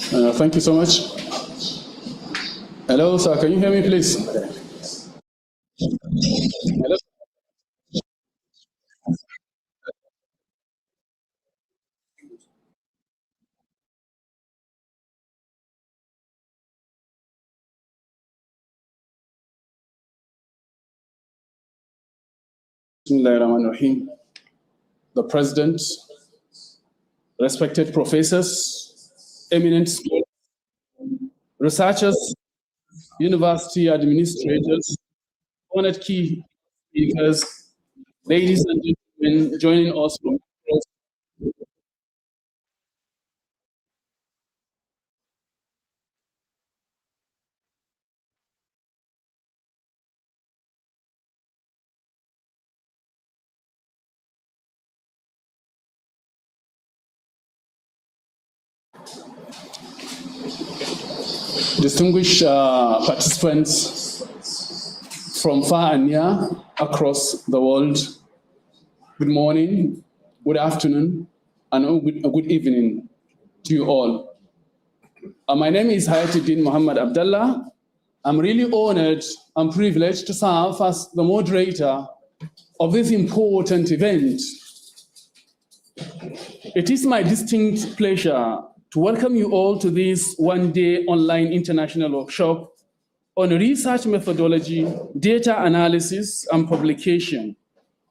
Thank you so much. Hello, sir. Can you hear me, please? Hello. Rahim. The President, respected professors, eminent scholars, researchers, university administrators, honored key speakers, ladies and gentlemen joining us from across. Distinguished participants from far and near across the world, good morning, good afternoon, and good evening to you all. My name is Hayatuddin Muhammad Abdullah. I'm really honored and privileged to serve as the moderator of this important event. It is my distinct pleasure to welcome you all to this one-day online international workshop on research methodology, data analysis, and publication,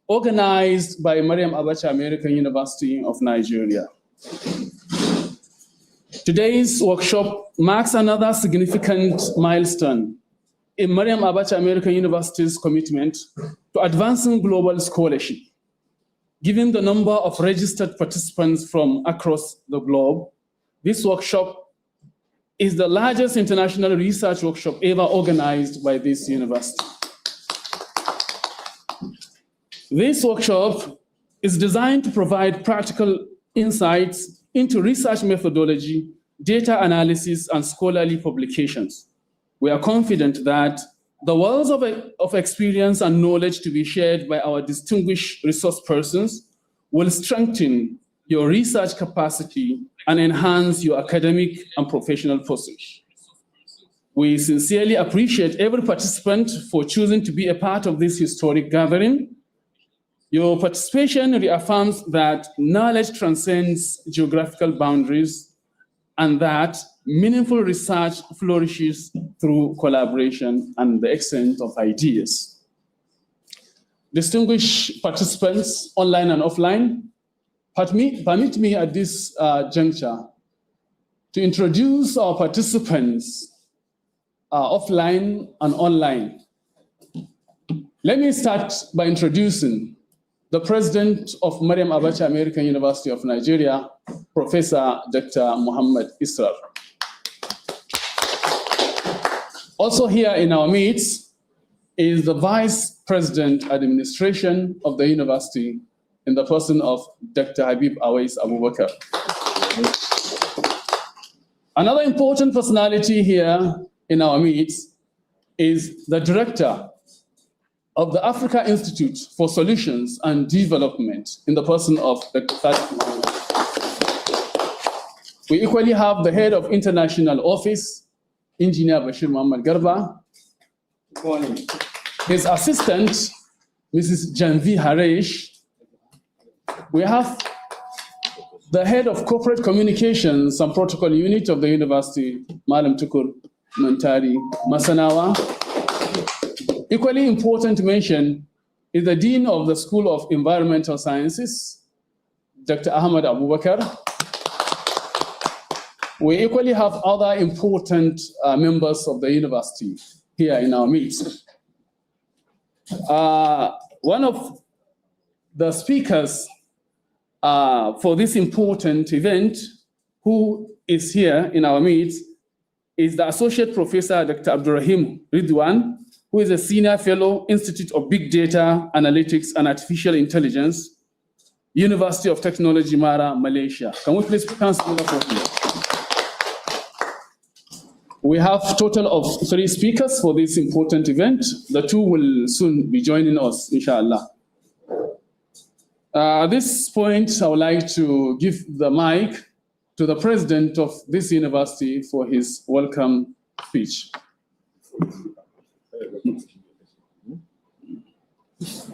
organized by Maryam Abacha American University of Nigeria. Today's workshop marks another significant milestone in Maryam Abacha American University's commitment to advancing global scholarship. Given the number of registered participants from across the globe, this workshop is the largest international research workshop ever organized by this university. This workshop is designed to provide practical insights into research methodology, data analysis, and scholarly publications. We are confident that the wealth of experience and knowledge to be shared by our distinguished resource persons will strengthen your research capacity and enhance your academic and professional pursuits. We sincerely appreciate every participant for choosing to be a part of this historic gathering. Your participation reaffirms that knowledge transcends geographical boundaries and that meaningful research flourishes through collaboration and the exchange of ideas. Distinguished participants, online and offline, permit me at this juncture to introduce our participants offline and online. Let me start by introducing the President of Maryam Abacha American University of Nigeria, Professor Dr. Muhammad Israr. Also here in our midst is the Vice President Administration of the university in the person of Dr. Habib Awais Abubakar. Another important personality here in our midst is the Director of the Africa Institute for Solutions and Development in the person of Dr. Tariq Mohammed. We equally have the Head of International Office, Engineer Bashir Muhammad Garba. Good morning. His assistant, Mrs. Janvi Haresh. We have the Head of Corporate Communications and Protocol Unit of the University, Malam Tukur Mantari Masanawa. Equally important to mention is the Dean of the School of Environmental Sciences, Dr. Ahmad Abubakar. We equally have other important members of the university here in our midst. One of the speakers for this important event, who is here in our midst, is the Associate Professor Dr. Rahim Ridzuan, who is a Senior Fellow, Institute of Big Data, Analytics, and Artificial Intelligence, University of Technology, Mara, Malaysia. Can we please stand up for him? We have a total of 3 speakers for this important event. The 2 will soon be joining us, inshallah. At this point, I would like to give the mic to the president of this university for his welcome speech.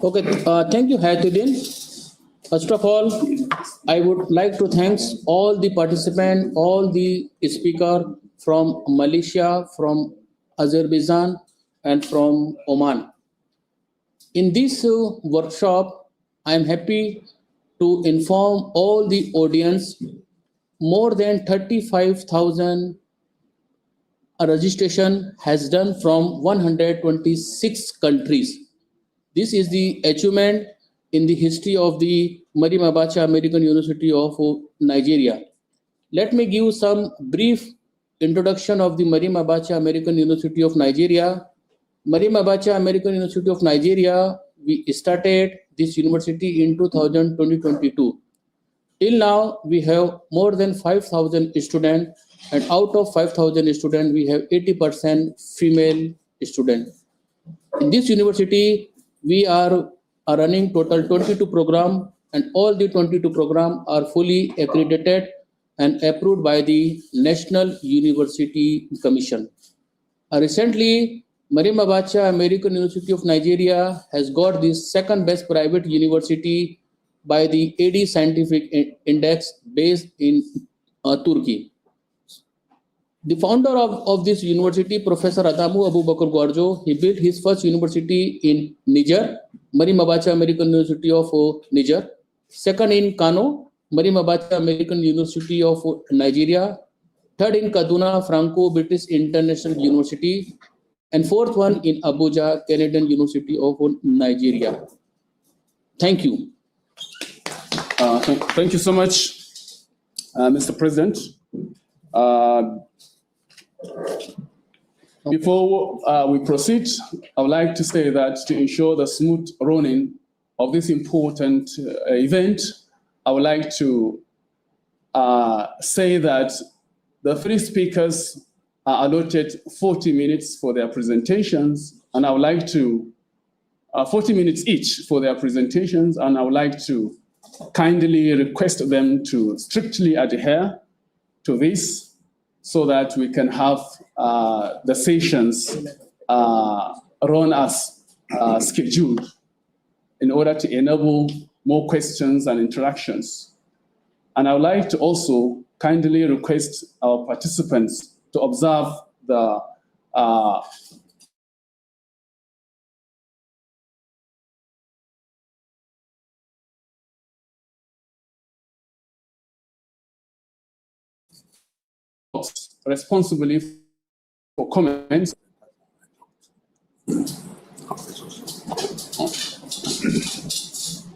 Okay, thank you, Hayatuddin. First of all, I would like to thank all the participants, all the speakers from Malaysia, from Azerbaijan, and from Oman. In this workshop, I am happy to inform all the audience more than 35,000 registration has done from 126 countries. This is the achievement in the history of the Maryam Abacha American University of Nigeria. Let me give some brief introduction of the Maryam Abacha American University of Nigeria. Maryam Abacha American University of Nigeria, we started this university in 2022. Till now, we have more than 5,000 students, and out of 5,000 students, we have 80% female students. In this university, we are running total 22 programs, and all the 22 programs are fully accredited and approved by the National University Commission. Recently, Maryam Abacha American University of Nigeria has got the second best private university by the AD Scientific Index based in Turkey. The founder of this university, Professor Adamu Abu Bakr Gwarjo, he built his first university in Niger, Maryam Abacha American University of Niger. Second in Kano, Maryam Abacha American University of Nigeria. Third in Kaduna, Franco-British International University. And fourth one in Abuja, Canadian University of Nigeria. Thank you. Thank you so much, Mr. President. Before we proceed, I would like to say that to ensure the smooth running of this important event, I would like to say that the three speakers are allotted 40 minutes for their presentations, and I would like to, 40 minutes each for their presentations, and I would like to kindly request them to strictly adhere to this so that we can have the sessions run as scheduled in order to enable more questions and interactions. And I would like to also kindly request our participants to observe the responsibly for comments.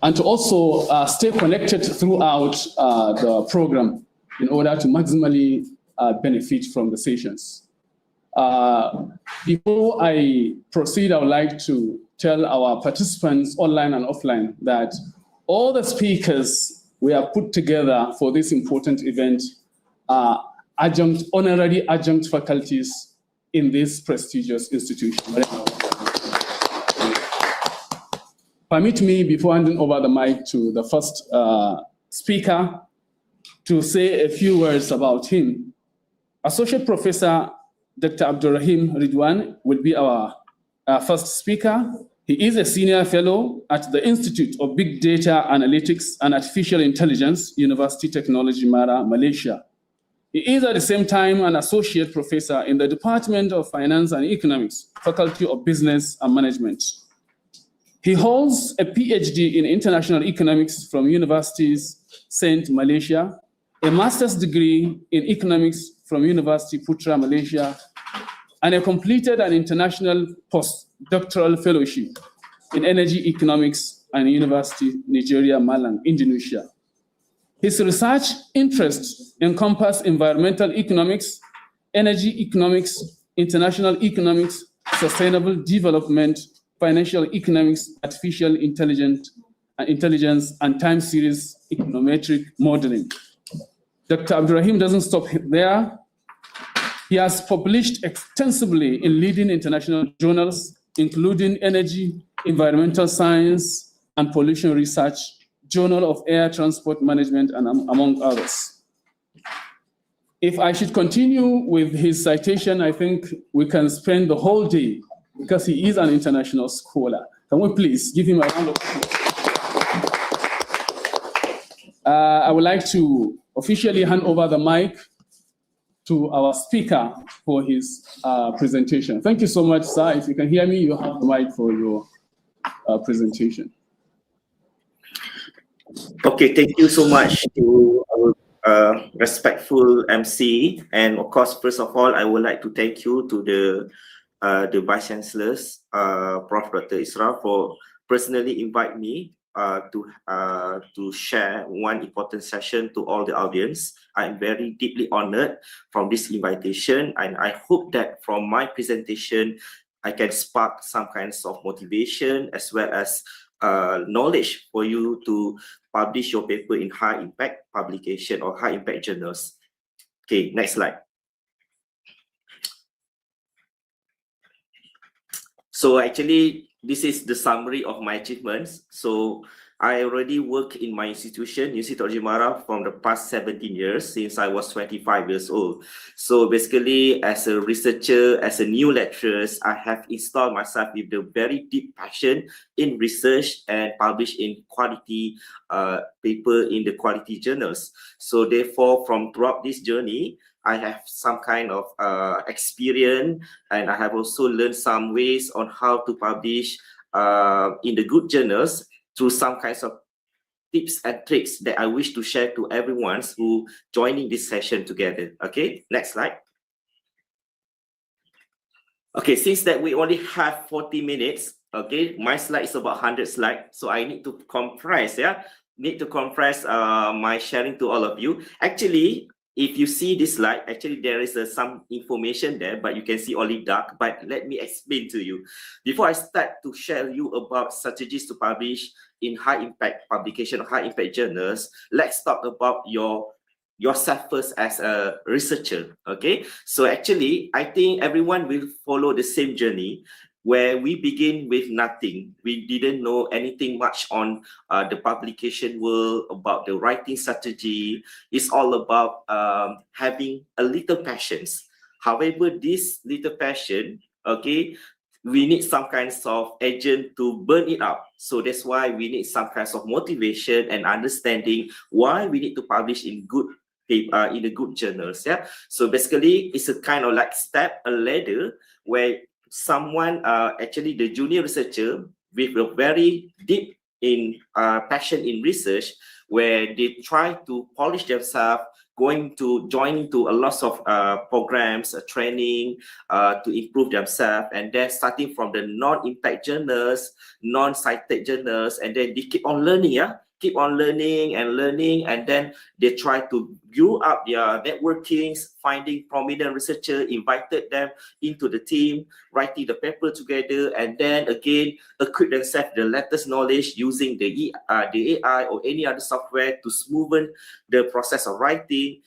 And to also stay connected throughout the program in order to maximally benefit from the sessions. Before I proceed, I would like to tell our participants online and offline that all the speakers we have put together for this important event are honorary adjunct faculties in this prestigious institution. Permit me, before handing over the mic to the first speaker, to say a few words about him. Associate Professor Dr. Rahim Ridzuan will be our first speaker. He is a senior fellow at the Institute of Big Data Analytics and Artificial Intelligence, University Technology, Mara, Malaysia. He is at the same time an associate professor in the Department of Finance and Economics, Faculty of Business and Management. He holds a PhD in International Economics from Universities Saint Malaysia, a master's degree in Economics from University Putra, Malaysia, and he completed an international postdoctoral fellowship in Energy Economics and University Nigeria, Malang, Indonesia. His research interests encompass environmental economics, energy economics, international economics, sustainable development, financial economics, artificial intelligence, and time series econometric modeling. Dr. Abdurrahim doesn't stop there. He has published extensively in leading international journals, including Energy, Environmental Science, and Pollution Research, Journal of Air Transport Management, and among others. If I should continue with his citation, I think we can spend the whole day because he is an international scholar. Can we please give him a round of applause? I would like to officially hand over the mic to our speaker for his presentation. Thank you so much, sir. If you can hear me, you have the mic for your presentation. Okay, thank you so much to our respectful MC, and of course, first of all, I would like to thank you to the Vice Chancellors, Prof. Dr. Isra, for personally invite me to share one important session to all the audience. I'm very deeply honored from this invitation, and I hope that from my presentation, I can spark some kinds of motivation as well as knowledge for you to publish your paper in high impact publication or high impact journals. Okay, next slide. So actually, this is the summary of my achievements. So I already work in my institution, University of Jimara, from the past 17 years since I was 25 years old. So basically, as a researcher, as a new lecturer, I have installed myself with a very deep passion in research and publish in quality paper in the quality journals. So therefore, from throughout this journey, I have some kind of experience, and I have also learned some ways on how to publish in the good journals through some kinds of tips and tricks that I wish to share to everyone who joining this session together. Okay, next slide. Okay, since that we only have 40 minutes, okay, my slide is about 100 slides, so I need to compress, my sharing to all of you. Actually, if you see this slide, actually there is some information there, but you can see only dark. But let me explain to you. Before I start to share you about strategies to publish in high impact publication, high impact journals, let's talk about yourself first as a researcher. Okay, so actually, I think everyone will follow the same journey, where we begin with nothing. We didn't know anything much on the publication world, about the writing strategy. It's all about having a little passions. However, this little passion, okay, we need some kinds of agent to burn it up. So that's why we need some kinds of motivation and understanding why we need to publish in good paper, in the good journals. Yeah. So basically, it's a kind of like step, a ladder, where someone, actually the junior researcher with a very deep in passion in research, where they try to polish themselves, joining to a lot of programs, training to improve themselves, and then starting from the non-impact journals, non-cited journals, and then they keep on learning, keep on learning, and then they try to build up their networkings, finding prominent researcher, invited them into the team, writing the paper together, and then again equip themselves the latest knowledge using the AI or any other software to smoothen the process of writing,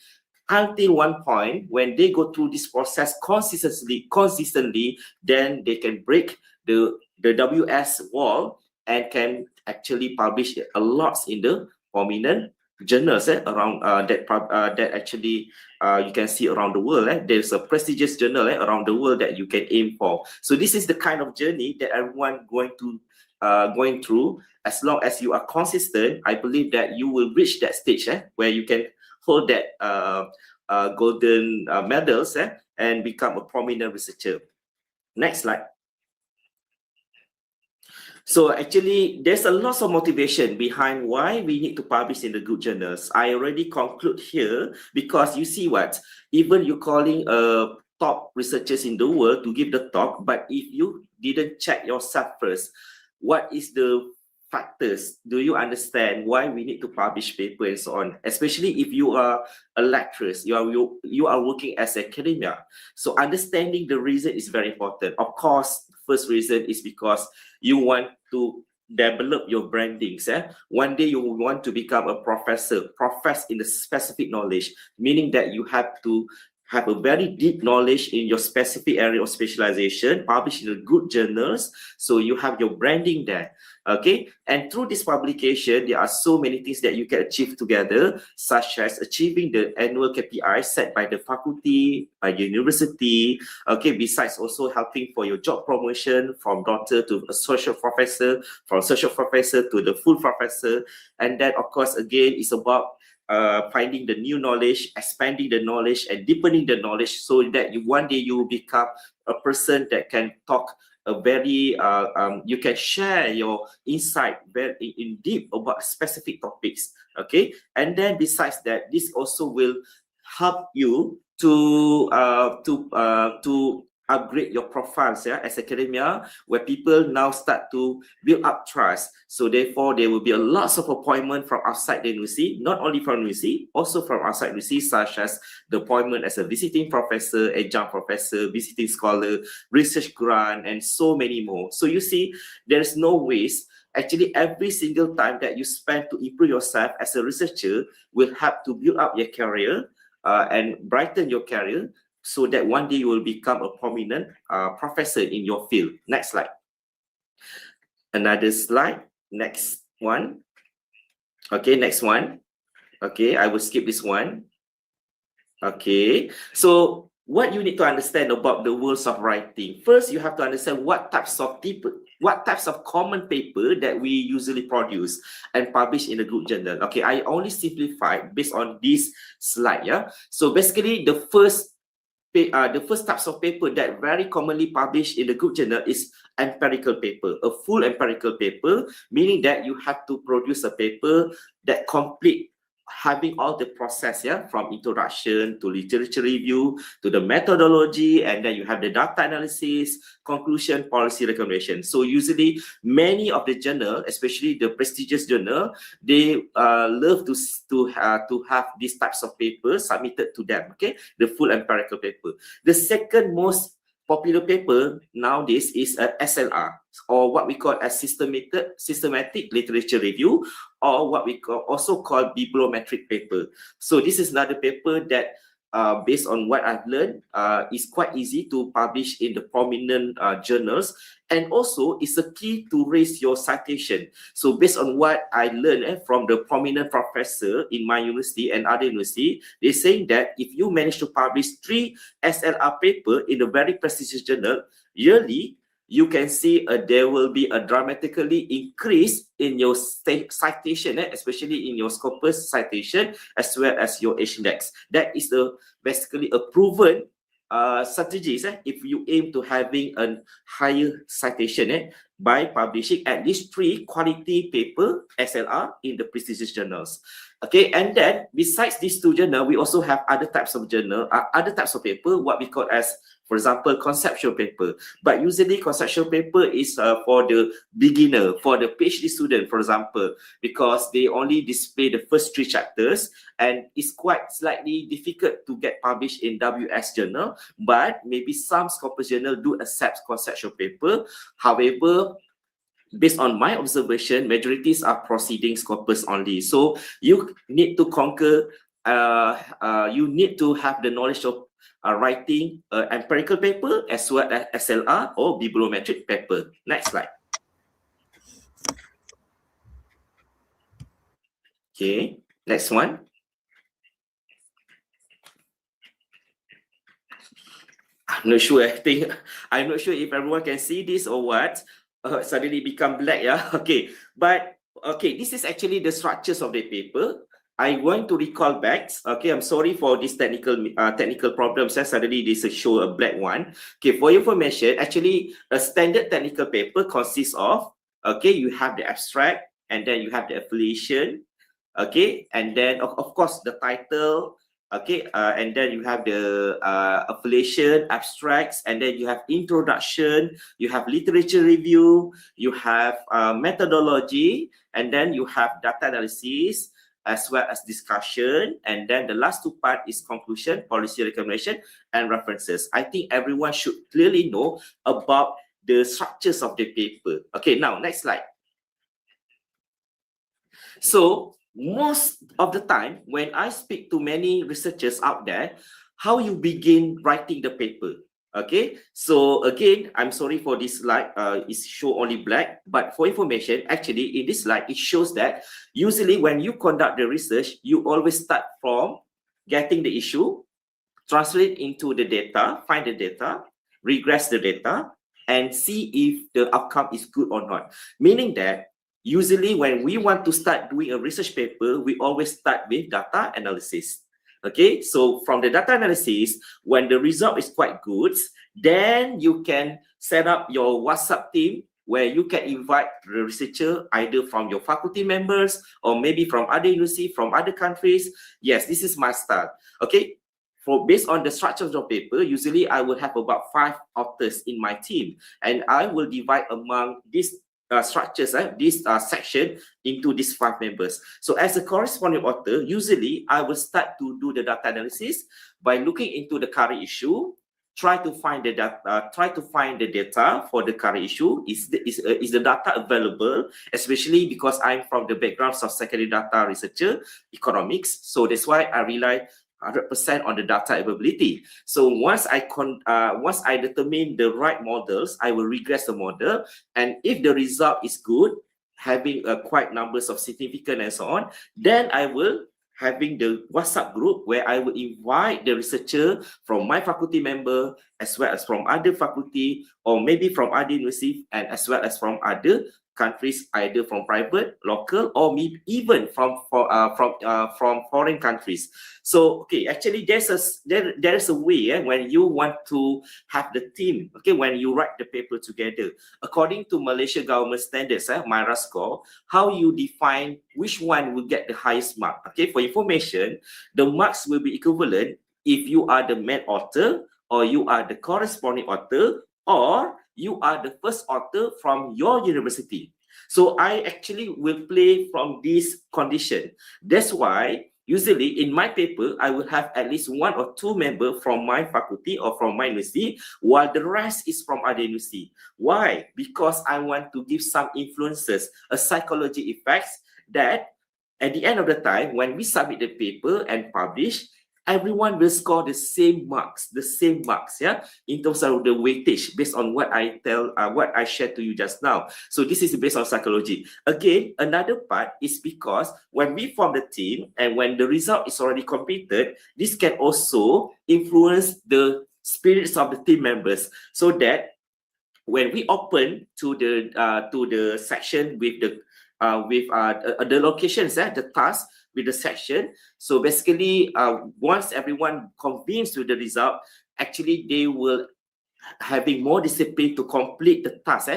until one point when they go through this process consistently, then they can break the WS wall and can actually publish a lot in the prominent journals around that actually you can see around the world. There's a prestigious journal around the world that you can aim for. So this is the kind of journey that everyone going through. As long as you are consistent, I believe that you will reach that stage where you can hold that golden medals and become a prominent researcher. Next slide. So actually, there's a lot of motivation behind why we need to publish in the good journals. I already conclude here, because you see what, even you calling top researchers in the world to give the talk, but if you didn't check yourself first, what is the factors? Do you understand why we need to publish paper and so on? Especially if you are a lecturer, you are working as academia. So understanding the reason is very important. Of course, first reason is because you want to develop your brandings. One day you want to become a professor, profess in the specific knowledge, meaning that you have to have a very deep knowledge in your specific area of specialization, publish in the good journals, so you have your branding there. Okay, and through this publication, there are so many things that you can achieve together, such as achieving the annual KPI set by the faculty, by the university. Okay, besides also helping for your job promotion from doctor to associate professor, from associate professor to the full professor, and then of course again it's about finding the new knowledge, expanding the knowledge, and deepening the knowledge, so that one day you will become a person that can talk a very you can share your insight very in deep about specific topics. Okay, and then besides that, this also will help you to upgrade your profiles, as academia, where people now start to build up trust. So therefore, there will be a lots of appointment from outside the university, not only from university, also from outside university, such as the appointment as a visiting professor, adjunct professor, visiting scholar, research grant, and so many more. So you see, there's no waste. Actually, every single time that you spend to improve yourself as a researcher will help to build up your career and brighten your career, so that one day you will become a prominent professor in your field. Next slide. Another slide. Next one. Okay, next one. Okay, I will skip this one. Okay, so what you need to understand about the worlds of writing. First, you have to understand what types of people, what types of common paper that we usually produce and publish in a group journal. Okay, I only simplified based on this slide. Yeah. So basically, the first types of paper that very commonly published in the group journal is empirical paper, a full empirical paper, meaning that you have to produce a paper that complete having all the process, from introduction to literature review to the methodology, and then you have the data analysis, conclusion, policy recommendation. So usually many of the journal, especially the prestigious journal, they love to have these types of papers submitted to them. Okay, the full empirical paper. The second most popular paper nowadays is a SLR, or what we call as systematic literature review, or what we also call bibliometric paper. So this is another paper that based on what I've learned, is quite easy to publish in the prominent journals, and also it's a key to raise your citation. So based on what I learned from the prominent professor in my university and other university, they're saying that if you manage to publish 3 SLR paper in a very prestigious journal yearly, you can see there will be a dramatically increase in your citation, especially in your Scopus citation, as well as your H-index. That is basically a proven strategies if you aim to having a higher citation by publishing at least 3 quality paper SLR in the prestigious journals. Okay, and then besides these 2 journals, we also have other types of journal, other types of paper, what we call as, for example, conceptual paper. But usually conceptual paper is for the beginner, for the PhD student, for example, because they only display the first 3 chapters, and it's quite slightly difficult to get published in WS journal, but maybe some Scopus journal do accept conceptual paper. However, based on my observation, majorities are proceeding Scopus only. So you need to conquer, you need to have the knowledge of writing empirical paper as well as SLR or bibliometric paper. Next slide. Okay, next one. I'm not sure. I'm not sure if everyone can see this or what. Suddenly become black, yeah. Okay, but okay, this is actually the structures of the paper. I want to recall back. Okay, I'm sorry for this technical problems. Suddenly this show a black one. Okay, for your information, actually a standard technical paper consists of, okay, you have the abstract, and then you have the affiliation, okay, and then of course the title, okay, and then you have the affiliation, abstracts, and then you have introduction, you have literature review, you have methodology, and then you have data analysis, as well as discussion, and then the last 2 part is conclusion, policy recommendation, and references. I think everyone should clearly know about the structures of the paper. Okay, now next slide. So most of the time when I speak to many researchers out there, how you begin writing the paper. Okay, so again, I'm sorry for this slide, it's show only black, but for information, actually in this slide, it shows that usually when you conduct the research, you always start from getting the issue, translate into the data, find the data, regress the data, and see if the outcome is good or not. Meaning that usually when we want to start doing a research paper, we always start with data analysis. Okay, so from the data analysis, when the result is quite good, then you can set up your WhatsApp team where you can invite the researcher either from your faculty members or maybe from other universities, from other countries. Yes, this is my style. Okay, based on the structure of the paper, usually I will have about 5 authors in my team, and I will divide among these structures, this section into these 5 members. So as a corresponding author, usually I will start to do the data analysis by looking into the current issue, try to find the data for the current issue. Is the data available? Especially because I'm from the backgrounds of secondary data researcher, economics. So that's why I rely 100% on the data availability. So once I determine the right models, I will regress the model, and if the result is good, having quite numbers of significant and so on, then I will having the WhatsApp group where I will invite the researcher from my faculty member as well as from other faculty or maybe from other university and as well as from other countries, either from private, local, or maybe even from foreign countries. So okay, actually there is a way when you want to have the team. Okay, when you write the paper together, according to Malaysia government standards, MARA score, how you define which one will get the highest mark. Okay, for information, the marks will be equivalent if you are the main author or you are the corresponding author or you are the first author from your university. So I actually will play from this condition. That's why usually in my paper, I will have at least 1 or 2 members from my faculty or from my university, while the rest is from other university. Why? Because I want to give some influences, a psychology effects that at the end of the time, when we submit the paper and publish, everyone will score the same marks, yeah, in terms of the weightage based on what I shared to you just now. So this is based on psychology. Again, another part is because when we form the team and when the result is already completed, this can also influence the spirits of the team members, so that when we open to the section with the locations, the task with the section. So basically, once everyone convinced with the result, actually they will having more discipline to complete the task,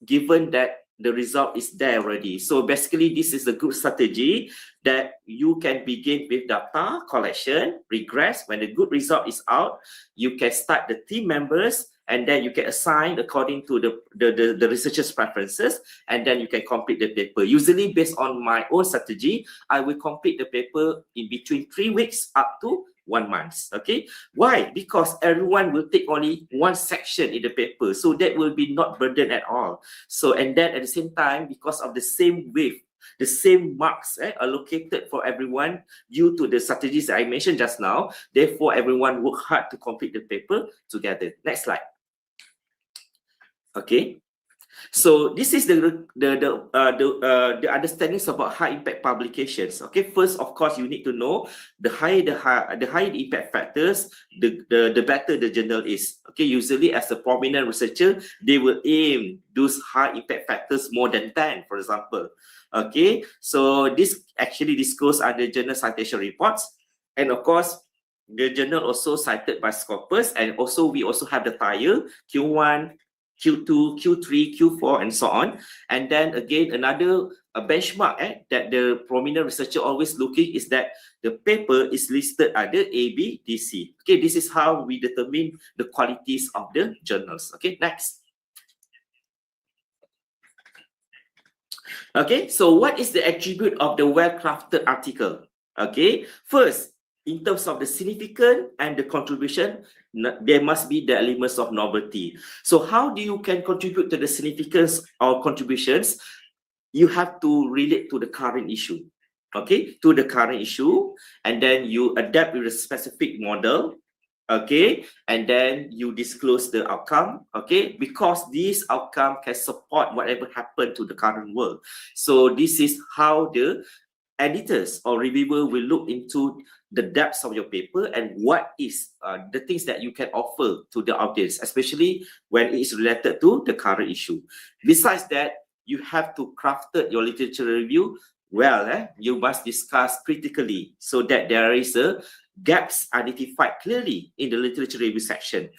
given that the result is there already. So basically, this is a good strategy that you can begin with data collection, regress. When the good result is out, you can start the team members, and then you can assign according to the researcher's preferences, and then you can complete the paper. Usually based on my own strategy, I will complete the paper in between 3 weeks up to 1 month. Okay, why? Because everyone will take only one section in the paper, so that will be not burden at all. So, and then at the same time, because of the same weight, the same marks allocated for everyone due to the strategies that I mentioned just now, therefore everyone work hard to complete the paper together. Next slide. Okay, so this is the understandings about high impact publications. Okay, first of course you need to know the higher the impact factors, the better the journal is. Okay, usually as a prominent researcher, they will aim those high impact factors more than 10, for example. Okay, so this actually disclosed under journal citation reports, and of course the journal also cited by Scopus, and also we also have the tier Q1, Q2, Q3, Q4, and so on. And then again, another benchmark that the prominent researcher always looking is that the paper is listed under A, B, D, C. Okay, this is how we determine the qualities of the journals. Okay, next. Okay, so what is the attribute of the well-crafted article? Okay, first, in terms of the significance and the contribution, there must be the elements of novelty. So how do you can contribute to the significance or contributions? You have to relate to the current issue. okay, to the current issue, and then you adapt with a specific model, okay, and then you disclose the outcome, okay, because this outcome can support whatever happened to the current world. So this is how the editors or reviewer will look into the depths of your paper and what is the things that you can offer to the audience, especially when it is related to the current issue. Besides that, you have to craft your literature review well. You must discuss critically so that there is a gaps identified clearly in the literature review section.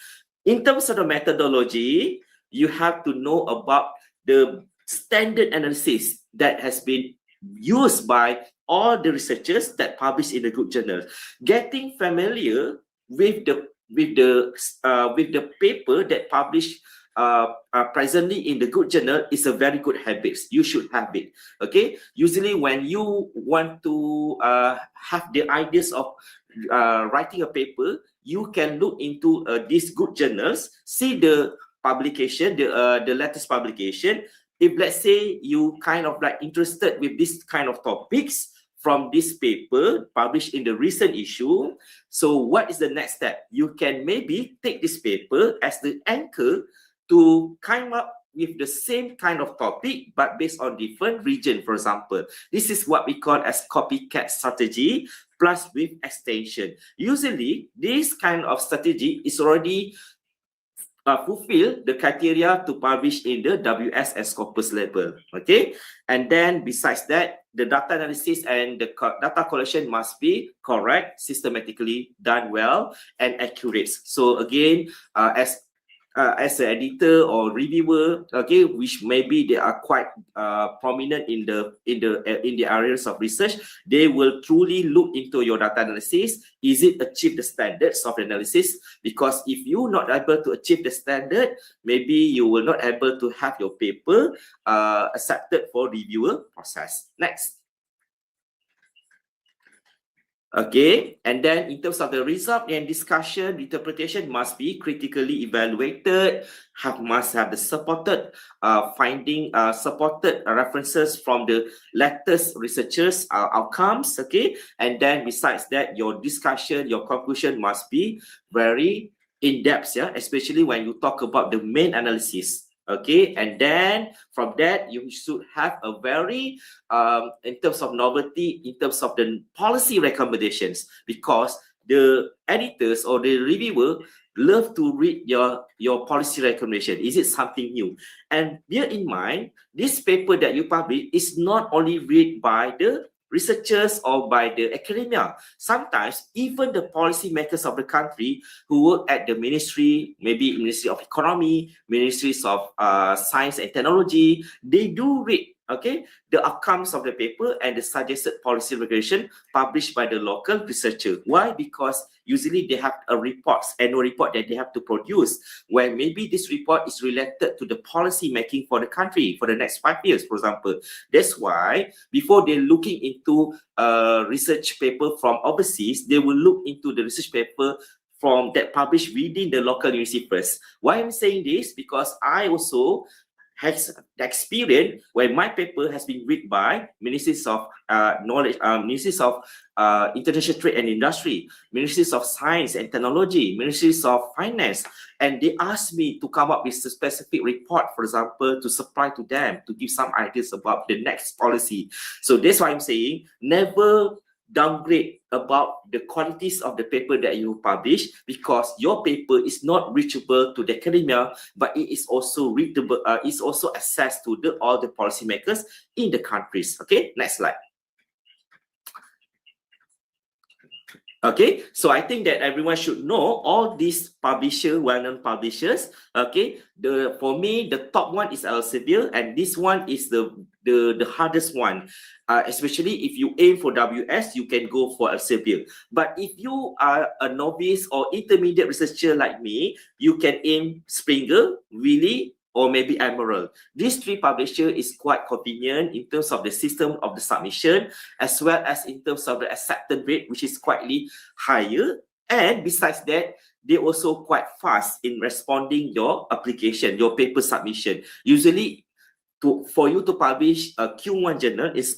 In terms of the methodology, you have to know about the standard analysis that has been used by all the researchers that publish in the good journal. Getting familiar with the paper that published presently in the good journal is a very good habit. You should have it. Okay. Usually, when you want to have the ideas of writing a paper, you can look into these good journals, see the publication, the latest publication. If let's say you kind of like interested with this kind of topics from this paper published in the recent issue, so what is the next step? You can maybe take this paper as the anchor to come up with the same kind of topic but based on different region, for example. This is what we call as copycat strategy plus with extension. Usually, this kind of strategy is already fulfill the criteria to publish in the WS and Scopus level, okay? And then besides that, the data analysis and the data collection must be correct, systematically done well, and accurate. So again, as an editor or reviewer, okay, which maybe they are quite prominent in the areas of research, they will truly look into your data analysis. Is it achieve the standards of analysis? Because if you're not able to achieve the standard, maybe you will not able to have your paper accepted for reviewer process. Next. Okay, and then in terms of the result and discussion, interpretation must be critically evaluated, must have the supported supported references from the latest researchers' outcomes, okay? And then besides that, your discussion, your conclusion must be very in-depth, yeah, especially when you talk about the main analysis. Okay, and then from that, you should have a very, in terms of novelty, in terms of the policy recommendations, because the editors or the reviewer love to read your policy recommendation. Is it something new? And bear in mind, this paper that you publish is not only read by the researchers or by the academia. Sometimes even the policymakers of the country who work at the ministry, maybe Ministry of Economy, Ministries of Science and Technology, they do read, okay, the outcomes of the paper and the suggested policy regulation published by the local researcher. Why? Because usually they have a annual report that they have to produce, where maybe this report is related to the policy making for the country for the next 5 years, for example. That's why before they're looking into a research paper from overseas, they will look into the research paper from that published within the local university first. Why I'm saying this? Because I also has experience when my paper has been read by Ministries of Knowledge, Ministries of International Trade and Industry, Ministries of Science and Technology, Ministries of Finance, and they asked me to come up with a specific report, for example, to supply to them, to give some ideas about the next policy. So that's why I'm saying never downgrade about the qualities of the paper that you publish, because your paper is not reachable to the academia, but it is also readable, it's also accessed to all the policymakers in the countries. Okay, next slide. Okay, so I think that everyone should know all these publishers, well-known publishers. Okay, for me, the top one is Elsevier, and this one is the hardest one. Especially if you aim for WS, you can go for Elsevier. But if you are a novice or intermediate researcher like me, you can aim Springer, Wiley, or maybe Emerald. These three publishers is quite convenient in terms of the system of the submission, as well as in terms of the acceptance rate, which is quite higher. And besides that, they also quite fast in responding your application, your paper submission. Usually, for you to publish a Q1 journal is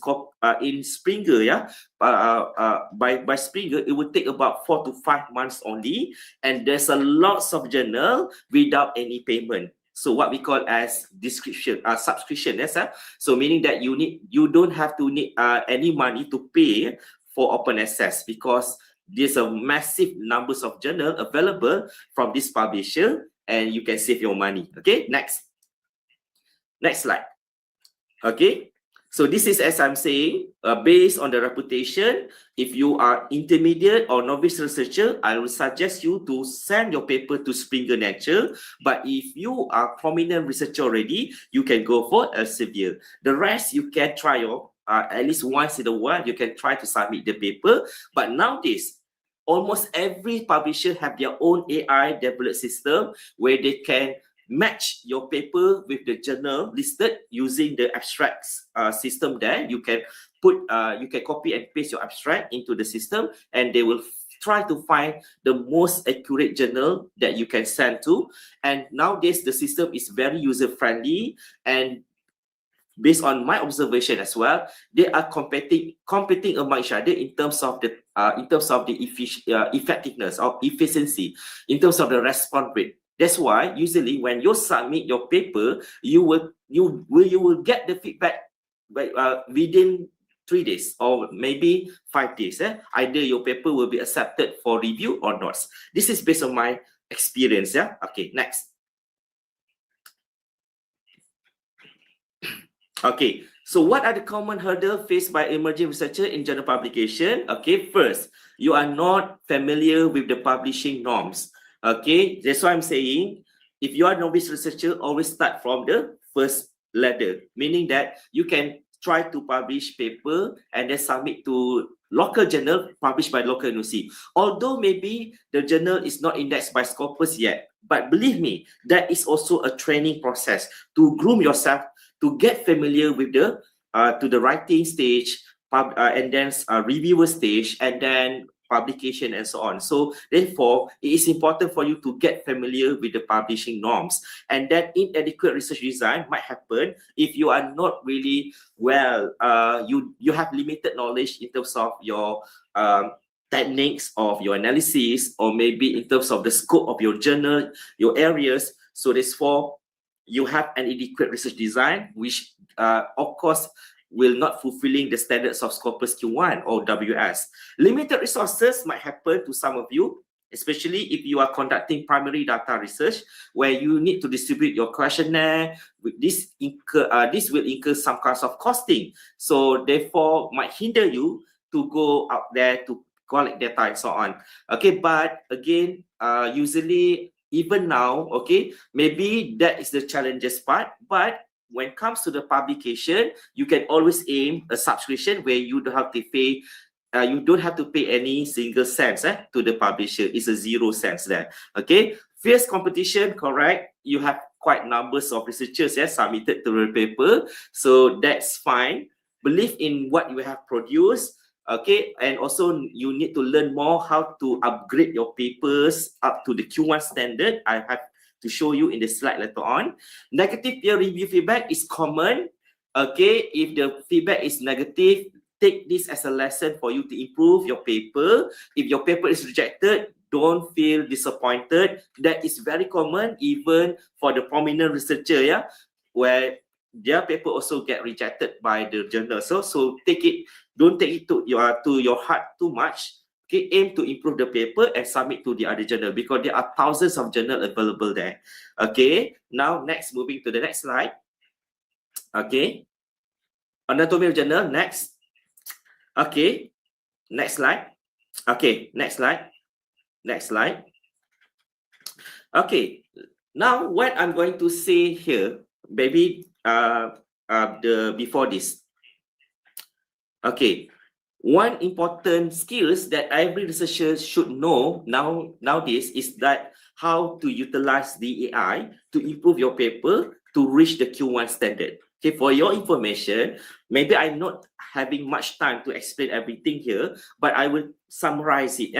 in Springer, yeah. By Springer, it would take about 4 to 5 months only, and there's a lots of journal without any payment. So what we call as subscription, yes, sir. So meaning that you don't have to need any money to pay for open access, because there's a massive numbers of journal available from this publisher, and you can save your money. Okay, next slide. Okay, so this is, as I'm saying, based on the reputation. If you are intermediate or novice researcher, I will suggest you to send your paper to Springer Nature. But if you are prominent researcher already, you can go for Elsevier. The rest you can try at least once in a while, you can try to submit the paper. But nowadays, almost every publisher have their own AI developed system where they can match your paper with the journal listed using the abstracts system there. You can copy and paste your abstract into the system, and they will try to find the most accurate journal that you can send to. And nowadays, the system is very user-friendly, and based on my observation as well, they are competing among each other in terms of the effectiveness or efficiency, in terms of the response rate. That's why usually when you submit your paper, you will get the feedback within 3 days or maybe 5 days. Either your paper will be accepted for review or not. This is based on my experience. Yeah. Okay. Next. Okay, so what are the common hurdles faced by emerging researchers in journal publication? Okay, first, you are not familiar with the publishing norms. Okay, that's why I'm saying, if you are a novice researcher, always start from the first ladder, meaning that you can try to publish paper and then submit to local journal published by local university. Although maybe the journal is not indexed by Scopus yet, but believe me, that is also a training process to groom yourself, to get familiar with the writing stage, and then reviewer stage, and then publication and so on. So therefore, it is important for you to get familiar with the publishing norms. And that inadequate research design might happen if you are not really well, you have limited knowledge in terms of your techniques of your analysis, or maybe in terms of the scope of your journal, your areas. So therefore, you have an inadequate research design, which of course will not fulfilling the standards of Scopus Q1 or WS. Limited resources might happen to some of you, especially if you are conducting primary data research, where you need to distribute your questionnaire. This will incur some kinds of costing. So therefore, might hinder you to go out there to collect data and so on. Okay, but again, usually, even now, okay, maybe that is the challenges part, but when it comes to the publication, you can always aim a subscription where you don't have to pay any single cents to the publisher. It's a 0 cents there. Okay, fierce competition, correct. You have quite numbers of researchers submitted to the paper, so that's fine. Believe in what you have produced. Okay, and also you need to learn more how to upgrade your papers up to the Q1 standard. I have to show you in the slide later on. Negative peer review feedback is common. Okay, if the feedback is negative, take this as a lesson for you to improve your paper. If your paper is rejected, don't feel disappointed. That is very common even for the prominent researcher, where their paper also get rejected by the journal. So don't take it to your heart too much. Okay, aim to improve the paper and submit to the other journal, because there are thousands of journals available there. Okay, now moving to the next slide. Okay, anatomy of journal, next. Okay, next slide. Okay, next slide. Okay, now what I'm going to say here, maybe before this. Okay, one important skills that every researcher should know nowadays is that how to utilize the AI to improve your paper to reach the Q1 standard. Okay, for your information, maybe I'm not having much time to explain everything here, but I will summarize it.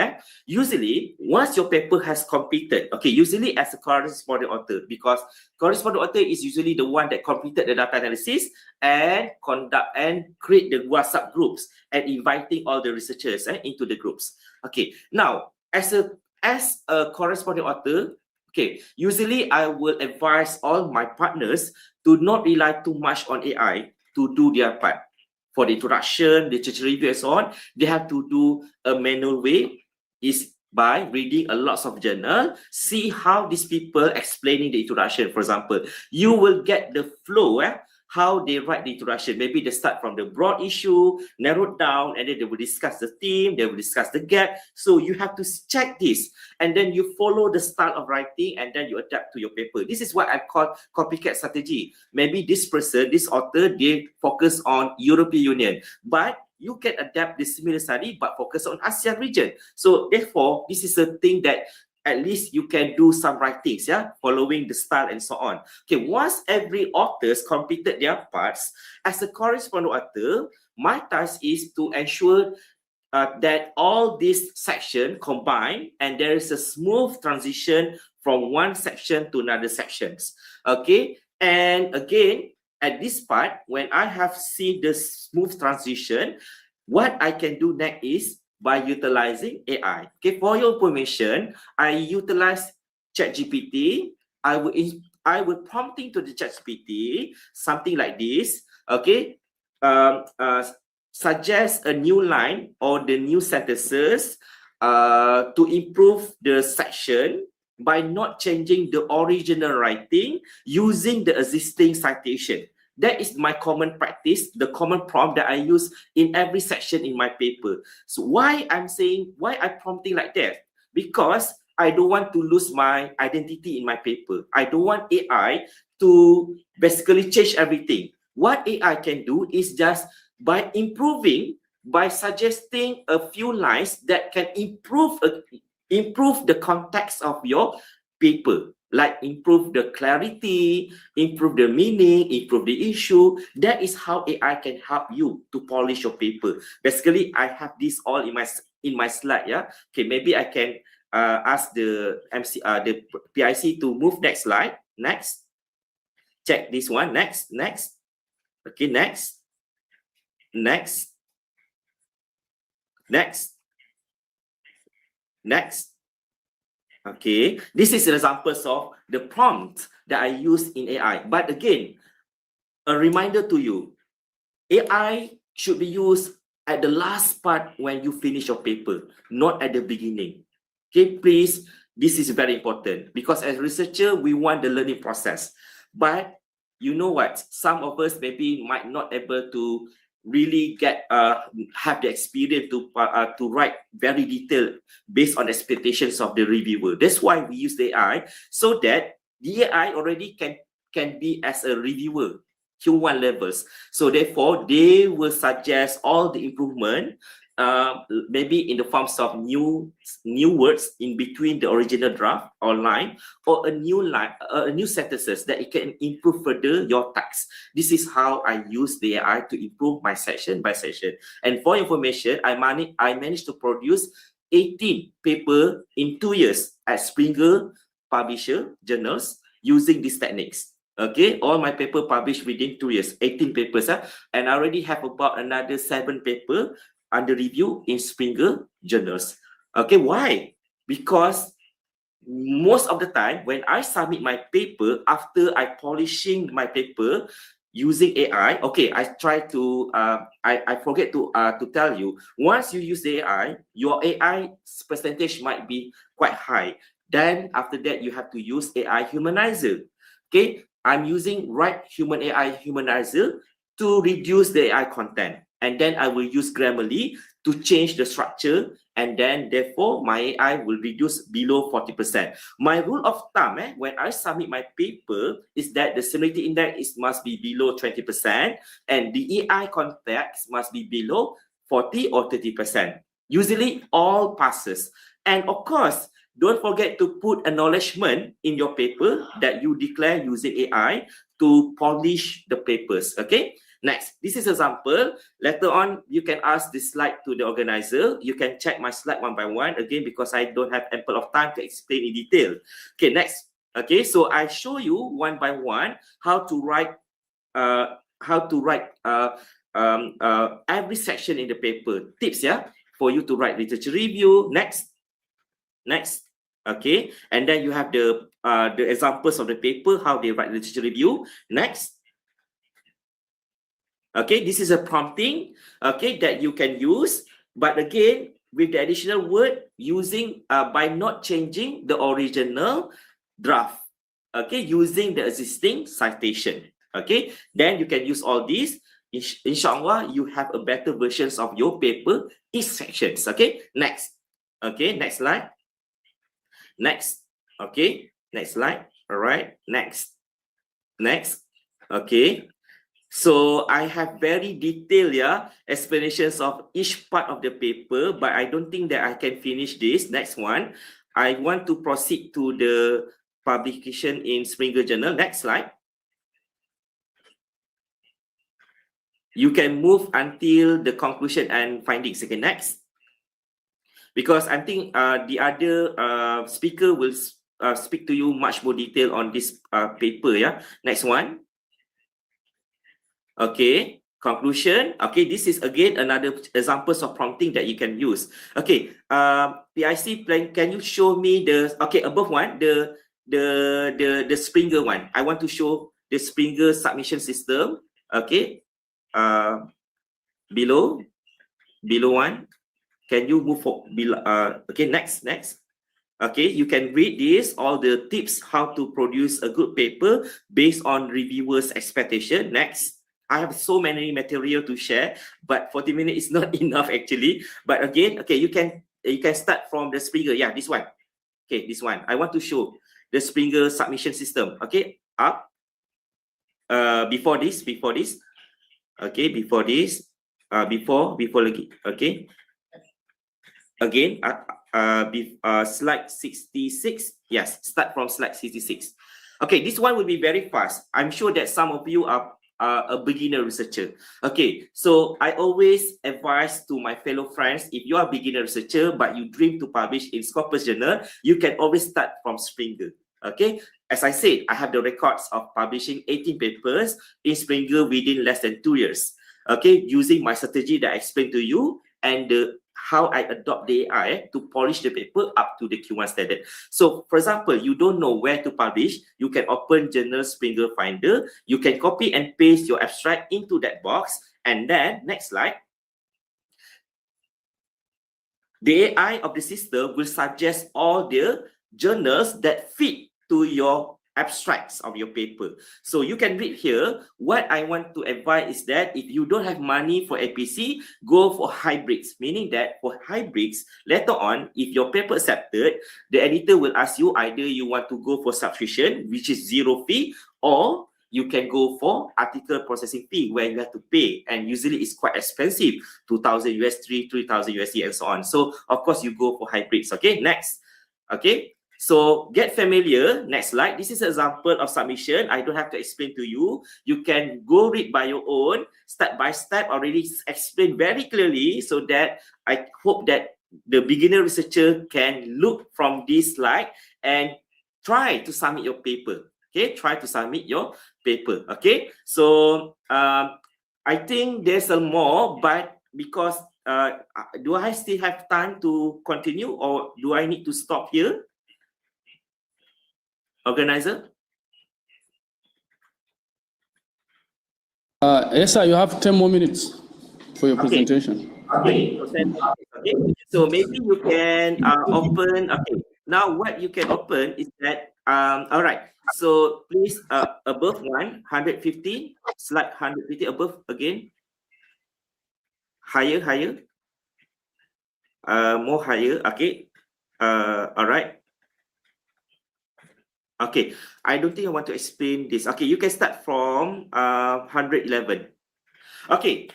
Usually, once your paper has completed, okay, usually as a corresponding author, because corresponding author is usually the one that completed the data analysis and conduct and create the WhatsApp groups and inviting all the researchers into the groups. Okay, now as a corresponding author, okay, usually I will advise all my partners to not rely too much on AI to do their part. For the introduction, literature review and so on, they have to do a manual way, is by reading a lots of journal, see how these people explaining the introduction. For example, you will get the flow, how they write the introduction. Maybe they start from the broad issue, narrow down, and then they will discuss the theme, they will discuss the gap. So you have to check this, and then you follow the style of writing, and then you adapt to your paper. This is what I call copycat strategy. Maybe this person, this author, they focus on European Union, but you can adapt the similar study, but focus on ASEAN region. So therefore, this is a thing that at least you can do some writings, following the style and so on. Okay, once every author's completed their parts, as a corresponding author, my task is to ensure that all these sections combine and there is a smooth transition from one section to another sections. Okay, and again, at this part, when I have seen the smooth transition, what I can do next is by utilizing AI. Okay, for your information, I utilize ChatGPT. I will prompting to the ChatGPT something like this. Okay, suggest a new line or the new sentences to improve the section by not changing the original writing using the existing citation. That is my common practice, the common prompt that I use in every section in my paper. So why I'm prompting like that? Because I don't want to lose my identity in my paper. I don't want AI to basically change everything. What AI can do is just by improving, by suggesting a few lines that can improve the context of your paper, like improve the clarity, improve the meaning, improve the issue. That is how AI can help you to polish your paper. Basically, I have this all in my slide. Okay, maybe I can ask the the PIC to move next slide. Next, check this one. Next. Okay, next. Okay, this is examples of the prompt that I use in AI. But again, a reminder to you, AI should be used at the last part when you finish your paper, not at the beginning. Okay, please, this is very important because as a researcher, we want the learning process. But you know what? Some of us maybe might not able to really have the experience to write very detailed based on expectations of the reviewer. That's why we use the AI, so that the AI already can be as a reviewer Q1 levels. So therefore, they will suggest all the improvement, maybe in the forms of new words in between the original draft or line, or a new line, new sentences that it can improve further your text. This is how I use the AI to improve my section by section. And for information, I managed to produce 18 paper in 2 years at Springer Publisher Journals using these techniques. Okay, all my paper published within 2 years, 18 papers, and I already have about another 7 paper under review in Springer Journals. Okay, why? Because most of the time when I submit my paper, after I polishing my paper using AI, okay, I try to I forget to tell you, once you use the AI, your AI percentage might be quite high. Then after that, you have to use AI humanizer. Okay, I'm using right human AI humanizer to reduce the AI content. And then I will use Grammarly to change the structure. And then therefore, my AI will reduce below 40%. My rule of thumb, when I submit my paper, is that the similarity index must be below 20%. And the AI context must be below 40 or 30%. Usually, all passes. And of course, don't forget to put acknowledgement in your paper that you declare using AI to polish the papers, okay? Next, this is example. Later on, you can ask this slide to the organizer. You can check my slide one by one again because I don't have ample of time to explain in detail. Okay, next. Okay, so I show you one by one how to write every section in the paper. Tips, yeah, for you to write literature review. Next. Okay, and then you have the examples of the paper, how they write literature review. Next. Okay, this is a prompting, okay, that you can use, but again, with the additional word using by not changing the original draft, okay, using the existing citation. Okay, then you can use all these. Inshallah, you have a better versions of your paper, each sections. Okay, next. Okay, next slide. Next. Okay, next slide. All right, next. Okay. So I have very detailed explanations of each part of the paper, but I don't think that I can finish this. Next one, I want to proceed to the publication in Springer Journal. Next slide. You can move until the conclusion and findings. Okay, next. Because I think the other speaker will speak to you much more detail on this paper. Yeah. Next one. Okay, conclusion. Okay, this is again another examples of prompting that you can use. Okay, PIC plan. Can you show me the above one, the Springer one? I want to show the Springer submission system. Okay, below one. Can you move for below? Okay, next. Okay, you can read this, all the tips how to produce a good paper based on reviewers' expectation. Next. I have so many material to share, but 40 minutes is not enough actually. But again, okay, you can start from the Springer. Yeah, this one. Okay, this one. I want to show the Springer submission system. Okay, up. Before this. Okay, before this. Before lagi. Okay. Again, slide 66. Yes, start from slide 66. Okay, this one will be very fast. I'm sure that some of you are a beginner researcher. Okay, so I always advise to my fellow friends, if you are a beginner researcher but you dream to publish in Scopus Journal, you can always start from Springer. Okay, as I said, I have the records of publishing 18 papers in Springer within less than 2 years. Okay, using my strategy that I explained to you and how I adopt the AI to polish the paper up to the Q1 standard. So, for example, you don't know where to publish, you can open Journal Springer Finder, you can copy and paste your abstract into that box, and then, next slide, the AI of the system will suggest all the journals that fit to your abstracts of your paper. So you can read here. What I want to advise is that if you don't have money for APC, go for hybrids. Meaning that for hybrids, later on, if your paper accepted, the editor will ask you either you want to go for subscription, which is 0 fee, or you can go for article processing fee where you have to pay, and usually it's quite expensive, 2,000 USD, 3,000 USD, and so on. So of course you go for hybrids. Okay, next. Okay. So get familiar. Next slide. This is an example of submission. I don't have to explain to you. You can go read by your own, step by step, already explained very clearly, so that I hope that the beginner researcher can look from this slide and try to submit your paper. Okay, try to submit your paper. Okay, so I think there's a more, but because do I still have time to continue, or do I need to stop here? Organizer? Yes, sir, you have 10 more minutes for your presentation. Okay. So maybe you can open. Okay. Now what you can open is that all right. So please above 150, slide 150 above again. Higher. More higher. Okay. All right. Okay, I don't think I want to explain this. Okay, you can start from 111. Okay,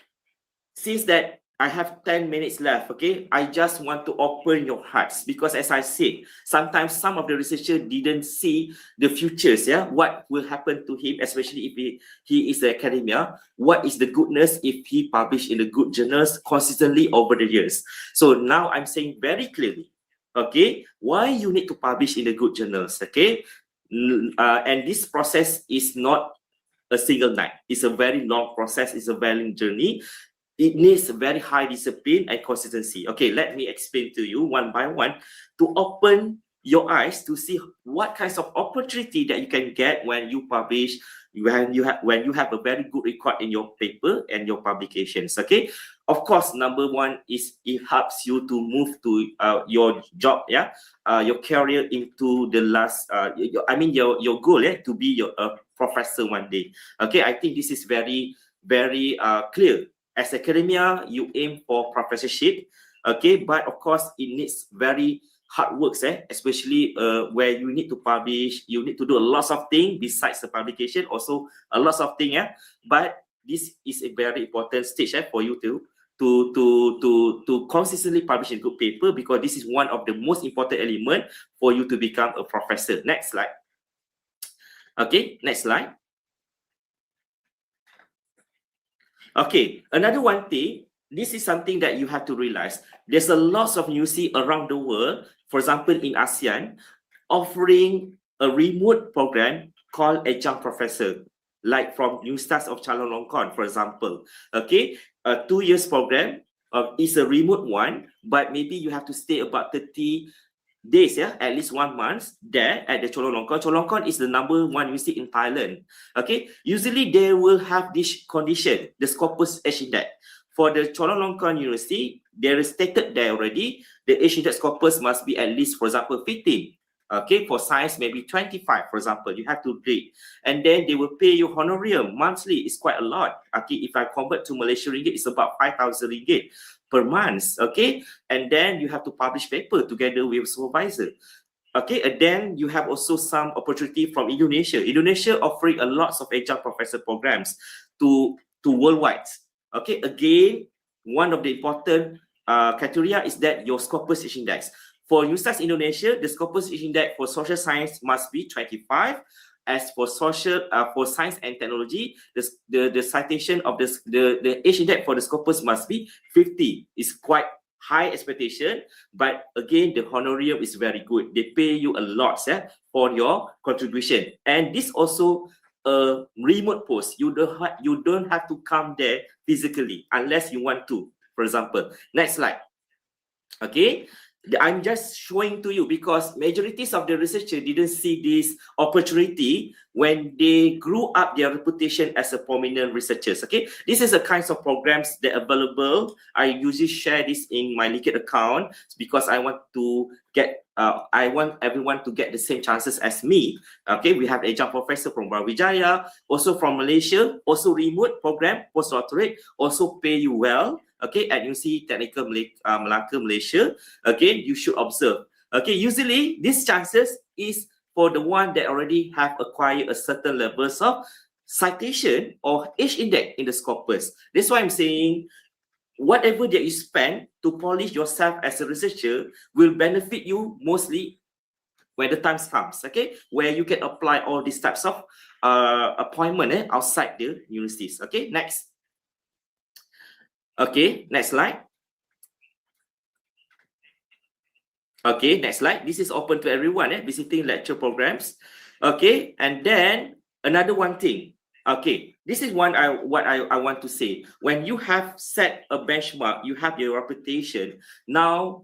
since that I have 10 minutes left, okay? I just want to open your hearts because as I said, sometimes some of the researchers didn't see the futures, yeah? What will happen to him, especially if he is in academia? What is the goodness if he published in the good journals consistently over the years? So now I'm saying very clearly, okay? Why you need to publish in the good journals, okay? And this process is not a single night. It's a very long process. It's a very long journey. It needs very high discipline and consistency. Okay, let me explain to you one by one to open your eyes to see what kinds of opportunity that you can get when you publish, when you have a very good record in your paper and your publications. Okay, of course, number one is it helps you to move to your job, yeah, your career into the last, your goal, yeah, to be a professor one day. Okay, I think this is very clear. As academia, you aim for professorship, okay, but of course it needs very hard works, especially where you need to publish, you need to do a lot of things besides the publication, also a lot of things, but this is a very important stage for you to consistently publish a good paper, because this is one of the most important element for you to become a professor. Next slide. Okay, next slide. Okay, another one thing, this is something that you have to realize. There's a lot of universities around the world, for example, in ASEAN, offering a remote program called adjunct professor, like from Universitas of Chulalongkorn, for example. Okay, a 2 years program is a remote one, but maybe you have to stay about 30 days, at least 1 month there at the Chulalongkorn. Chulalongkorn is the #1 university in Thailand. Okay, usually they will have this condition, the Scopus age index. For the Chulalongkorn University, there is stated there already, the age index Scopus must be at least, for example, 15. Okay, for science, maybe 25, for example, you have to read. And then they will pay you honorarium monthly. It's quite a lot. Okay, if I convert to Malaysia ringgit, it's about 5,000 ringgit per month. Okay, and then you have to publish paper together with supervisor. Okay, and then you have also some opportunity from Indonesia. Indonesia offering a lot of adjunct professor programs to worldwide. Okay, again, one of the important criteria is that your Scopus age index. For Universitas Indonesia, the Scopus age index for social science must be 25. As for for science and technology, the citation of the age index for the Scopus must be 50. It's quite high expectation, but again, the honorarium is very good. They pay you a lot for your contribution, and this also a remote post. You don't have to come there physically unless you want to. For example, next slide. Okay. I'm just showing to you because majorities of the researchers didn't see this opportunity when they grew up their reputation as a prominent researchers. Okay, this is the kinds of programs that are available. I usually share this in my LinkedIn account because I want to get I want everyone to get the same chances as me. Okay, we have adjunct professor from Brawijaya, also from Malaysia, also remote program, postdoctorate, also pay you well. Okay, at UC Technical Melaka, Malaysia. Again, you should observe. Okay, usually these chances is for the one that already have acquired a certain levels of citation or age index in the Scopus. That's why I'm saying whatever that you spend to polish yourself as a researcher will benefit you mostly when the time comes, okay, where you can apply all these types of appointment outside the universities. Okay, next. Okay, next slide. Okay, next slide. This is open to everyone, visiting lecture programs. Okay, and then another one thing. Okay, this is what I want to say. When you have set a benchmark, you have your reputation. Now,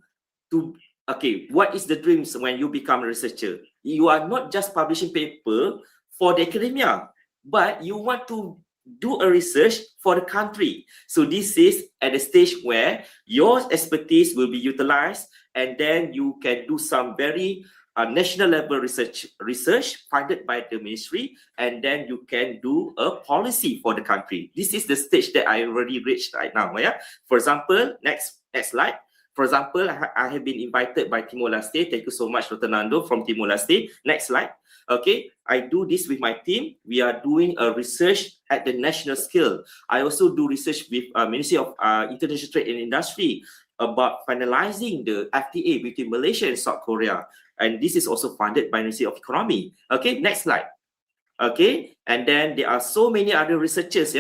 what is the dreams when you become a researcher? You are not just publishing paper for the academia, but you want to do a research for the country. So this is at the stage where your expertise will be utilized, and then you can do some very national level research funded by the ministry, and then you can do a policy for the country. This is the stage that I already reached right now. Yeah. For example, next slide. For example, I have been invited by Timor-Leste. Thank you so much, Dr. Nando from Timor-Leste. Next slide. Okay, I do this with my team. We are doing a research at the national scale. I also do research with Ministry of International Trade and Industry about finalizing the FTA between Malaysia and South Korea. And this is also funded by Ministry of Economy. Okay, next slide. Okay, and then there are so many other researchers,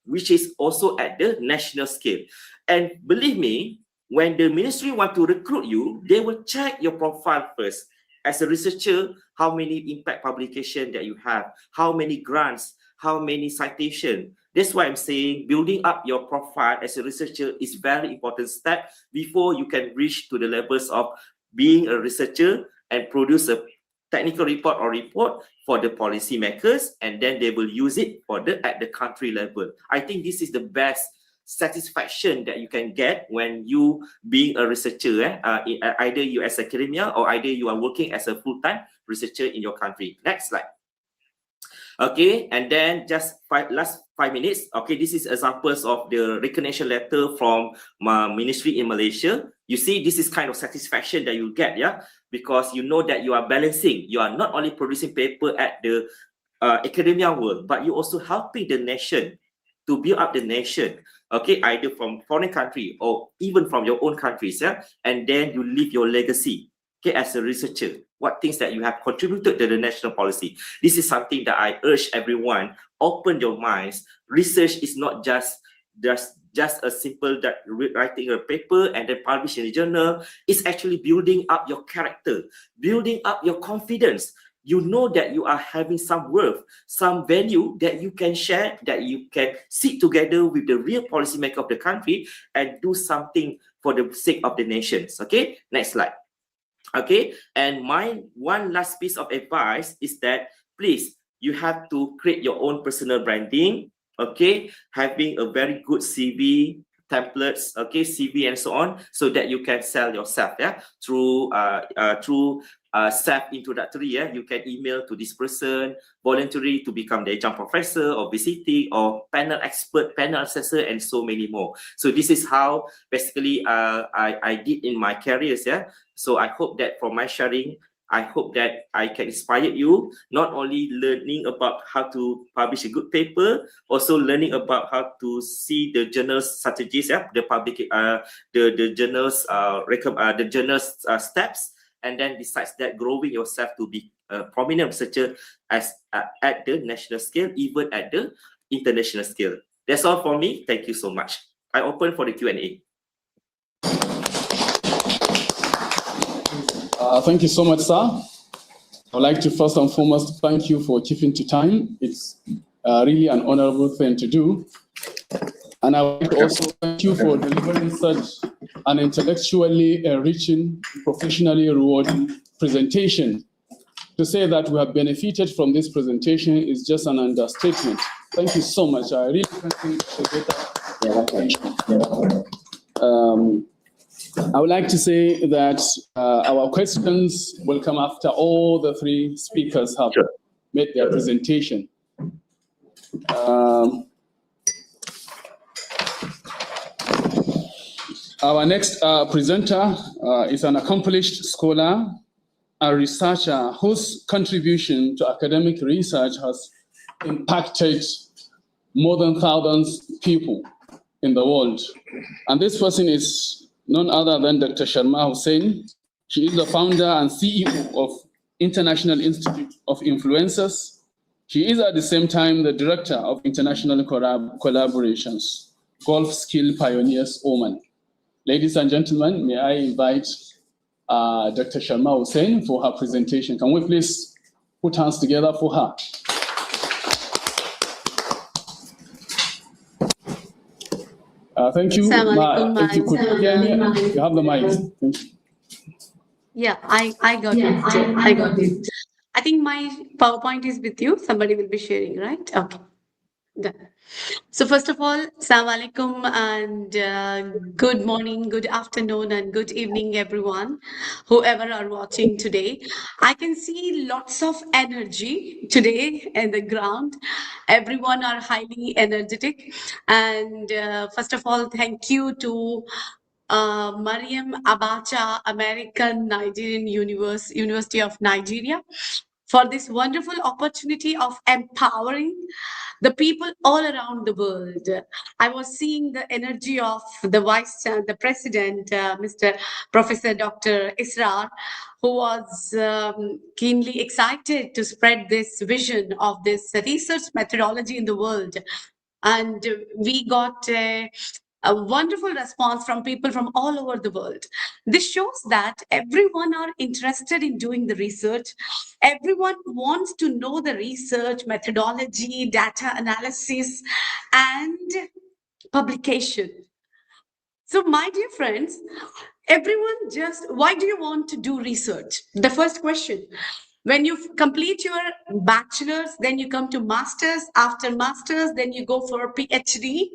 which is also at the national scale. And believe me, when the ministry want to recruit you, they will check your profile first. As a researcher, how many impact publication that you have, how many grants, how many citation. That's why I'm saying building up your profile as a researcher is very important step before you can reach to the levels of being a researcher and produce a technical report or report for the policymakers, and then they will use it for at the country level. I think this is the best satisfaction that you can get when you being a researcher, either you as academia or either you are working as a full-time researcher in your country. Next slide. Okay, and then just last 5 minutes. Okay, this is examples of the recognition letter from my ministry in Malaysia. You see, this is kind of satisfaction that you get, because you know that you are balancing. You are not only producing paper at the academia world, but you also helping the nation to build up the nation. Okay, either from foreign country or even from your own countries, and then you leave your legacy. Okay, as a researcher, what things that you have contributed to the national policy. This is something that I urge everyone, open your minds. Research is not just a simple that writing a paper and then publish in a journal. It's actually building up your character, building up your confidence. You know that you are having some worth, some value that you can share, that you can sit together with the real policymaker of the country and do something for the sake of the nations. Okay, next slide. Okay, and my one last piece of advice is that please, you have to create your own personal branding. Okay, having a very good CV templates, okay, CV and so on, so that you can sell yourself, through self-introductory, you can email to this person, voluntary to become the adjunct professor or visiting or panel expert, panel assessor, and so many more. So this is how basically I did in my careers, So I hope that from my sharing, I hope that I can inspire you, not only learning about how to publish a good paper, also learning about how to see the journal's strategies, the public, the journal's the journal's steps, and then besides that, growing yourself to be a prominent researcher as at the national scale, even at the international scale. That's all for me. Thank you so much. I open for the Q&A. Thank you so much, sir. I would like to first and foremost thank you for keeping to time. It's really an honorable thing to do. And I would like to also thank you for delivering such an intellectually enriching, professionally rewarding presentation. To say that we have benefited from this presentation is just an understatement. Thank you so much. I really appreciate that. I would like to say that our questions will come after all the three speakers have made their presentation. Our next presenter is an accomplished scholar and researcher whose contribution to academic research has impacted more than thousands of people in the world. And this person is none other than Dr. Shama Hussain. She is the founder and CEO of International Institute of Influencers. She is at the same time the director of international collaborations, Gulf Skill Pioneers, Oman. Ladies and gentlemen, may I invite Dr. Shama Hussain for her presentation. Can we please put hands together for her? Thank you. If you could hear me, you have the mic. Thank you. Yeah, I got it. I got it. I think my PowerPoint is with you. Somebody will be sharing, right? Okay. Done. So first of all, Assalamu alaikum and good morning, good afternoon and good evening everyone, whoever are watching today. I can see lots of energy today in the ground. Everyone are highly energetic and first of all, thank you to Maryam, Abacha, American Nigerian University of Nigeria, for this wonderful opportunity of empowering the people all around the world. I was seeing the energy of the President, Mr. Professor Dr. Israr, who was keenly excited to spread this vision of this research methodology in the world. And we got a wonderful response from people from all over the world. This shows that everyone are interested in doing the research. Everyone wants to know the research methodology, data analysis, and publication. So my dear friends, everyone why do you want to do research? The first question. When you complete your bachelor's, then you come to master's. After master's, then you go for a PhD.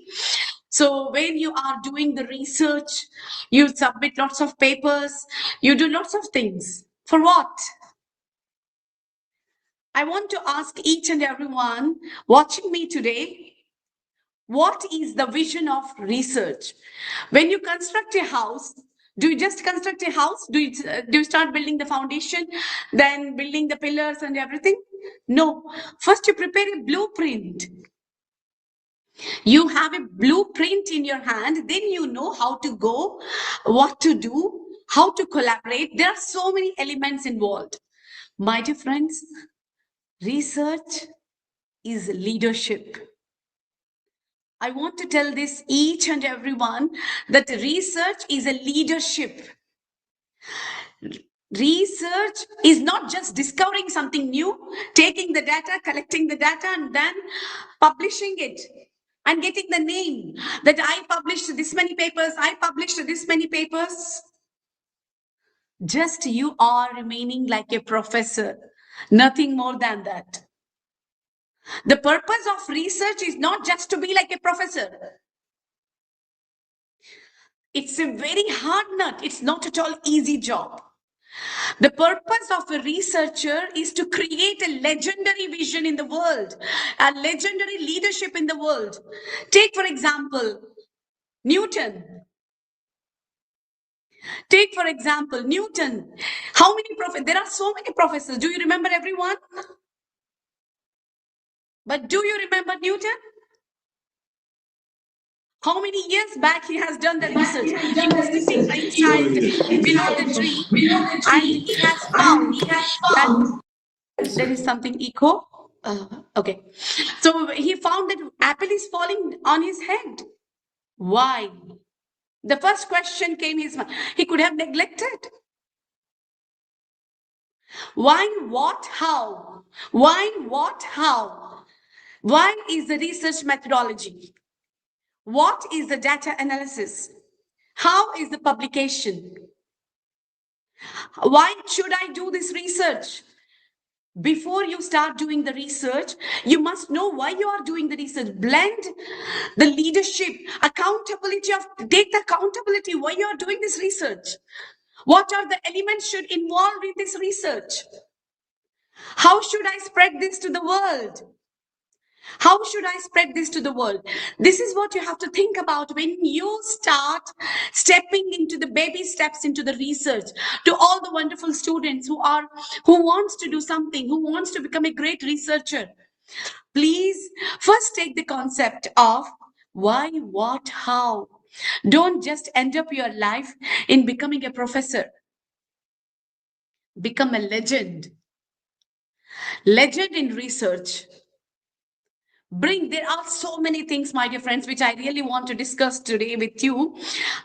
So when you are doing the research, you submit lots of papers, you do lots of things. For what? I want to ask each and everyone watching me today, what is the vision of research? When you construct a house, do you just construct a house? Do you start building the foundation, then building the pillars and everything? No. First, you prepare a blueprint. You have a blueprint in your hand, then you know how to go, what to do, how to collaborate. There are so many elements involved. My dear friends, research is leadership. I want to tell this each and everyone that research is a leadership. Research is not just discovering something new, taking the data, collecting the data, and then publishing it and getting the name that I published this many papers, I published this many papers. Just you are remaining like a professor, nothing more than that. The purpose of research is not just to be like a professor. It's a very hard nut. It's not at all easy job. The purpose of a researcher is to create a legendary vision in the world, a legendary leadership in the world. Take, for example, Newton. Take, for example, Newton. How many professors? There are so many professors. Do you remember everyone? But do you remember Newton? How many years back he has done the research? He was sitting inside below the tree and he has found that there is something echo. Okay. So he found that apple is falling on his head. Why? The first question came his mind. He could have neglected. Why, what, how? Why, what, how? Why is the research methodology? What is the data analysis? How is the publication? Why should I do this research? Before you start doing the research, you must know why you are doing the research. Blend the leadership, accountability of data accountability, why you are doing this research. What are the elements should involve in this research? How should I spread this to the world? How should I spread this to the world? This is what you have to think about when you start stepping into the baby steps into the research. To all the wonderful students who wants to do something, who wants to become a great researcher, please first take the concept of why, what, how. Don't just end up your life in becoming a professor. Become a legend. Legend in research. There are so many things, my dear friends, which I really want to discuss today with you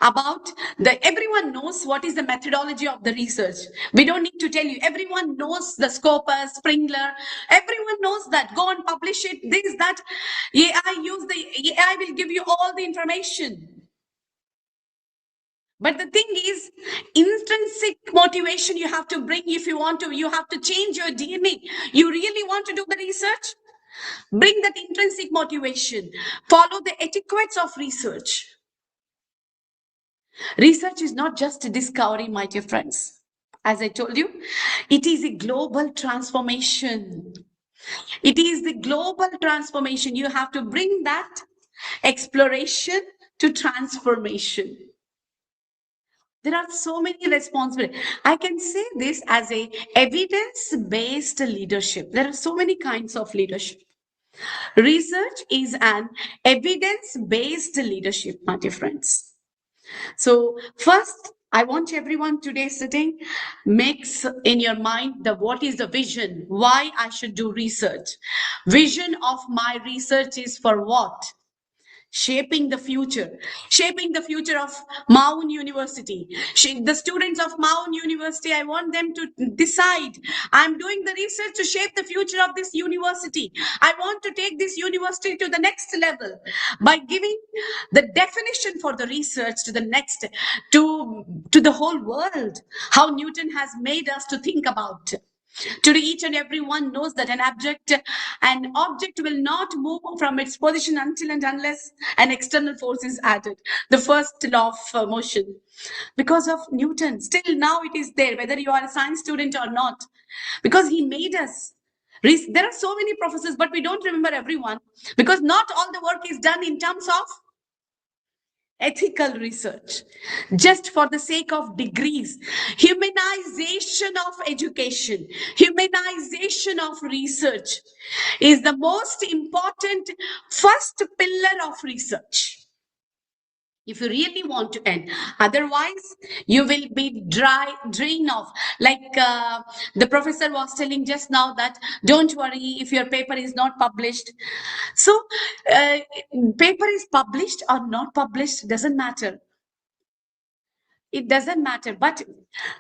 about everyone knows what is the methodology of the research. We don't need to tell you. Everyone knows the Scopus, Springler. Everyone knows that. Go and publish it. This, that. AI will give you all the information. But the thing is, intrinsic motivation you have to bring if you want to. You have to change your DNA. You really want to do the research? Bring that intrinsic motivation. Follow the etiquettes of research. Research is not just a discovery, my dear friends. As I told you, it is a global transformation. It is the global transformation. You have to bring that exploration to transformation. There are so many responsibilities. I can say this as a evidence-based leadership. There are so many kinds of leadership. Research is an evidence-based leadership, my dear friends. So first, I want everyone today sitting, makes in your mind the what is the vision, why I should do research. Vision of my research is for what? Shaping the future of MAAUN University. The students of MAAUN University, I want them to decide, I'm doing the research to shape the future of this university. I want to take this university to the next level by giving the definition for the research to the next, to the whole world, how Newton has made us to think about. Today, each and everyone knows that an object will not move from its position until and unless an external force is added. The first law of motion. Because of Newton, still now it is there, whether you are a science student or not, because he made us. There are so many professors, but we don't remember everyone, because not all the work is done in terms of ethical research, just for the sake of degrees. Humanization of education, humanization of research is the most important first pillar of research. If you really want to end, otherwise you will be drain off. Like the professor was telling just now that don't worry if your paper is not published. So paper is published or not published doesn't matter. It doesn't matter, but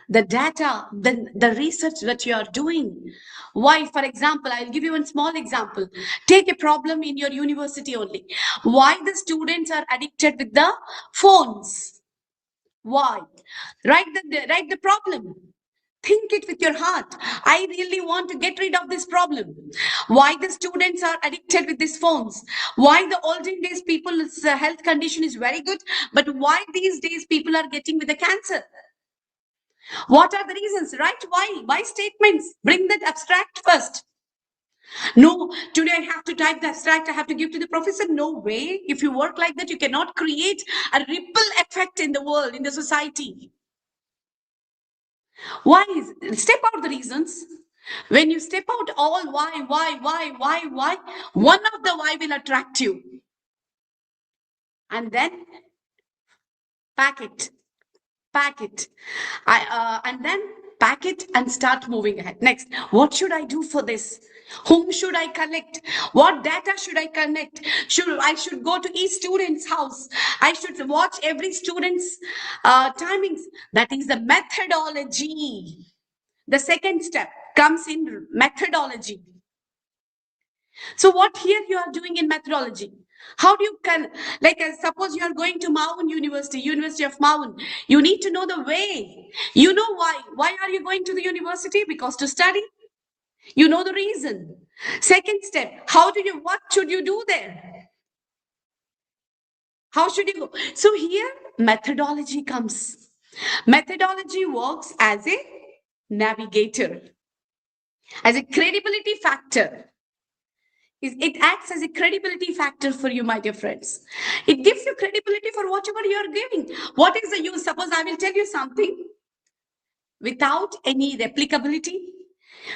the data, the research that you are doing. Why, for example, I'll give you a small example. Take a problem in your university only. Why the students are addicted with the phones? Why? Write the problem. Think it with your heart. I really want to get rid of this problem. Why the students are addicted with these phones? Why the olden days people's health condition is very good, but why these days people are getting with the cancer? What are the reasons? Right? Why statements? Bring that abstract first. No, today I have to type the abstract, I have to give to the professor. No way. If you work like that, you cannot create a ripple effect in the world, in the society. Why? Step out the reasons. When you step out all why, one of the why will attract you. And then pack it. And then pack it and start moving ahead. Next, what should I do for this? Whom should I connect? What data should I connect? I should go to each student's house. I should watch every student's timings. That is the methodology. The second step comes in methodology. So what here you are doing in methodology? How do you suppose you are going to MAAUN University of MAAUN. You need to know the way. You know why. Why are you going to the university? Because to study. You know the reason. Second step, what should you do there? How should you go? So here methodology comes. Methodology works as a navigator, as a credibility factor. It acts as a credibility factor for you, my dear friends. It gives you credibility for whatever you are giving. What is the use? Suppose I will tell you something without any replicability,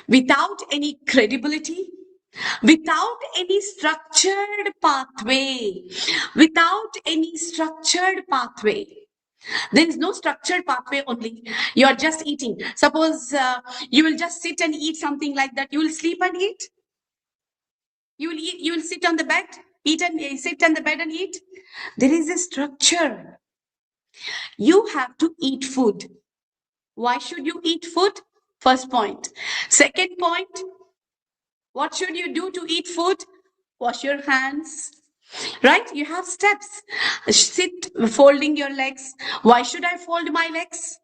without any credibility, without any structured pathway, There is no structured pathway only. You are just eating. Suppose you will just sit and eat something like that. You will sleep and eat. You will sit on the bed, sit on the bed and eat. There is a structure. You have to eat food. Why should you eat food? First point. Second point, what should you do to eat food? Wash your hands. Right? You have steps. Sit folding your legs. Why should I fold my legs?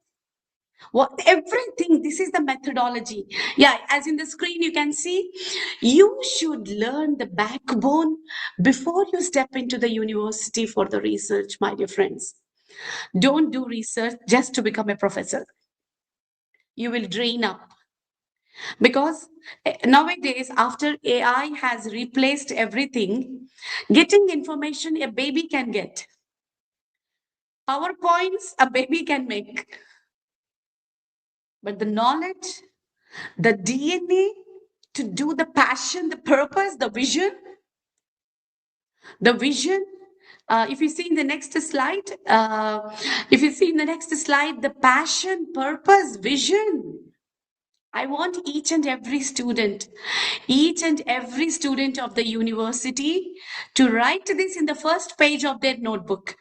Everything, this is the methodology. Yeah, as in the screen you can see, you should learn the backbone before you step into the university for the research, my dear friends. Don't do research just to become a professor. You will drain up. Because nowadays, after AI has replaced everything, getting information a baby can get. PowerPoints a baby can make. But the knowledge, the DNA to do the passion, the purpose, the vision, if you see in the next slide, the passion, purpose, vision. I want each and every student of the university to write this in the first page of their notebook.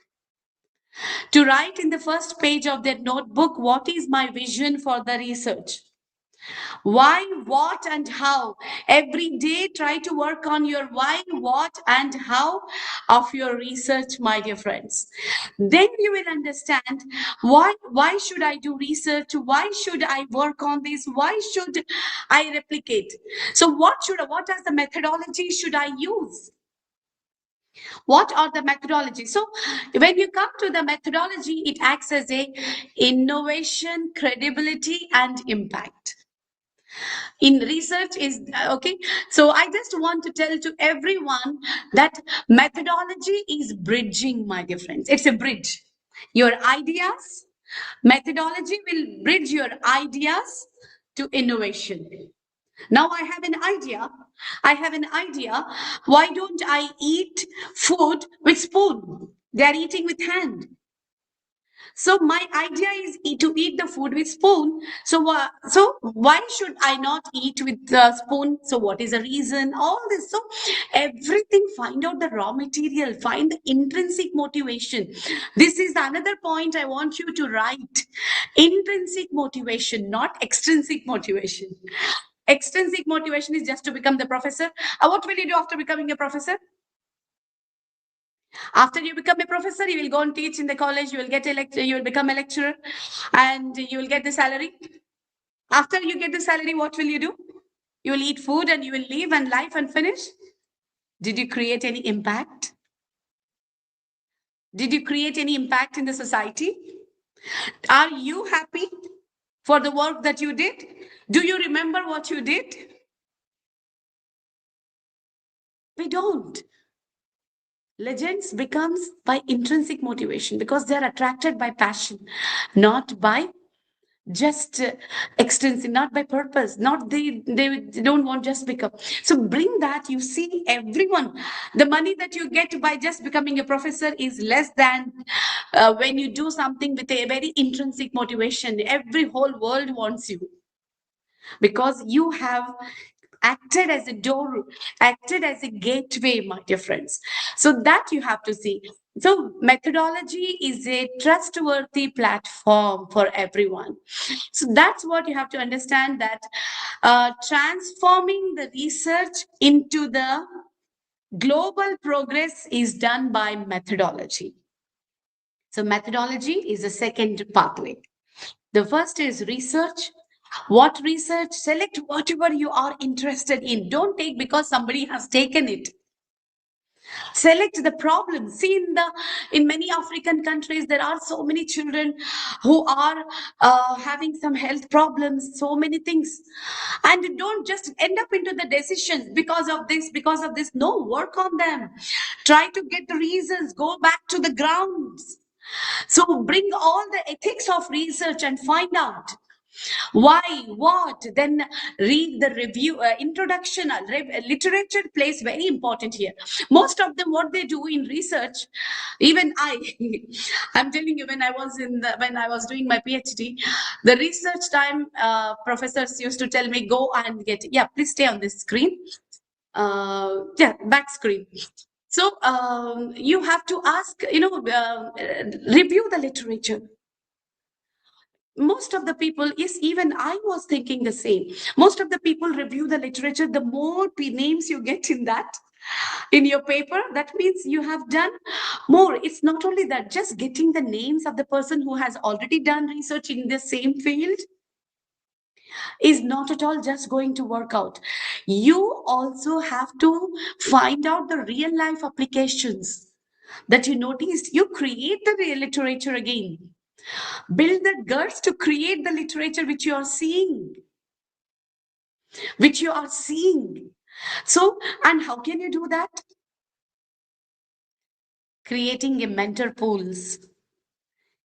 To write in the first page of their notebook, what is my vision for the research? Why, what, and how. Every day, try to work on your why, what, and how of your research, my dear friends. Then you will understand why should I do research? Why should I work on this? Why should I replicate? So what are the methodology should I use? What are the methodologies? So when you come to the methodology, it acts as a innovation, credibility, and impact. In research is okay. So I just want to tell to everyone that methodology is bridging, my dear friends. It's a bridge. Your ideas, methodology will bridge your ideas to innovation. Now I have an idea. Why don't I eat food with spoon? They are eating with hand. So my idea is to eat the food with spoon. So why should I not eat with the spoon? So what is the reason? All this. So everything, find out the raw material, find the intrinsic motivation. This is another point I want you to write. Intrinsic motivation, not extrinsic motivation. Extrinsic motivation is just to become the professor. What will you do after becoming a professor? After you become a professor, you will go and teach in the college, you will get a lecture, you will become a lecturer, and you will get the salary. After you get the salary, what will you do? You will eat food and you will leave and life and finish. Did you create any impact? Did you create any impact in the society? Are you happy for the work that you did? Do you remember what you did? We don't. Legends becomes by intrinsic motivation because they are attracted by passion, not by just extrinsic, not by purpose, not they don't want just become. So bring that. You see, everyone, the money that you get by just becoming a professor is less than when you do something with a very intrinsic motivation. Every whole world wants you because you have acted as a door, acted as a gateway, my dear friends. So that you have to see. So methodology is a trustworthy platform for everyone. So that's what you have to understand, that transforming the research into the global progress is done by methodology. So methodology is the second pathway. The first is research. What research? Select whatever you are interested in. Don't take because somebody has taken it. Select the problem. See, in many African countries, there are so many children who are having some health problems, so many things. And don't just end up into the decisions because of this. No, work on them. Try to get the reasons. Go back to the grounds. So bring all the ethics of research and find out why, what, then read the review, introduction, literature plays very important here. Most of them, what they do in research, even I'm telling you, when I was doing my PhD, the research time, professors used to tell me, go and get, yeah, please stay on this screen. Back screen. So you have to ask, review the literature. Most of the people, yes, even I was thinking the same. Most of the people review the literature. The more names you get in your paper, that means you have done more. It's not only that, just getting the names of the person who has already done research in the same field is not at all just going to work out. You also have to find out the real life applications that you noticed. You create the real literature again. Build the guts to create the literature which you are seeing. So, and how can you do that? Creating a mentor pools.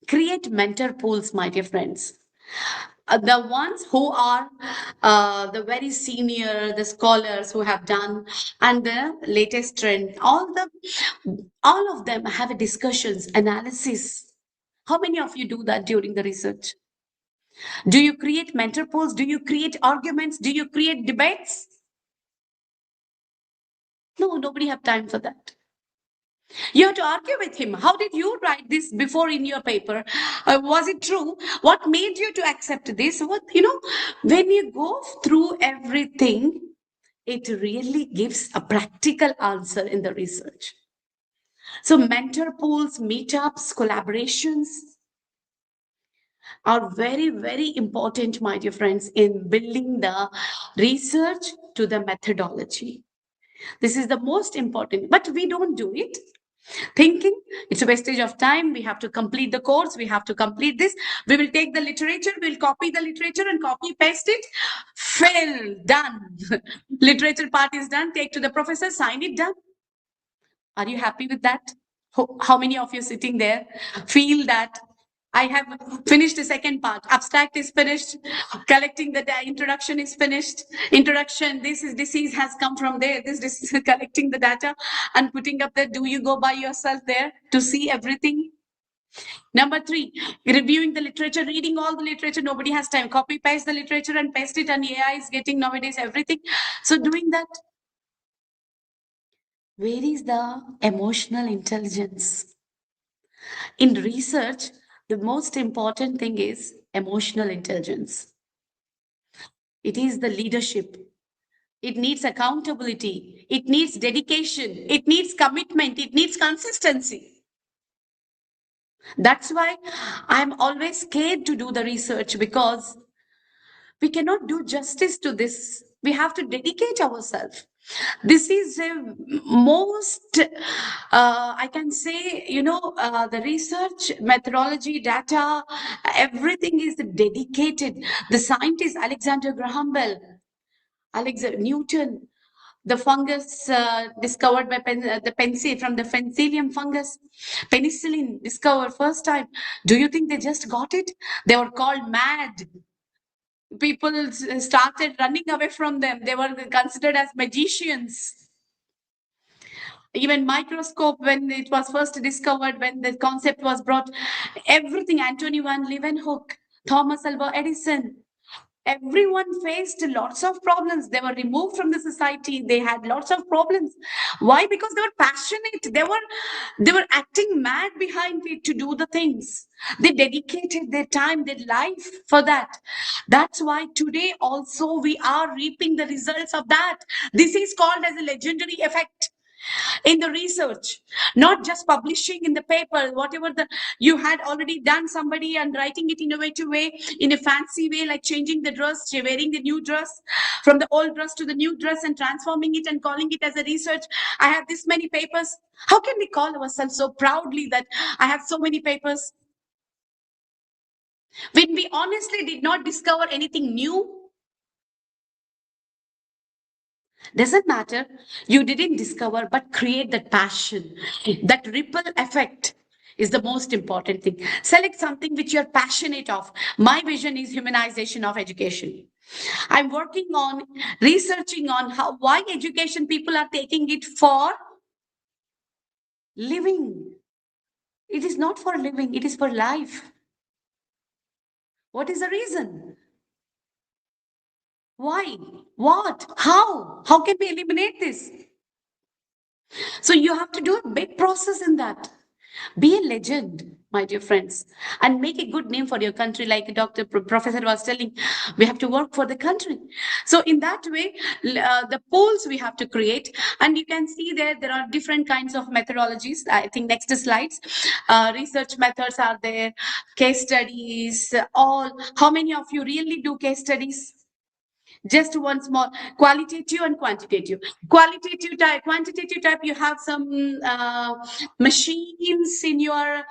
Create mentor pools, my dear friends. The ones who are the very senior, the scholars who have done, and the latest trend, all of them have discussions, analysis. How many of you do that during the research? Do you create mentor pools? Do you create arguments? Do you create debates? No, nobody have time for that. You have to argue with him. How did you write this before in your paper? Was it true? What made you to accept this? What, when you go through everything, it really gives a practical answer in the research. So mentor pools, meetups, collaborations are very, very important, my dear friends, in building the research to the methodology. This is the most important, but we don't do it. Thinking it's a wastage of time. We have to complete the course. We have to complete this. We will take the literature. We'll copy the literature and copy paste it. Fill, done. Literature part is done. Take to the professor, sign it, done. Are you happy with that? How many of you sitting there feel that I have finished the second part? Abstract is finished. Collecting the introduction is finished. Introduction, this is disease has come from there. This is collecting the data and putting up there. Do you go by yourself there to see everything? Number 3, reviewing the literature, reading all the literature. Nobody has time. Copy paste the literature and paste it, and AI is getting nowadays everything. So doing that. Where is the emotional intelligence? In research, the most important thing is emotional intelligence. It is the leadership. It needs accountability. It needs dedication. It needs commitment. It needs consistency. That's why I'm always scared to do the research, because we cannot do justice to this. We have to dedicate ourselves. This is a most, I can say, the research, methodology, data, everything is dedicated. The scientist Alexander Graham Bell, Alexander Newton, the fungus discovered by the from the penicillium fungus, penicillin discovered first time. Do you think they just got it? They were called mad. People started running away from them. They were considered as magicians. Even microscope, when it was first discovered, when the concept was brought, everything, Antony van Leeuwenhoek, Thomas Alva Edison, everyone faced lots of problems. They were removed from the society. They had lots of problems. Why? Because they were passionate. They were acting mad behind it to do the things. They dedicated their time, their life for that. That's why today also we are reaping the results of that. This is called as a legendary effect in the research, not just publishing in the paper, whatever you had already done somebody and writing it innovative way, in a fancy way, like changing the dress, wearing the new dress, from the old dress to the new dress and transforming it and calling it as a research. I have this many papers. How can we call ourselves so proudly that I have so many papers, when we honestly did not discover anything new? Doesn't matter. You didn't discover, but create that passion. That ripple effect is the most important thing. Select something which you're passionate of. My vision is humanization of education. I'm working on researching on why education people are taking it for living. It is not for living, it is for life. What is the reason? Why? What? How? How can we eliminate this? So you have to do a big process in that. Be a legend, my dear friends, and make a good name for your country. Like Professor was telling, we have to work for the country. So in that way, the polls we have to create, and you can see there are different kinds of methodologies. I think next slides, research methods are there, case studies, all. How many of you really do case studies? Just one small, qualitative and quantitative. Qualitative type, quantitative type, you have some machines in your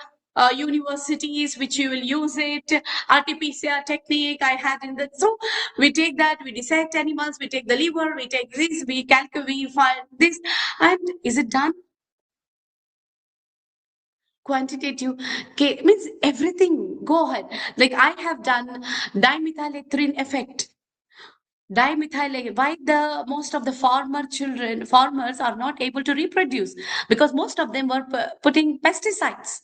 universities which you will use it. RT-PCR technique I had in that. So we take that, we dissect animals, we take the liver, we take this, we calculate, we find this, and is it done? quantitative, means everything. Go ahead. Like I have done dimethylethrine effect. Dimethyl, why the most of the farmers are not able to reproduce? Because most of them were putting pesticides.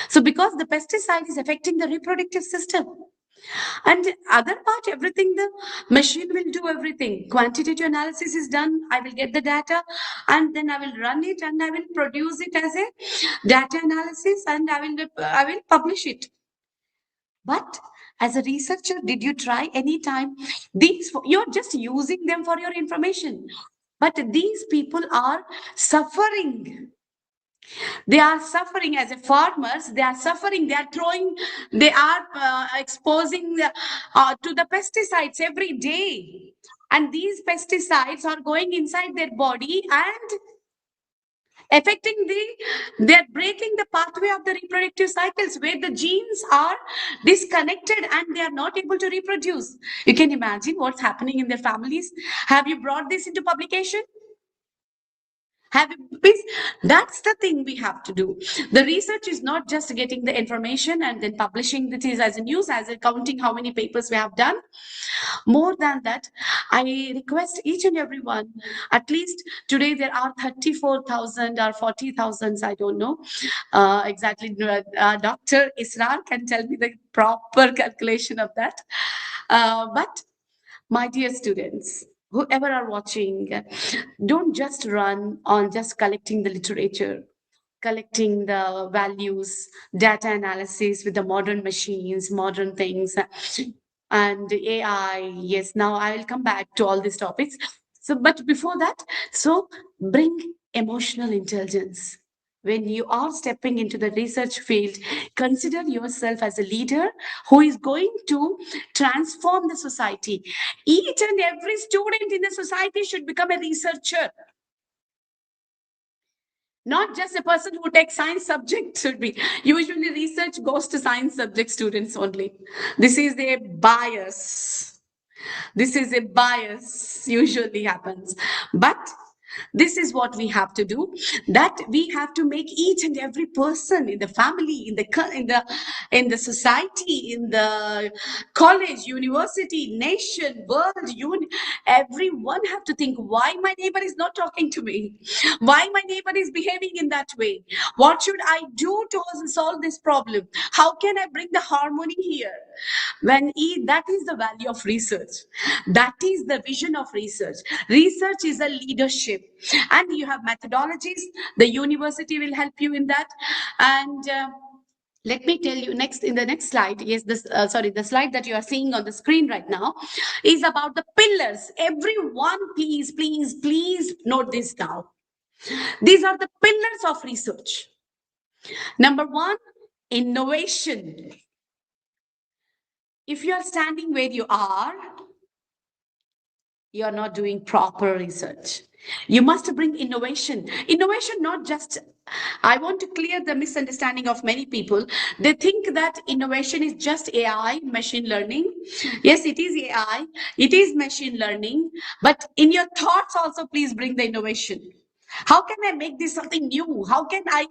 So because the pesticide is affecting the reproductive system. And other part, everything, the machine will do everything. Quantitative analysis is done. I will get the data and then I will run it and I will produce it as a data analysis and I will publish it. But as a researcher, did you try any time these? You're just using them for your information. But these people are suffering. They are suffering as a farmers. They are suffering. They are throwing. They are exposing to the pesticides every day, and these pesticides are going inside their body and affecting they're breaking the pathway of the reproductive cycles where the genes are disconnected and they are not able to reproduce. You can imagine what's happening in their families. Have you brought this into publication? That's the thing we have to do. The research is not just getting the information and then publishing it as a news, as a counting how many papers we have done. More than that, I request each and every one, at least today there are 34,000 or 40,000, I don't know exactly. Dr. Israr can tell me the proper calculation of that. But my dear students, whoever are watching, don't just run on just collecting the literature, collecting the values, data analysis with the modern machines, modern things, and AI. Yes, now I will come back to all these topics. So, but before that, so bring emotional intelligence. When you are stepping into the research field, consider yourself as a leader who is going to transform the society. Each and every student in the society should become a researcher. Not just a person who takes science subject should be. Usually research goes to science subject students only. This is a bias. This is a bias usually happens. But this is what we have to do, that we have to make each and every person in the family, in the society, in the college, university, nation, world, everyone have to think, why my neighbor is not talking to me? Why my neighbor is behaving in that way? What should I do to solve this problem? How can I bring the harmony here? That is the value of research. That is the vision of research. Research is a leadership, and you have methodologies. The university will help you in that. And let me tell you in the next slide. Yes, the slide that you are seeing on the screen right now is about the pillars. Everyone, please note this down. These are the pillars of research. Number one, innovation. If you are standing where you are not doing proper research. You must bring innovation. Innovation, not just, I want to clear the misunderstanding of many people. They think that innovation is just AI, machine learning. Yes, it is AI, it is machine learning, but in your thoughts also, please bring the innovation. How can I make this something new? How can I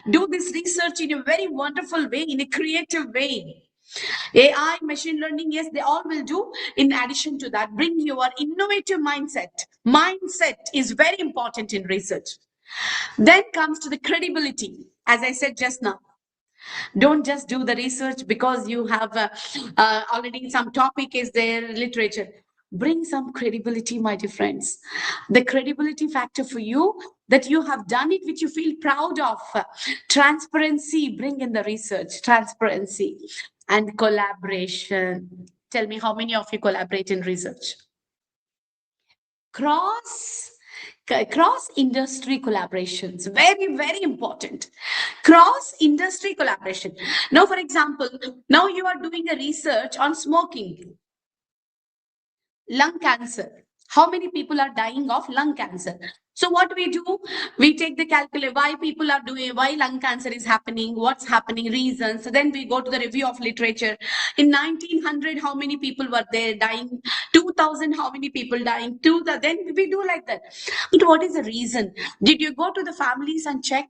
do this research in a very wonderful way, in a creative way? AI, machine learning, yes, they all will do. In addition to that, bring your innovative mindset. Mindset is very important in research. Then comes to the credibility, as I said just now. Don't just do the research because you have already some topic is there, literature. Bring some credibility, my dear friends. The credibility factor for you, that you have done it, which you feel proud of. Transparency, bring in the research, transparency. And collaboration. Tell me, how many of you collaborate in research? Cross industry collaborations, very important. Cross industry collaboration. Now, for example, now you are doing a research on smoking, lung cancer. How many people are dying of lung cancer? So what we do, we take the calculate why people are doing, why lung cancer is happening, what's happening, reasons. So then we go to the review of literature. In 1900, how many people were there dying? 2000, how many people dying? Then we do like that. But what is the reason? Did you go to the families and check?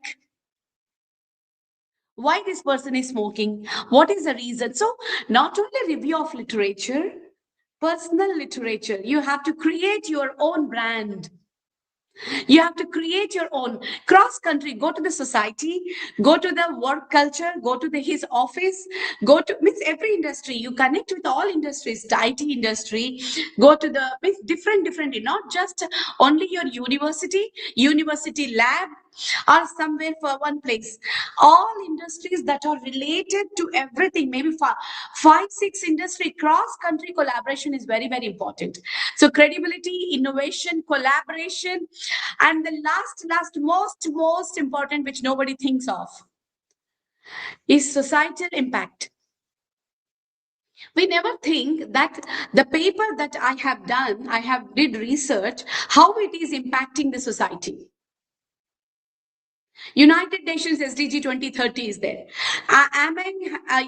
Why this person is smoking? What is the reason? So not only review of literature, personal literature, you have to create your own brand. You have to create your own cross country. Go to the society, go to the work culture, go to his office, go to means every industry. You connect with all industries, the IT industry. Go to the means different, not just only your university lab or somewhere for one place. All industries that are related to everything, maybe five, six industry cross country collaboration is very, very important. So credibility, innovation, collaboration, and the last, most important, which nobody thinks of, is societal impact. We never think that the paper that I have did research, how it is impacting the society. United Nations SDG 2030 is there.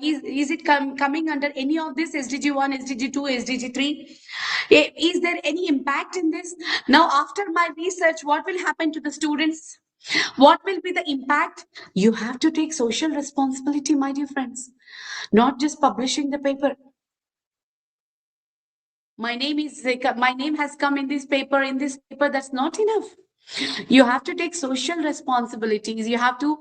Is it coming under any of this? SDG 1, SDG 2, SDG 3? Is there any impact in this? Now, after my research, what will happen to the students? What will be the impact? You have to take social responsibility, my dear friends, not just publishing the paper. My name has come in this paper, that's not enough. You have to take social responsibilities. You have to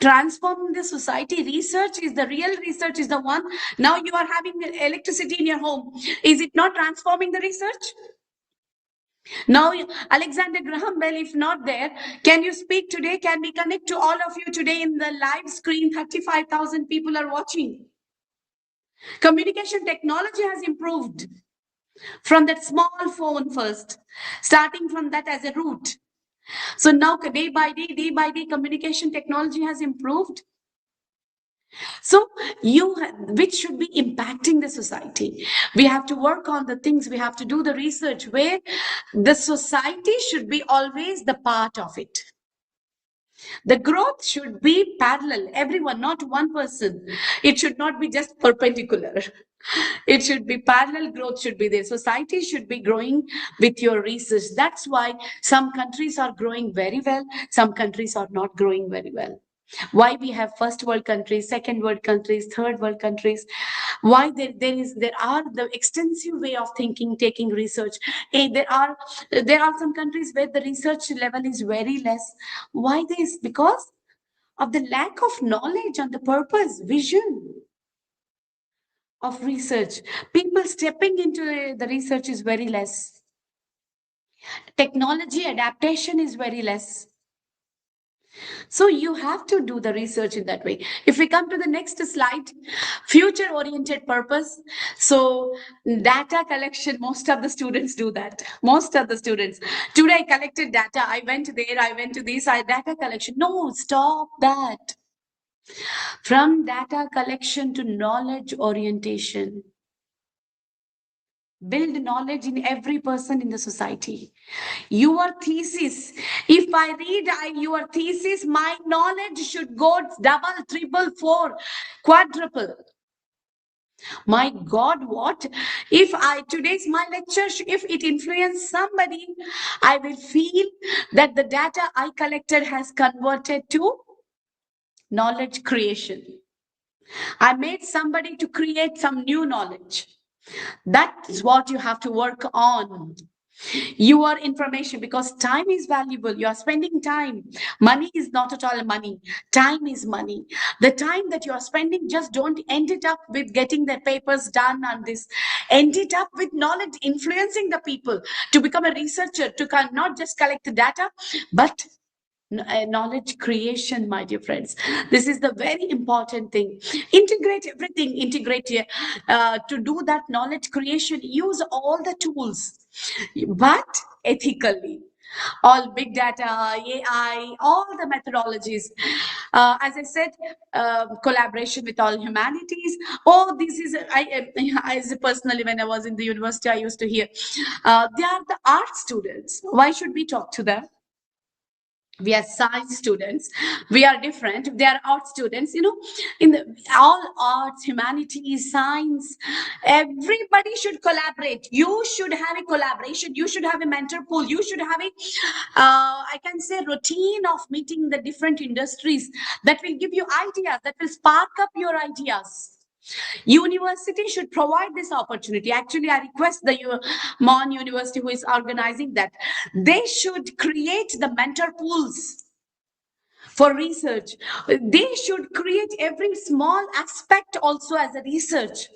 transform the society. Real research is the one. Now you are having electricity in your home. Is it not transforming the research? Now, Alexander Graham Bell, if not there, can you speak today? Can we connect to all of you today in the live screen? 35,000 people are watching. Communication technology has improved from that small phone first, starting from that as a root. So now day by day, communication technology has improved. So which should be impacting the society. We have to work on the things, we have to do the research where the society should be always the part of it. The growth should be parallel, everyone, not one person. It should not be just perpendicular. It should be parallel, growth should be there. Society should be growing with your research. That's why some countries are growing very well, some countries are not growing very well. Why we have first world countries, second world countries, third world countries. Why there are the extensive way of thinking, taking research. There are some countries where the research level is very less. Why this? Because of the lack of knowledge on the purpose, vision of research. People stepping into the research is very less. Technology adaptation is very less. So you have to do the research in that way. If we come to the next slide, future oriented purpose. So data collection, most of the students do that. Most of the students. Today I collected data. I went there, I went to this, data collection. No, stop that. From data collection to knowledge orientation. Build knowledge in every person in the society. Your thesis, if I read your thesis, my knowledge should go double, triple, four, quadruple. My God, what? If today's my lecture, if it influenced somebody, I will feel that the data I collected has converted to knowledge creation. I made somebody to create some new knowledge. That is what you have to work on. Your information, because time is valuable. You are spending time. Money is not at all money. Time is money. The time that you are spending, just don't end it up with getting the papers done on this. End it up with knowledge, influencing the people to become a researcher, to not just collect the data, but knowledge creation, my dear friends. This is the very important thing. Integrate everything. To do that knowledge creation, use all the tools, but ethically. All big data, AI, all the methodologies. As I said, collaboration with all humanities. Oh, this is, as personally, when I was in the university, I used to hear, they are the art students. Why should we talk to them? We are science students. We are different. They are art students. You know, in the all arts, humanities, science, everybody should collaborate. You should have a collaboration. You should have a mentor pool. You should have a, I can say, routine of meeting the different industries that will give you ideas, that will spark up your ideas. University should provide this opportunity. Actually, I request the MAAUN University who is organizing that, they should create the mentor pools for research. They should create every small aspect also as a research.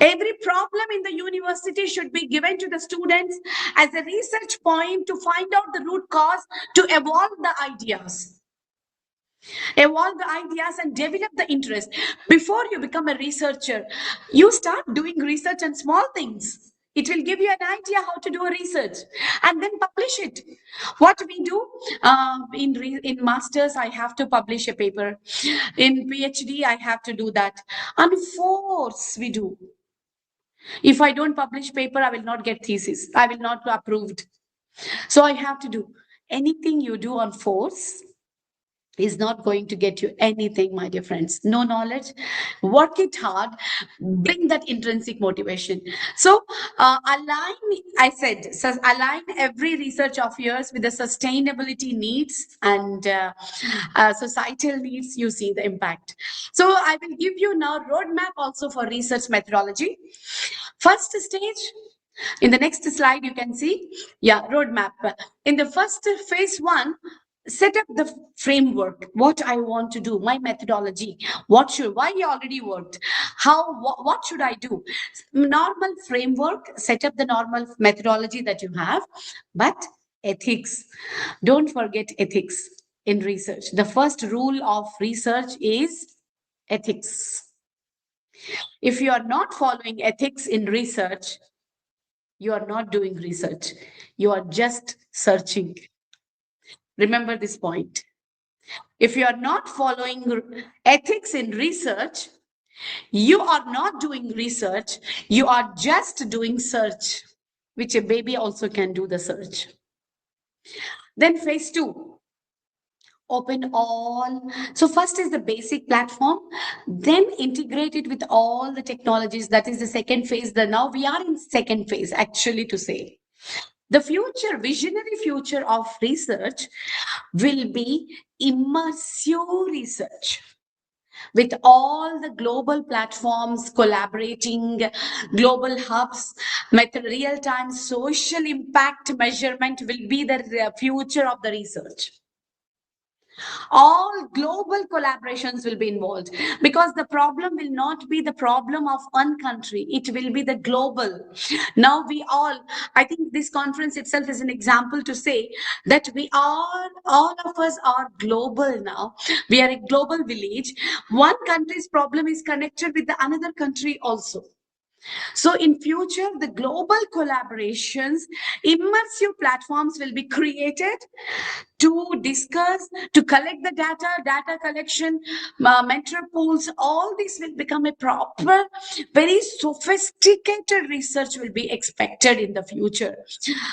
Every problem in the university should be given to the students as a research point to find out the root cause, to evolve the ideas. Evolve the ideas and develop the interest. Before you become a researcher, you start doing research on small things. It will give you an idea how to do a research and then publish it. What we do in masters, I have to publish a paper. In PhD, I have to do that. On force, we do. If I don't publish paper, I will not get thesis. I will not be approved. So I have to do. Anything you do on force is not going to get you anything, my dear friends. No knowledge, work it hard, bring that intrinsic motivation. So align, I said, so align every research of yours with the sustainability needs and societal needs. You see the impact. So I will give you now roadmap also for research methodology. First stage, in the next slide, you can see, roadmap. In the first phase one, set up the framework, what I want to do, my methodology, why you already worked, what should I do? Normal framework, set up the normal methodology that you have, but ethics. Don't forget ethics in research. The first rule of research is ethics. If you are not following ethics in research, you are not doing research. You are just searching. Remember this point. If you are not following ethics in research, you are not doing research. You are just doing search, which a baby also can do the search. Then phase two, open all. So first is the basic platform, then integrate it with all the technologies. That is the second phase. Now we are in second phase, actually, to say. The future, visionary future of research will be immersive research with all the global platforms collaborating, global hubs, real-time social impact measurement will be the future of the research. All global collaborations will be involved, because the problem will not be the problem of one country, it will be the global. Now I think this conference itself is an example to say that all of us are global now. We are a global village. One country's problem is connected with the another country also. So in future, the global collaborations, immersive platforms will be created to discuss, to collect the data collection, mentor pools. All this will become a proper, very sophisticated research will be expected in the future.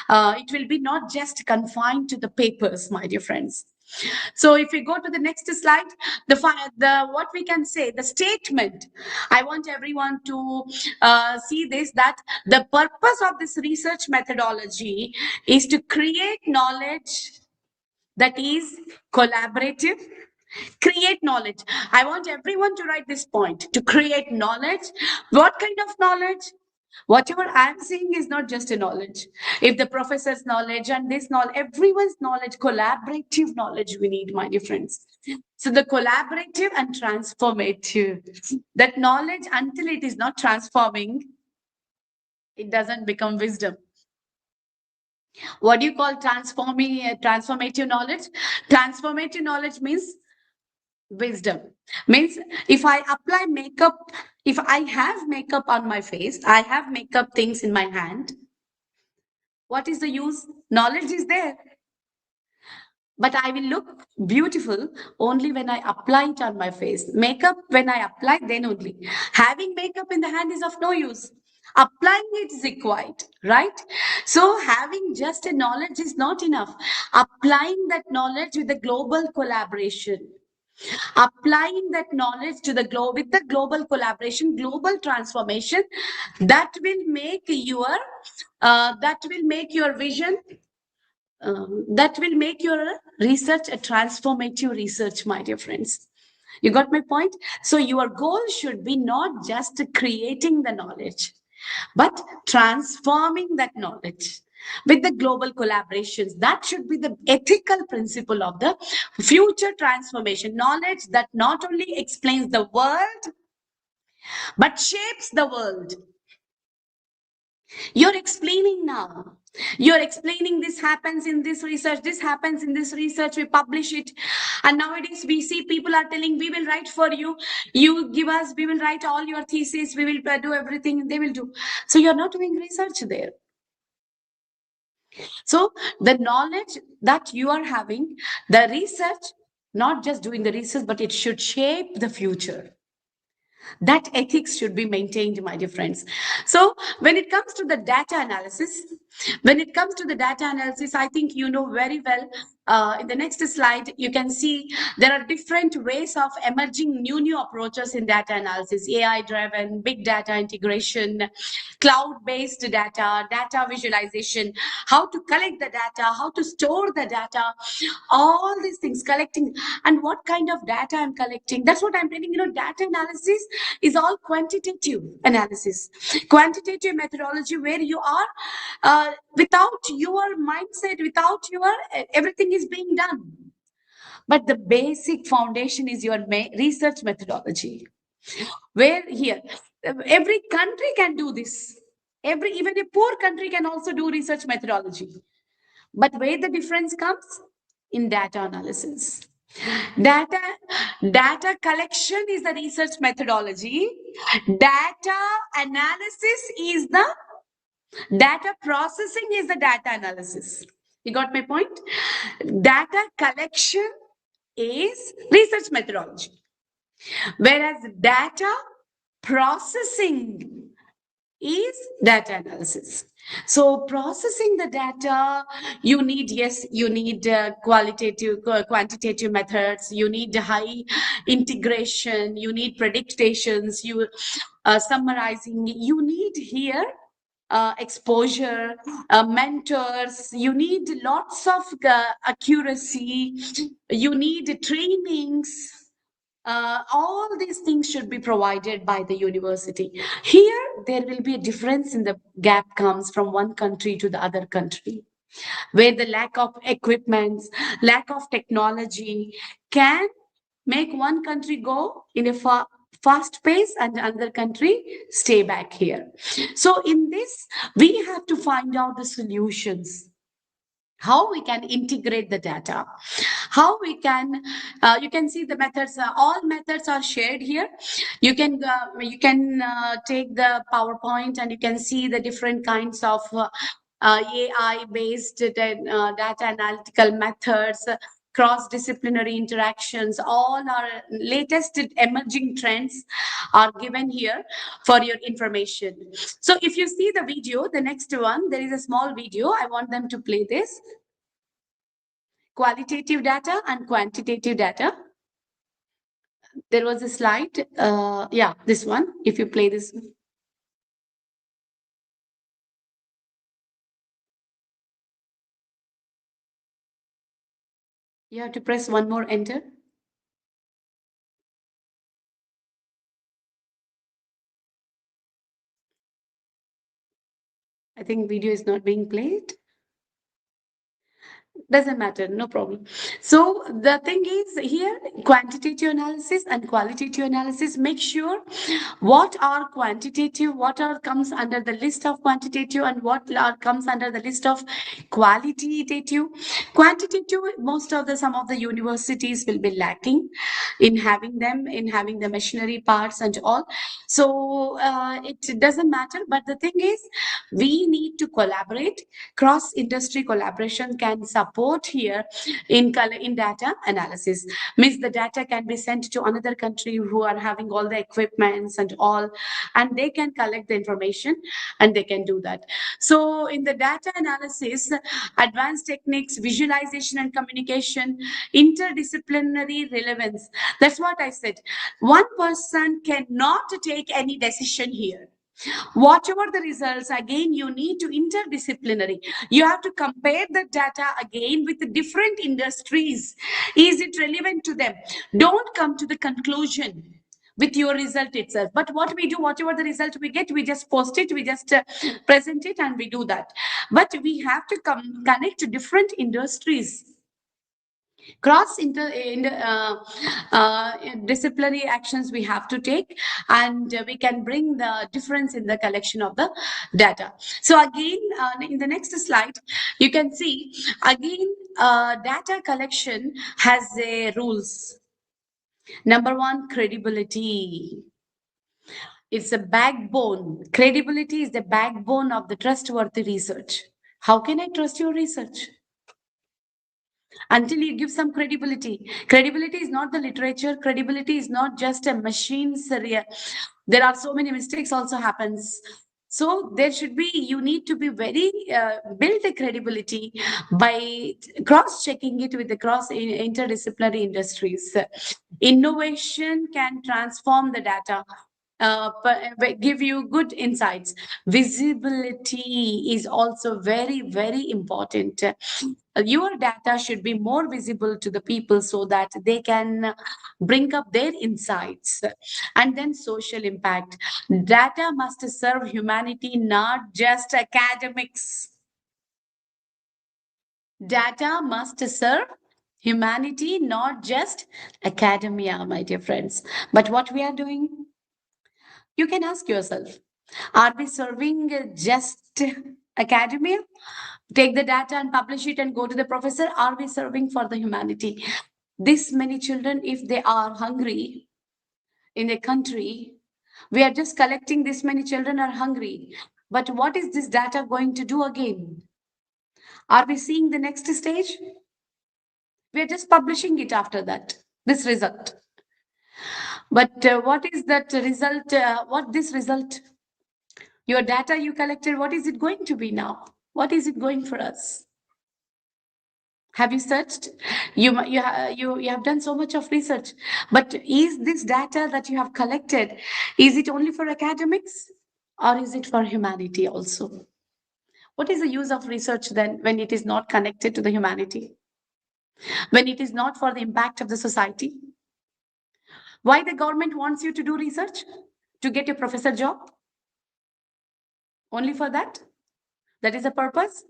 It will be not just confined to the papers, my dear friends. So if we go to the next slide, what we can say, the statement, I want everyone to see this, that the purpose of this research methodology is to create knowledge that is collaborative. Create knowledge. I want everyone to write this point, to create knowledge. What kind of knowledge? Whatever I'm saying is not just a knowledge. If the professor's knowledge and this knowledge, everyone's knowledge, collaborative knowledge we need, my dear friends. So the collaborative and transformative, that knowledge, until it is not transforming, it doesn't become wisdom. What do you call transformative knowledge? Transformative knowledge means wisdom. Means if I apply makeup, if I have makeup on my face, I have makeup things in my hand, what is the use? Knowledge is there, but I will look beautiful only when I apply it on my face. Makeup, when I apply, then only. Having makeup in the hand is of no use. Applying it is required, right? So having just a knowledge is not enough. Applying that knowledge with the global collaboration, applying that knowledge to the with the global collaboration, global transformation, that will make your vision, that will make your research a transformative research, my dear friends. You got my point? So your goal should be not just creating the knowledge, but transforming that knowledge with the global collaborations. That should be the ethical principle of the future transformation. Knowledge that not only explains the world, but shapes the world. You're explaining now. You're explaining this happens in this research, this happens in this research, we publish it. And nowadays we see people are telling, we will write for you. You give us, we will write all your thesis, we will do everything, they will do. So you're not doing research there. So the knowledge that you are having, the research, not just doing the research, but it should shape the future. That ethics should be maintained, my dear friends. So when it comes to the data analysis, I think you know very well. In the next slide, you can see there are different ways of emerging new approaches in data analysis: AI-driven, big data integration, cloud-based data visualization, how to collect the data, how to store the data, all these things, collecting, and what kind of data I'm collecting. That's what I'm telling. Data analysis is all quantitative analysis, quantitative methodology, where you are without your mindset, without your everything is being done. But the basic foundation is your research methodology, where here every country can do this. Even a poor country can also do research methodology. But where the difference comes? In data analysis. Data collection is the research methodology. Data analysis is the data processing, is the data analysis. You got my point? Data collection is research methodology, whereas data processing is data analysis. So processing the data, you need qualitative, quantitative methods, you need high integration, you need predictions, you summarizing, you need here exposure, mentors, you need lots of accuracy, you need trainings. All these things should be provided by the university. Here, there will be a difference in the gap comes from one country to the other country, where the lack of equipments, lack of technology can make one country go in a fast pace and another country stay back here. So in this, we have to find out the solutions, how we can integrate the data, how we can you can see the methods, all methods are shared here. You can take the PowerPoint and you can see the different kinds of AI based data analytical methods, cross-disciplinary interactions. All our latest emerging trends are given here for your information. So if you see the video, the next one, there is a small video. I want them to play this. Qualitative data and quantitative data. There was a slide. Yeah, this one. If you play this. You have to press one more enter. I think video is not being played. Doesn't matter, no problem. So the thing is here, quantitative analysis and qualitative analysis. Make sure what are quantitative, what are comes under the list of quantitative, and what are comes under the list of qualitative. Quantitative, most of the some of the universities will be lacking in having them, in having the machinery parts and all. So it doesn't matter. But the thing is, we need to collaborate. Cross industry collaboration can support support here in data analysis. Means the data can be sent to another country who are having all the equipments and all, and they can collect the information and they can do that. So in the data analysis, advanced techniques, visualization and communication, interdisciplinary relevance. That's what I said. One person cannot take any decision here. Whatever the results, again, you need to interdisciplinary. You have to compare the data again with the different industries. Is it relevant to them? Don't come to the conclusion with your result itself. But what we do, whatever the result we get, we just post it, we just present it, and we do that. But we have to connect to different industries. Cross disciplinary actions we have to take, and we can bring the difference in the collection of the data. So again, in the next slide, you can see again, data collection has rules. Number one, credibility. It's a backbone. Credibility is the backbone of the trustworthy research. How can I trust your research? Until you give some credibility. Credibility is not the literature. Credibility is not just a machine's. There are so many mistakes also happens. So there should be, you need to be very, build the credibility by cross-checking it with the interdisciplinary industries. Innovation can transform the data. Give you good insights. Visibility is also very, very important. Your data should be more visible to the people so that they can bring up their insights. And then social impact. Data must serve humanity, not just academics. Data must serve humanity, not just academia, my dear friends. But what we are doing? You can ask yourself, are we serving just academia? Take the data and publish it and go to the professor? Are we serving for the humanity? This many children, if they are hungry in a country, we are just collecting this many children are hungry. But what is this data going to do again? Are we seeing the next stage? We are just publishing it after that, this result. But what is that result? What this result? Your data you collected, what is it going to be now? What is it going for us? Have you searched? You have done so much of research, but is this data that you have collected, is it only for academics or is it for humanity also? What is the use of research then when it is not connected to the humanity? When it is not for the impact of the society? Why the government wants you to do research? To get a professor job? Only for that? That is the purpose?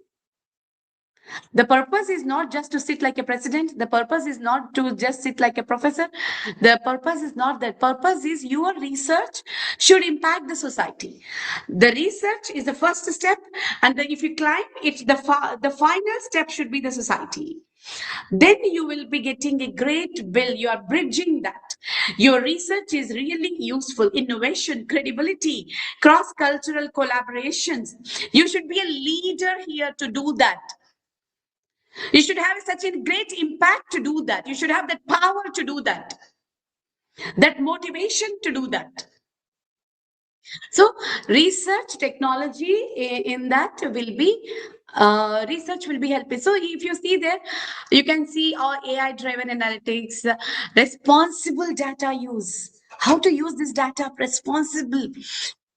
The purpose is not just to sit like a president. The purpose is not to just sit like a professor. The purpose is not that. Purpose is your research should impact the society. The research is the first step, and then if you climb, it's the final step should be the society. Then you will be getting a great bill. You are bridging that. Your research is really useful. Innovation, credibility, cross-cultural collaborations. You should be a leader here to do that. You should have such a great impact to do that. You should have that power to do that. That motivation to do that. So research technology in that will be, research will be helping. So if you see there, you can see our AI-driven analytics, responsible data use. How to use this data responsible.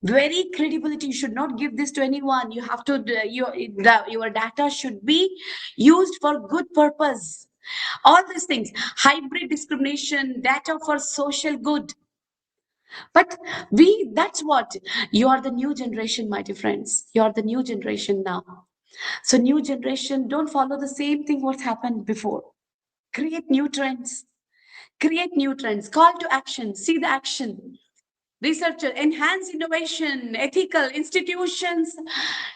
Very credibility. You should not give this to anyone. You have to, your data should be used for good purpose. All these things, hybrid discrimination, data for social good. But that's what, you are the new generation, my dear friends. You are the new generation now. So new generation, don't follow the same thing what's happened before. Create new trends. Create new trends. Call to action. See the action. Researcher, enhance innovation, ethical institutions,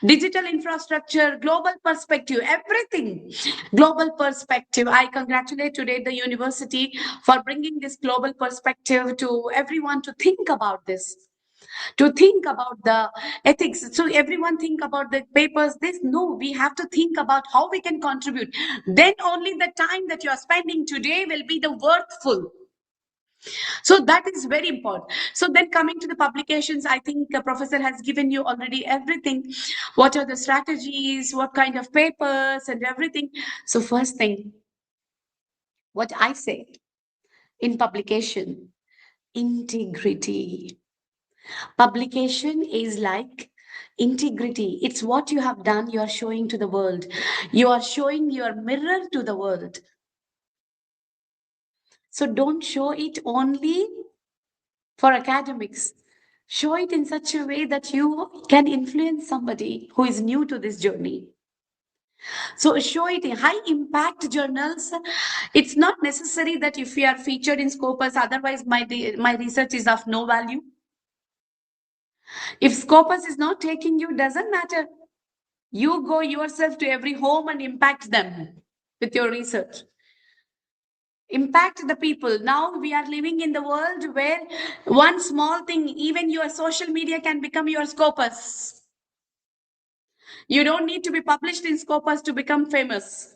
digital infrastructure, global perspective, everything. Global perspective. I congratulate today the university for bringing this global perspective to everyone to think about this. to think about the ethics. So everyone think about the papers, this. No, we have to think about how we can contribute. Then only the time that you are spending today will be the worthful. So that is very important. So then coming to the publications, I think professor has given you already everything. What are the strategies, what kind of papers and everything. So first thing, what I say in publication, integrity. Publication is like integrity. It's what you have done, you are showing to the world. You are showing your mirror to the world. So don't show it only for academics. Show it in such a way that you can influence somebody who is new to this journey. So show it in high impact journals. It's not necessary that if you are featured in Scopus, otherwise my research is of no value. If Scopus is not taking you, doesn't matter. You go yourself to every home and impact them with your research. Impact the people. Now we are living in the world where one small thing, even your social media can become your Scopus. You don't need to be published in Scopus to become famous.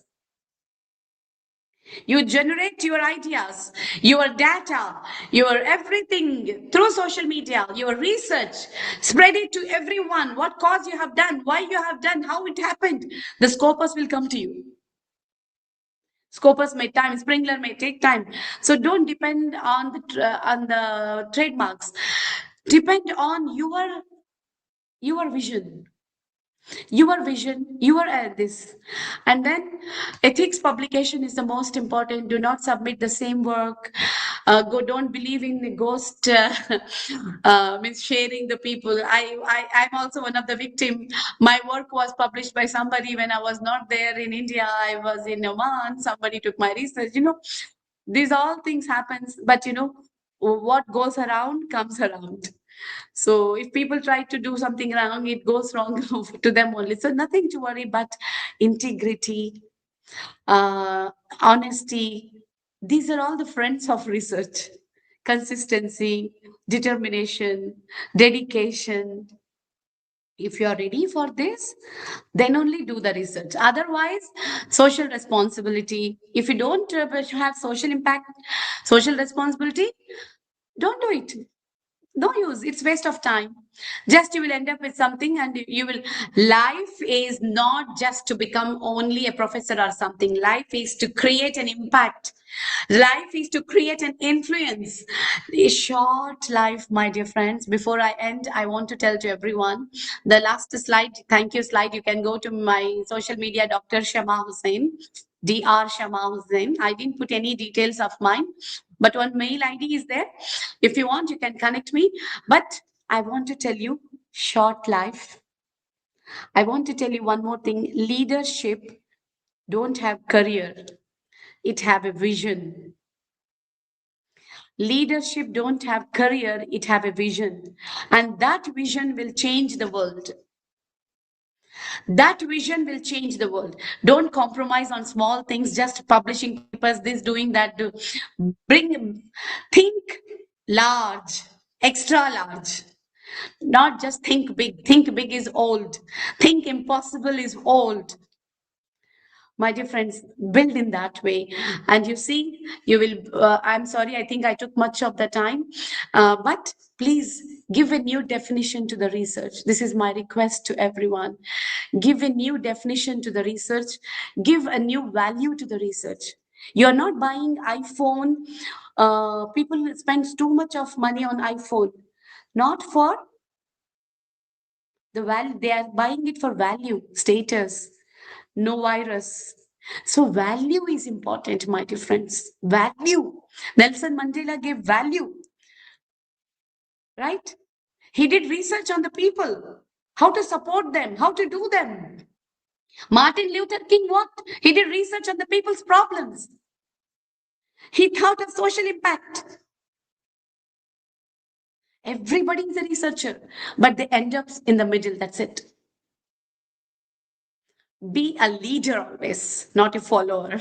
You generate your ideas, your data, your everything through social media, your research, spread it to everyone. What cause you have done, why you have done, how it happened. The Scopus will come to you. Scopus may time, Sprinkler may take time. So don't depend on the trademarks. Depend on your vision. Your vision, your this. And then ethics publication is the most important. Do not submit the same work. Don't believe in the ghost means sharing the people. I'm also one of the victim. My work was published by somebody when I was not there in India. I was in Oman. Somebody took my research. These all things happens, but what goes around comes around. So if people try to do something wrong, it goes wrong to them only. So nothing to worry, but integrity, honesty. These are all the friends of research. Consistency, determination, dedication. If you are ready for this, then only do the research. Otherwise, social responsibility. If you don't have social impact, social responsibility, don't do it. No use, it's waste of time. Just you will end up with something and you will. Life is not just to become only a professor or something. Life is to create an impact. Life is to create an influence. A short life, my dear friends. Before I end, I want to tell to everyone the last slide, thank you slide. You can go to my social media, Dr. Shama Hussain, Dr. Shama Hussain. I didn't put any details of mine, but one mail ID is there. If you want, you can connect me. But I want to tell you, short life. I want to tell you one more thing. Leadership don't have career. It have a vision. Leadership don't have career. It have a vision. And that vision will change the world. That vision will change the world. Don't compromise on small things, just publishing papers, this, doing that. Think large, extra large. Not just think big. Think big is old. Think impossible is old. My dear friends, build in that way. And you see, you will, I'm sorry, I think I took much of the time, but please give a new definition to the research. This is my request to everyone. Give a new definition to the research. Give a new value to the research. You're not buying iPhone. People spend too much of money on iPhone, not for the value. They are buying it for value, status, no virus. So value is important, my dear friends. Value. Nelson Mandela gave value, right? He did research on the people, how to support them, how to do them. Martin Luther King, what? He did research on the people's problems. He thought of social impact. Everybody is a researcher, but they end up in the middle. That's it. Be a leader always, not a follower.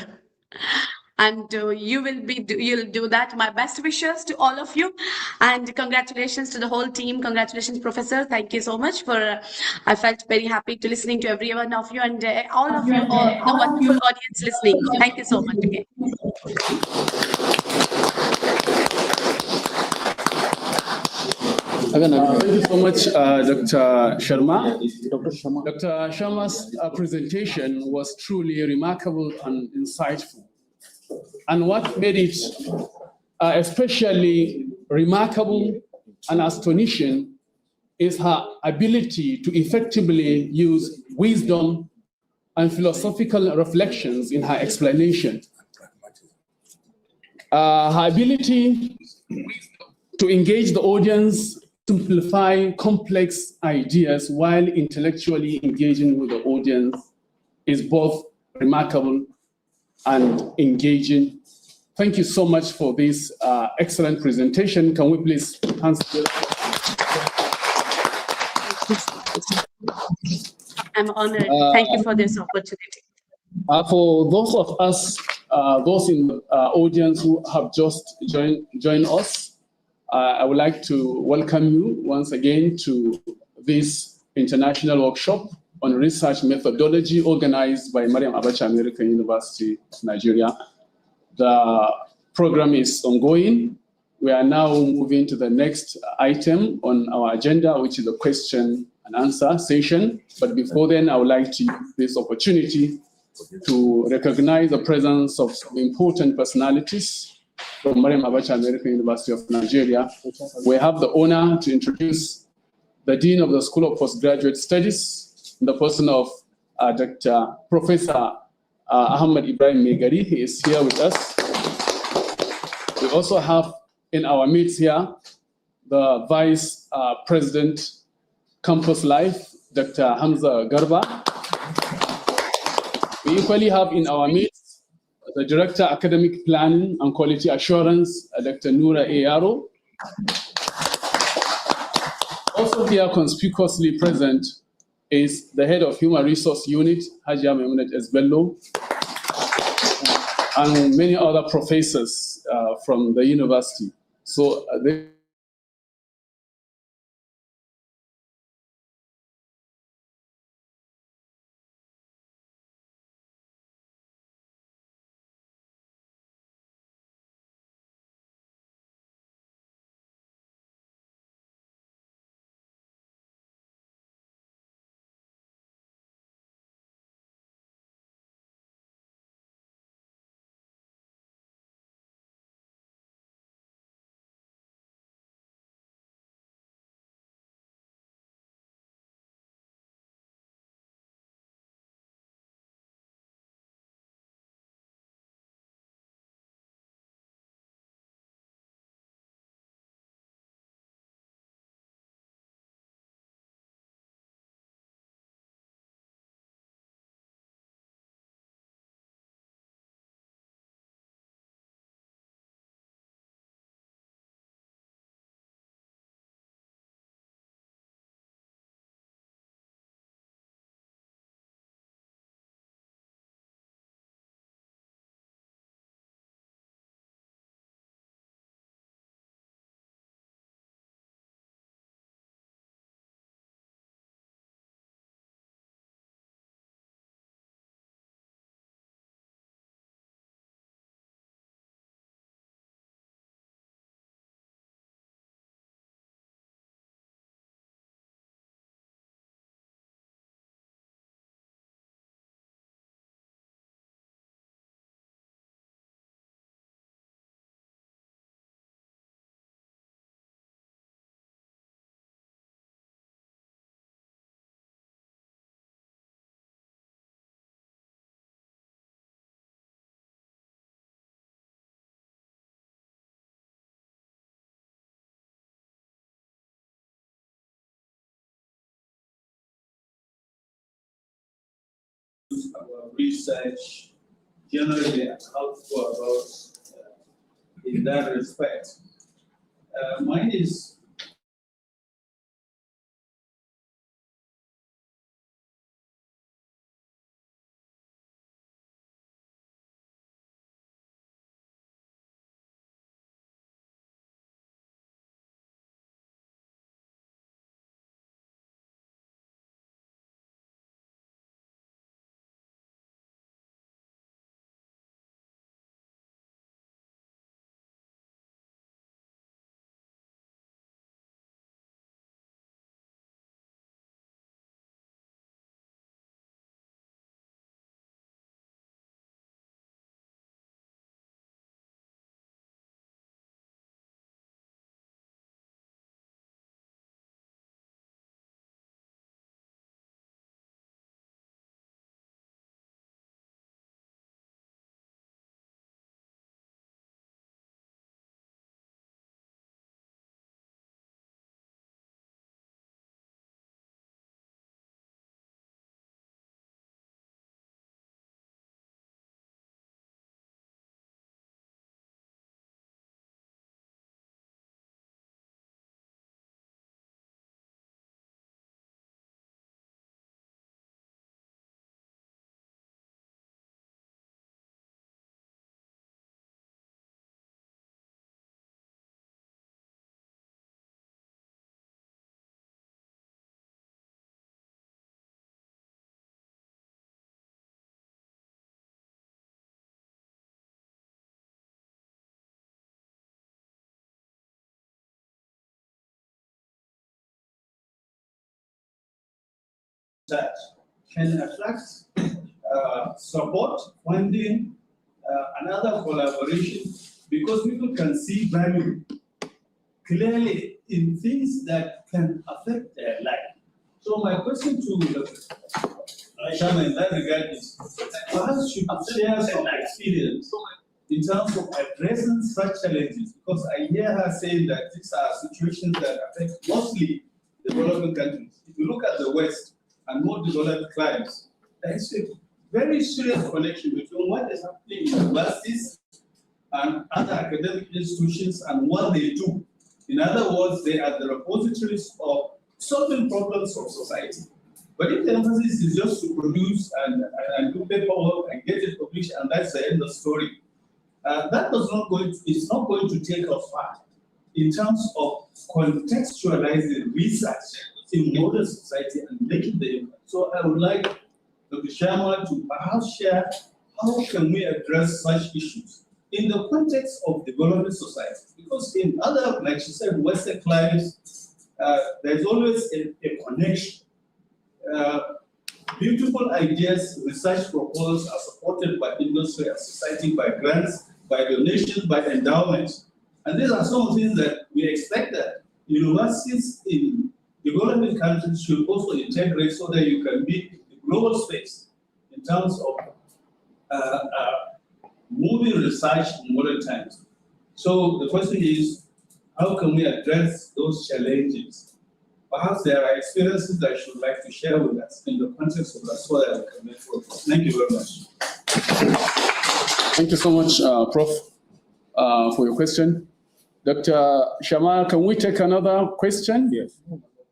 and you'll do that. My best wishes to all of you, and congratulations to the whole team. Congratulations, Professor. Thank you so much for. I felt very happy to listening to every one of you, and all of you, all the wonderful audience listening. Thank you so much again. Thank you so much, Dr. Sharma. Dr. Shama. Dr. Sharma's presentation was truly remarkable and insightful. And what made it especially remarkable and astonishing is her ability to effectively use wisdom and philosophical reflections in her explanation. Her ability to engage the audience, simplify complex ideas while intellectually engaging with the audience is both remarkable and engaging. Thank you so much for this excellent presentation. Can we please hands together? I'm honored. Thank you for this opportunity. For those of us, those in the audience who have just joined us, I would like to welcome you once again to this international workshop on research methodology organized by Maryam Abacha American University, Nigeria. The program is ongoing. We are now moving to the next item on our agenda, which is a question and answer session. But before then, I would like to use this opportunity to recognize the presence of some important personalities from Maryam Abacha American University of Nigeria. We have the honor to introduce the Dean of the School of Postgraduate Studies, the person of Dr. Professor Ahmad Ibrahim Megari. He is here with us. We also have in our midst here the Vice President, Campus Life, Dr. Hamza Garba. We equally have in our midst the Director, Academic Planning and Quality Assurance, Dr. Noura Eyaro. Also here conspicuously present is the Head of Human Resource Unit, Hajia Memunat Esbello, and many other professors from the university. So our research generally and how to go about in that respect. Mine is research can attract support, funding, and other collaboration, because people can see value clearly in things that can affect their life. So my question to Shama in that regard is, perhaps you could share some experience in terms of addressing such challenges, because I hear her saying that these are situations that affect mostly developing countries. If you look at the West and more developed climes, there is a very serious connection between what is happening in universities and other academic institutions and what they do. In other words, they are the repositories of solving problems of society. But if the emphasis is just to produce and do paperwork and get it published, and that's the end of the story, that is not going to take us far in terms of contextualizing research in modern society and making the impact. So I would like Dr. Shama to perhaps share how can we address such issues in the context of developing society. Because in other, like she said, Western climes, there's always a connection. Beautiful ideas, research proposals are supported by industry and society, by grants, by donations, by endowments. And these are some of the things that we expect that universities in developing countries should also integrate so that you can meet the global space in terms of moving research in modern times. So the question is, how can we address those challenges? Perhaps there are experiences that you should like to share with us in the context of that so that we can make progress. Thank you very much. Thank you so much, Prof, for your question. Dr. Shama, can we take another question? Yes.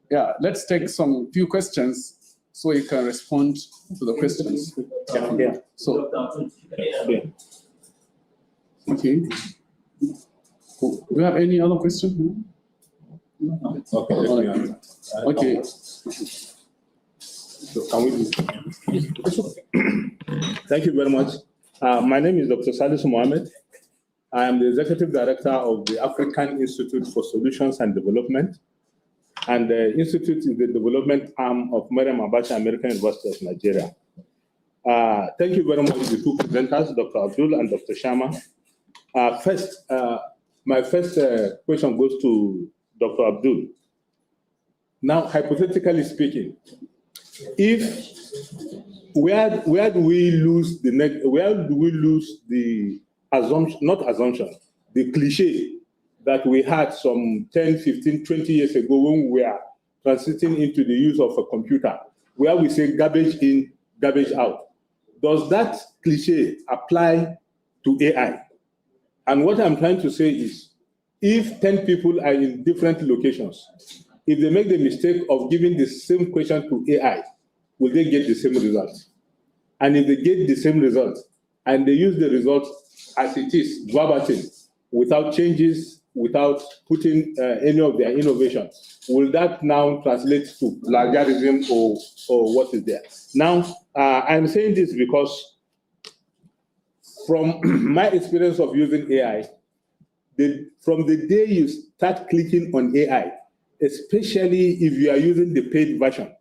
Yeah, let's take some few questions so you can respond to the questions. Yeah. So, yeah. Okay. Do you have any other question? Okay. Okay. So can we Thank you very much. My name is Dr. Salisu Mohammed. I am the Executive Director of the African Institute for Solutions and Development. And the Institute is the development arm of Maryam Abacha, American University of Nigeria. Thank you very much to the two presenters, Dr. Abdul and Dr. Shama. My first question goes to Dr. Abdul. Now, hypothetically speaking, where do we lose the assumption, not assumption, the cliche that we had some 10, 15, 20 years ago when we were transiting into the use of a computer, where we say garbage in, garbage out? Does that cliche apply to AI? And what I'm trying to say is, if 10 people are in different locations, if they make the mistake of giving the same question to AI, will they get the same result? And if they get the same result, and they use the result as it is, verbatim, without changes, without putting any of their innovations, will that now translate to plagiarism or what is there? Now, I'm saying this because from my experience of using AI, from the day you start clicking on AI, especially if you are using the paid version,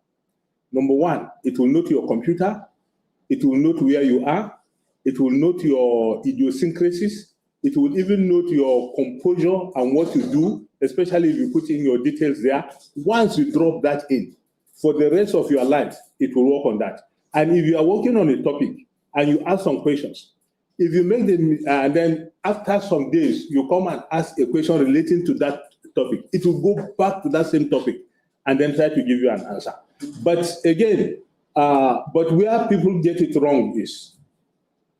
number one, it will note your computer, it will note where you are, it will note your idiosyncrasies, it will even note your composure and what you do, especially if you put in your details there. Once you drop that in, for the rest of your life, it will work on that. And if you are working on a topic and you ask some questions, if you make them, and then after some days, you come and ask a question relating to that topic, it will go back to that same topic and then try to give you an answer. But again, but where people get it wrong is,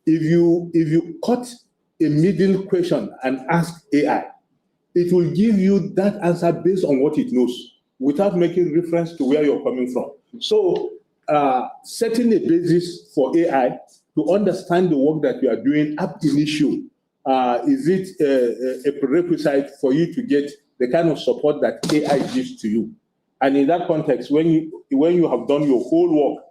if you cut a middle question and ask AI, it will give you that answer based on what it knows, without making reference to where you're coming from. So setting a basis for AI to understand the work that you are doing ab initio, is it a prerequisite for you to get the kind of support that AI gives to you? And in that context, when you have done your whole work,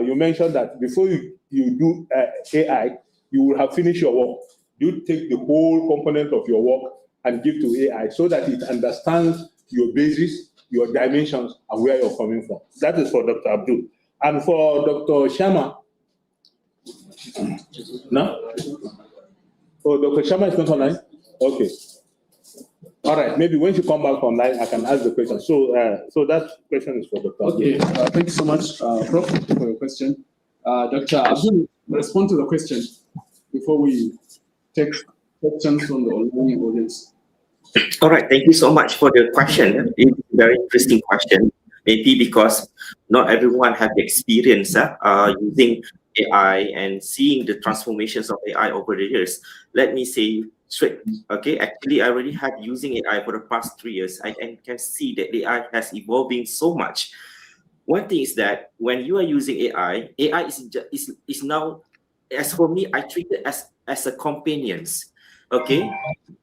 you mentioned that before you do AI, you will have finished your work. You take the whole component of your work and give to AI so that it understands your basis, your dimensions, and where you're coming from. That is for Dr. Abdul. And for Dr. Shama, no? Oh, Dr. Shama is not online? Okay. All right, maybe when she come back online, I can ask the question. So, so that question is for Dr. Okay, thank you so much, Prof, for your question. Dr. Abdul, respond to the question before we take questions from the online audience. All right, thank you so much for the question. It's a very interesting question. Maybe because not everyone have the experience using AI and seeing the transformations of AI over the years. Let me say straight. Okay, actually, I already have using AI for the past 3 years. I can see that AI has evolving so much. One thing is that when you are using AI is now, as for me, I treat it as a companions. Okay,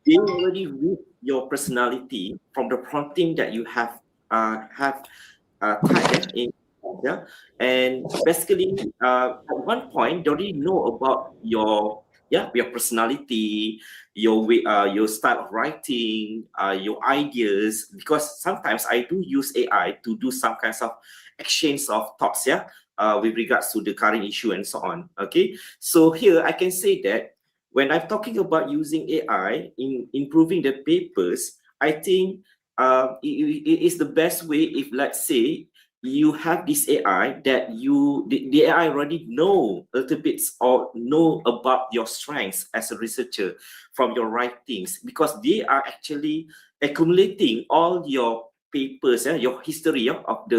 they already read your personality from the prompting that you have typed in. Yeah, and basically, at one point, they already know about your personality, your way, your style of writing, your ideas. Because sometimes I do use AI to do some kinds of exchange of thoughts. Yeah, with regards to the current issue and so on. Okay, so here I can say that when I'm talking about using AI in improving the papers, I think it is the best way if, let's say, you have this AI that the AI already know a little bit or know about your strengths as a researcher from your writings, because they are actually accumulating all your papers, your history of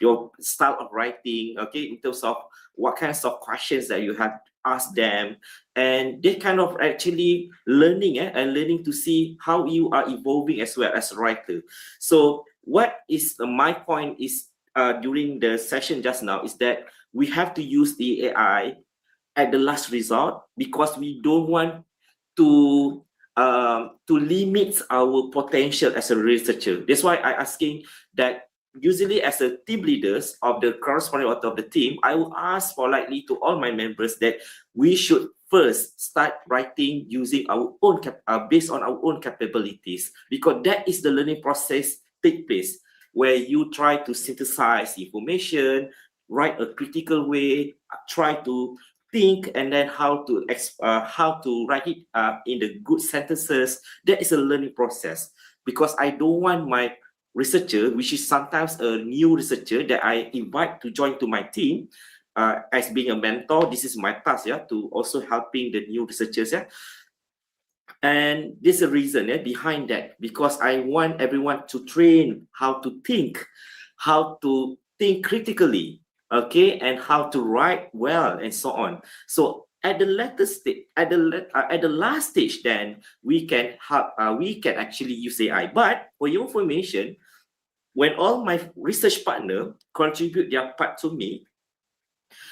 your style of writing, okay, in terms of what kinds of questions that you have asked them, and they kind of actually learning and learning to see how you are evolving as well as a writer. So what is my point is during the session just now is that we have to use the AI at the last resort, because we don't want to limit our potential as a researcher. That's why I asking that usually as a team leaders of the corresponding author of the team, I will ask politely to all my members that we should first start writing using our own based on our own capabilities, because that is the learning process take place, where you try to synthesize information, write a critical way, try to think, and then how to write it in the good sentences. That is a learning process, because I don't want my researcher, which is sometimes a new researcher that I invite to join to my team, as being a mentor. This is my task, to also helping the new researchers, and there's a reason behind that, because I want everyone to train how to think critically, okay, and how to write well and so on. So at the later stage, at the last stage, then we can actually use AI. But for your information, when all my research partner contribute their part to me,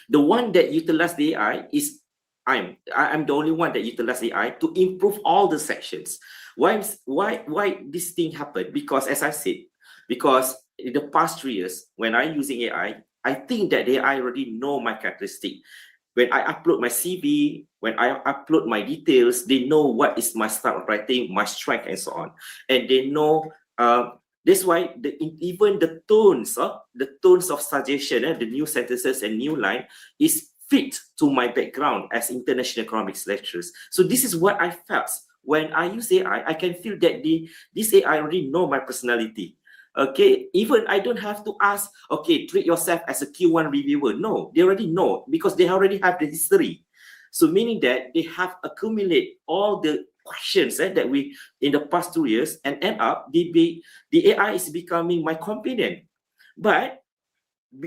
the one that utilize the AI is I'm the only one that utilize AI to improve all the sections. Why this thing happened? Because as I said, because in the past 3 years, when I'm using AI, I think that the AI already know my characteristic. When I upload my CV, when I upload my details, they know what is my style of writing, my strength, and so on. And they know, that's why even the tones of suggestion, the new sentences and new line is fit to my background as international economics lecturers. So this is what I felt when I use AI. I can feel that this AI already know my personality. Okay, even I don't have to ask, okay, treat yourself as a Q1 reviewer. No, they already know, because they already have the history. So meaning that they have accumulated all the questions that we in the past 2 years, and end up the AI is becoming my companion. But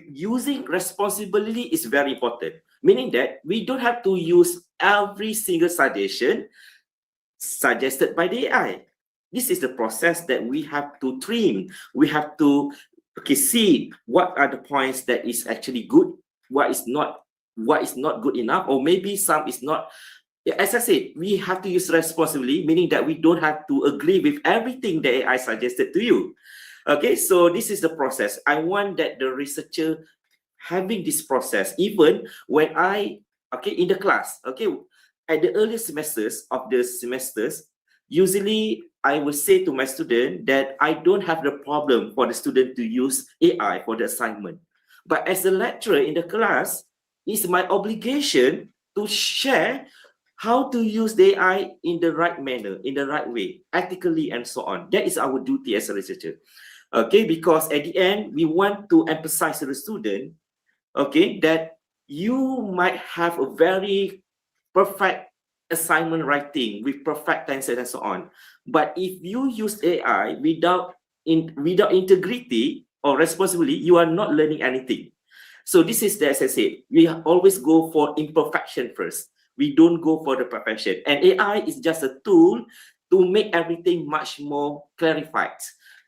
using responsibility is very important, meaning that we don't have to use every single suggestion suggested by the AI. This is the process that we have to trim. We have to see what are the points that is actually good, what is not good enough, or maybe some is not. As I said, we have to use responsibly, meaning that we don't have to agree with everything that AI suggested to you. Okay, so this is the process. I want that the researcher having this process, even when in the class, at the early semesters of the semesters, usually I will say to my student that I don't have the problem for the student to use AI for the assignment. But as a lecturer in the class, it's my obligation to share how to use the AI in the right manner, in the right way, ethically, and so on. That is our duty as a researcher. Okay, because at the end, we want to emphasize to the student, okay, that you might have a very perfect assignment writing with perfect tenses and so on. But if you use AI without integrity or responsibility, you are not learning anything. So this is the, as I said, we always go for imperfection first. We don't go for the perfection. And AI is just a tool to make everything much more clarified,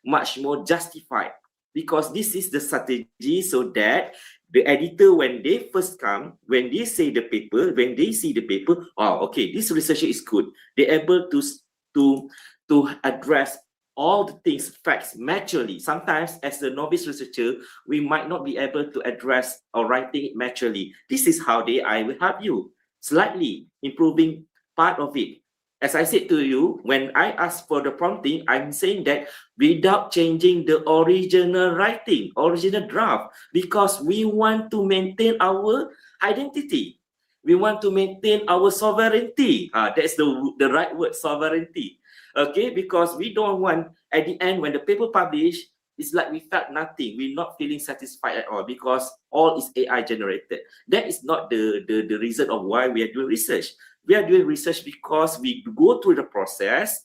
much more justified. Because this is the strategy so that the editor, when they first come, when they say the paper, when they see the paper, oh, okay, this researcher is good. They're able to address all the things, facts, maturely. Sometimes as a novice researcher, we might not be able to address or writing it maturely. This is how the AI will help you, slightly improving part of it. As I said to you, when I ask for the prompting, I'm saying that without changing the original writing, original draft, because we want to maintain our identity. We want to maintain our sovereignty. That's the right word, sovereignty. Okay, because we don't want, at the end, when the paper published, it's like we felt nothing. We're not feeling satisfied at all because all is AI generated. That is not the reason of why we are doing research. We are doing research because we go through the process,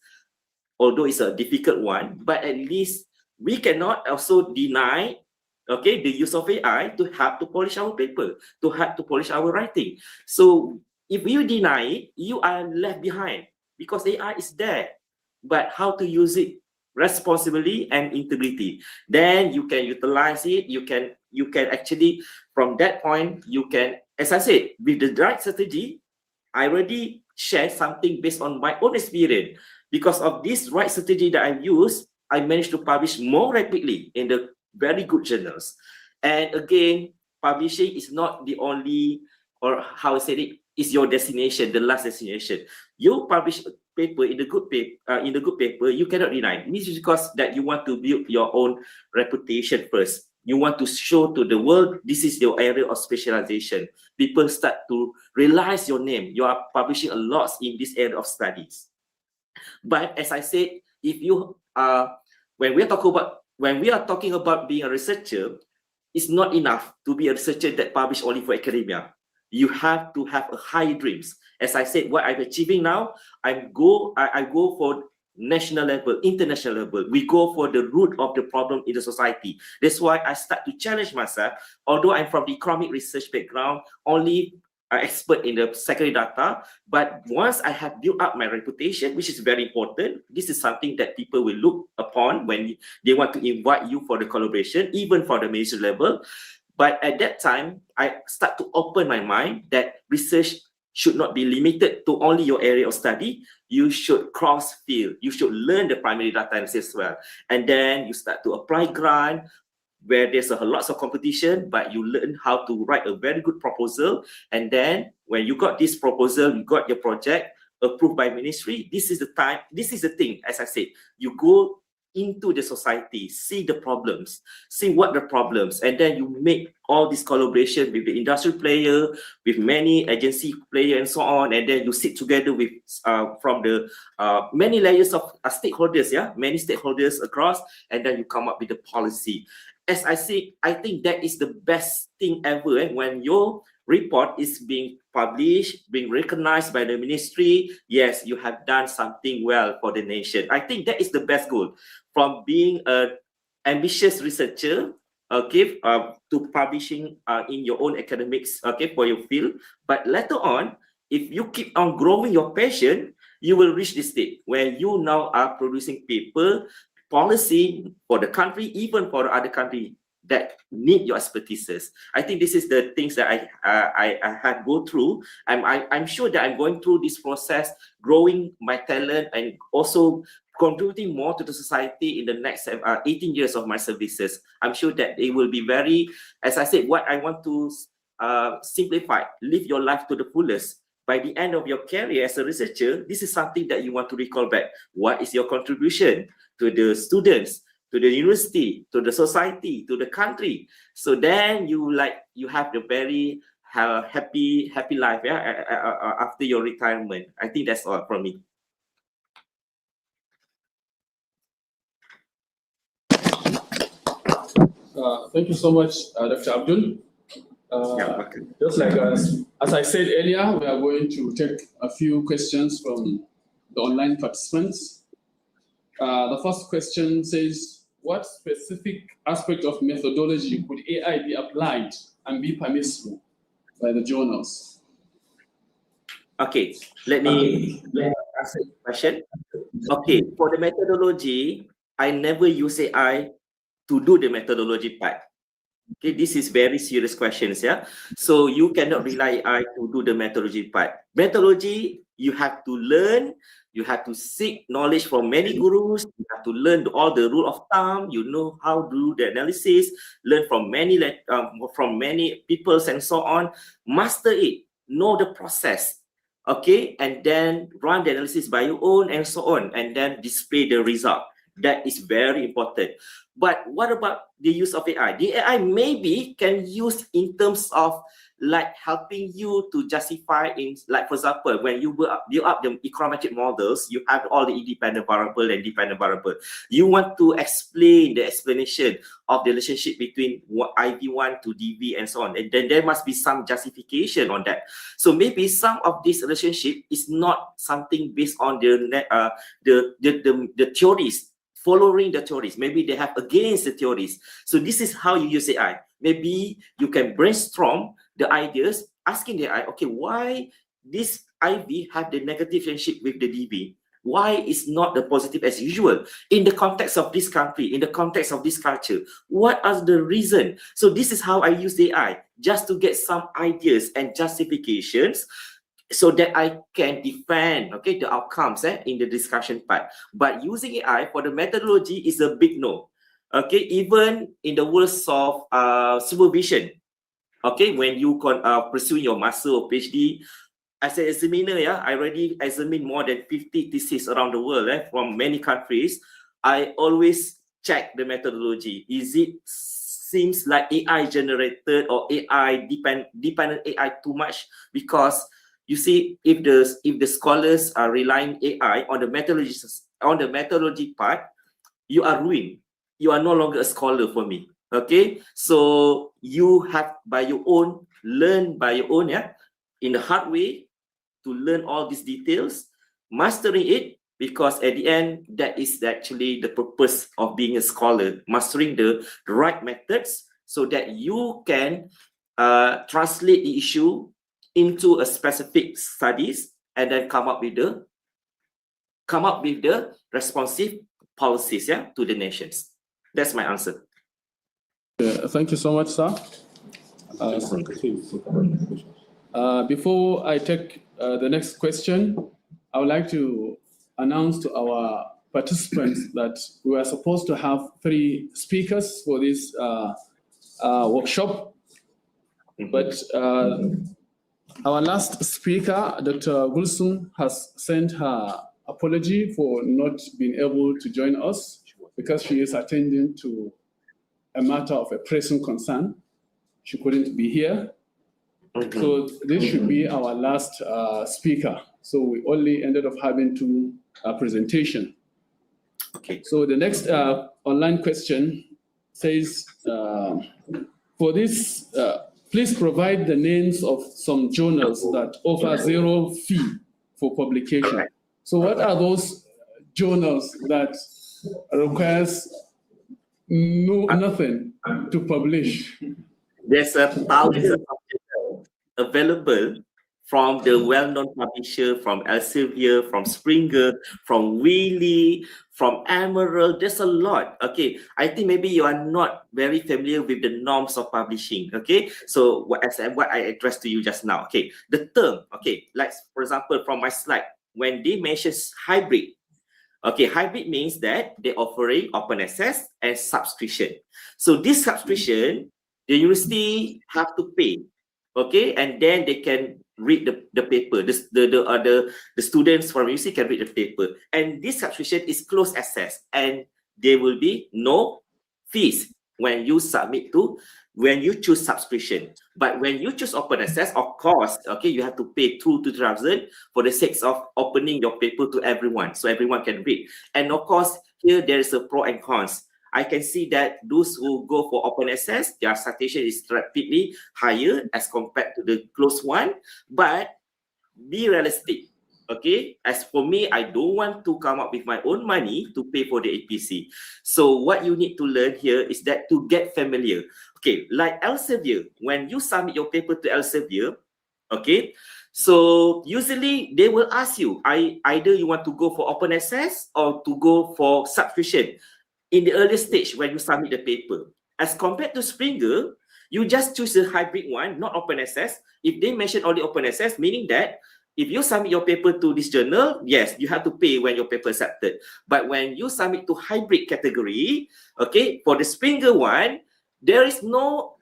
although it's a difficult one, but at least we cannot also deny, okay, the use of AI to help to polish our paper, to help to polish our writing. So if you deny it, you are left behind because AI is there. But how to use it responsibly and integrity, then you can utilize it. You can actually, from that point, you can, as I said, with the right strategy, I already shared something based on my own experience. Because of this right strategy that I use, I managed to publish more rapidly in the very good journals. And again, publishing is not the only, or how I said it, is your destination, the last destination. You publish a paper in the good paper, you cannot deny. This is because that you want to build your own reputation first. You want to show to the world this is your area of specialization. People start to realize your name. You are publishing a lot in this area of studies. But as I said, if you when we are talking about being a researcher, it's not enough to be a researcher that publish only for academia. You have to have a high dreams. As I said, what I'm achieving now, I go for national level, international level. We go for the root of the problem in the society. That's why I start to challenge myself. Although I'm from the economic research background, only an expert in the secondary data, but once I have built up my reputation, which is very important, this is something that people will look upon when they want to invite you for the collaboration, even for the ministry level. But at that time, I start to open my mind that research should not be limited to only your area of study. You should cross field. You should learn the primary data analysis as well. And then you start to apply grant where there's lots of competition, but you learn how to write a very good proposal. And then when you got this proposal, you got your project approved by ministry. This is the time, this is the thing, as I said, you go into the society, see the problems, see what the problems, and then you make all this collaboration with the industrial player, with many agency player and so on, and then you sit together with from the many layers of stakeholders, many stakeholders across, and then you come up with the policy. As I say, I think that is the best thing ever when your report is being published, being recognized by the ministry. Yes, you have done something well for the nation. I think that is the best goal. From being an ambitious researcher, okay, to publishing in your own academics, okay, for your field. But later on, if you keep on growing your passion, you will reach this state where you now are producing paper, policy for the country, even for the other country that need your expertise. I think this is the things that I had go through. I'm sure that I'm going through this process, growing my talent and also contributing more to the society in the next 18 years of my services. I'm sure that it will be very, as I said, what I want to simplify, live your life to the fullest. By the end of your career as a researcher, this is something that you want to recall back. What is your contribution to the students? to the university, to the society, to the country. So then you have the very happy life, yeah, after your retirement. I think that's all from me. Thank you so much, Dr. Abdul. Just like as I said earlier, we are going to take a few questions from the online participants. The first question says, what specific aspect of methodology could AI be applied and be permissible by the journals? Okay, let me answer the question. Okay, for the methodology, I never use AI to do the methodology part. Okay, this is very serious questions, yeah. So you cannot rely AI to do the methodology part. Methodology, you have to learn, you have to seek knowledge from many gurus, you have to learn all the rule of thumb, you know how to do the analysis, learn from many peoples and so on, master it, know the process, okay, and then run the analysis by your own and so on, and then display the result. That is very important. But what about the use of AI? The AI maybe can use in terms of like helping you to justify in, like for example, when you build up the econometric models, you have all the independent variable and dependent variable. You want to explain the explanation of the relationship between IV1 to DV and so on, and then there must be some justification on that. So maybe some of this relationship is not something based on the theories. Following the theories, maybe they have against the theories. So this is how you use AI. Maybe you can brainstorm the ideas, asking the AI, okay, why this IV have the negative relationship with the DV? Why is not the positive as usual? In the context of this country, in the context of this culture, what are the reason? So this is how I use the AI, just to get some ideas and justifications, so that I can defend, okay, the outcomes in the discussion part. But using AI for the methodology is a big no. Okay, even in the words of supervision, okay, when you pursue your master or PhD, as an examiner, I already examined more than 50 theses around the world from many countries. I always check the methodology. Is it seems like AI generated or AI dependent AI too much? Because you see, if the scholars are relying AI on the methodology part, you are ruined. You are no longer a scholar for me. Okay, so you have learn by your own, in the hard way, to learn all these details, mastering it, because at the end, that is actually the purpose of being a scholar, mastering the right methods so that you can translate the issue into a specific studies and then come up with the responsive policies, to the nations. That's my answer. Thank you so much, sir. Before I take the next question, I would like to announce to our participants that we are supposed to have 3 speakers for this workshop, but our last speaker, Dr. Gulsum, has sent her apology for not being able to join us because she is attending to a matter of a pressing concern. She couldn't be here. So this should be our last speaker. So we only ended up having 2 presentations. Okay. So the next online question says, for this, please provide the names of some journals that offer 0 fee for publication. So what are those journals that requires nothing to publish? There's 1,000 journals available from the well-known publisher, from Elsevier, from Springer, from Wiley, from Emerald. There's a lot. Okay, I think maybe you are not very familiar with the norms of publishing. Okay, so what I addressed to you just now. Okay, the term. Okay, like for example, from my slide, when they mention hybrid. Okay, hybrid means that they're offering open access and subscription. So this subscription, the university have to pay. Okay, and then they can read the paper. The students from UC can read the paper, and this subscription is closed access, and there will be no fees when you choose subscription. But when you choose open access, of course, okay, you have to pay 2,000 for the sake of opening your paper to everyone, so everyone can read. And of course, here there is a pro and cons. I can see that those who go for open access, their citation is rapidly higher as compared to the closed one. But be realistic. Okay, as for me, I don't want to come up with my own money to pay for the APC. So what you need to learn here is that to get familiar. Okay, like Elsevier, when you submit your paper to Elsevier, okay, so usually they will ask you, either you want to go for open access or to go for subscription in the early stage when you submit the paper. As compared to Springer, you just choose a hybrid one, not open access. If they mention only open access, meaning that if you submit your paper to this journal, yes, you have to pay when your paper is accepted. But when you submit to hybrid category, okay, for the Springer one, there is no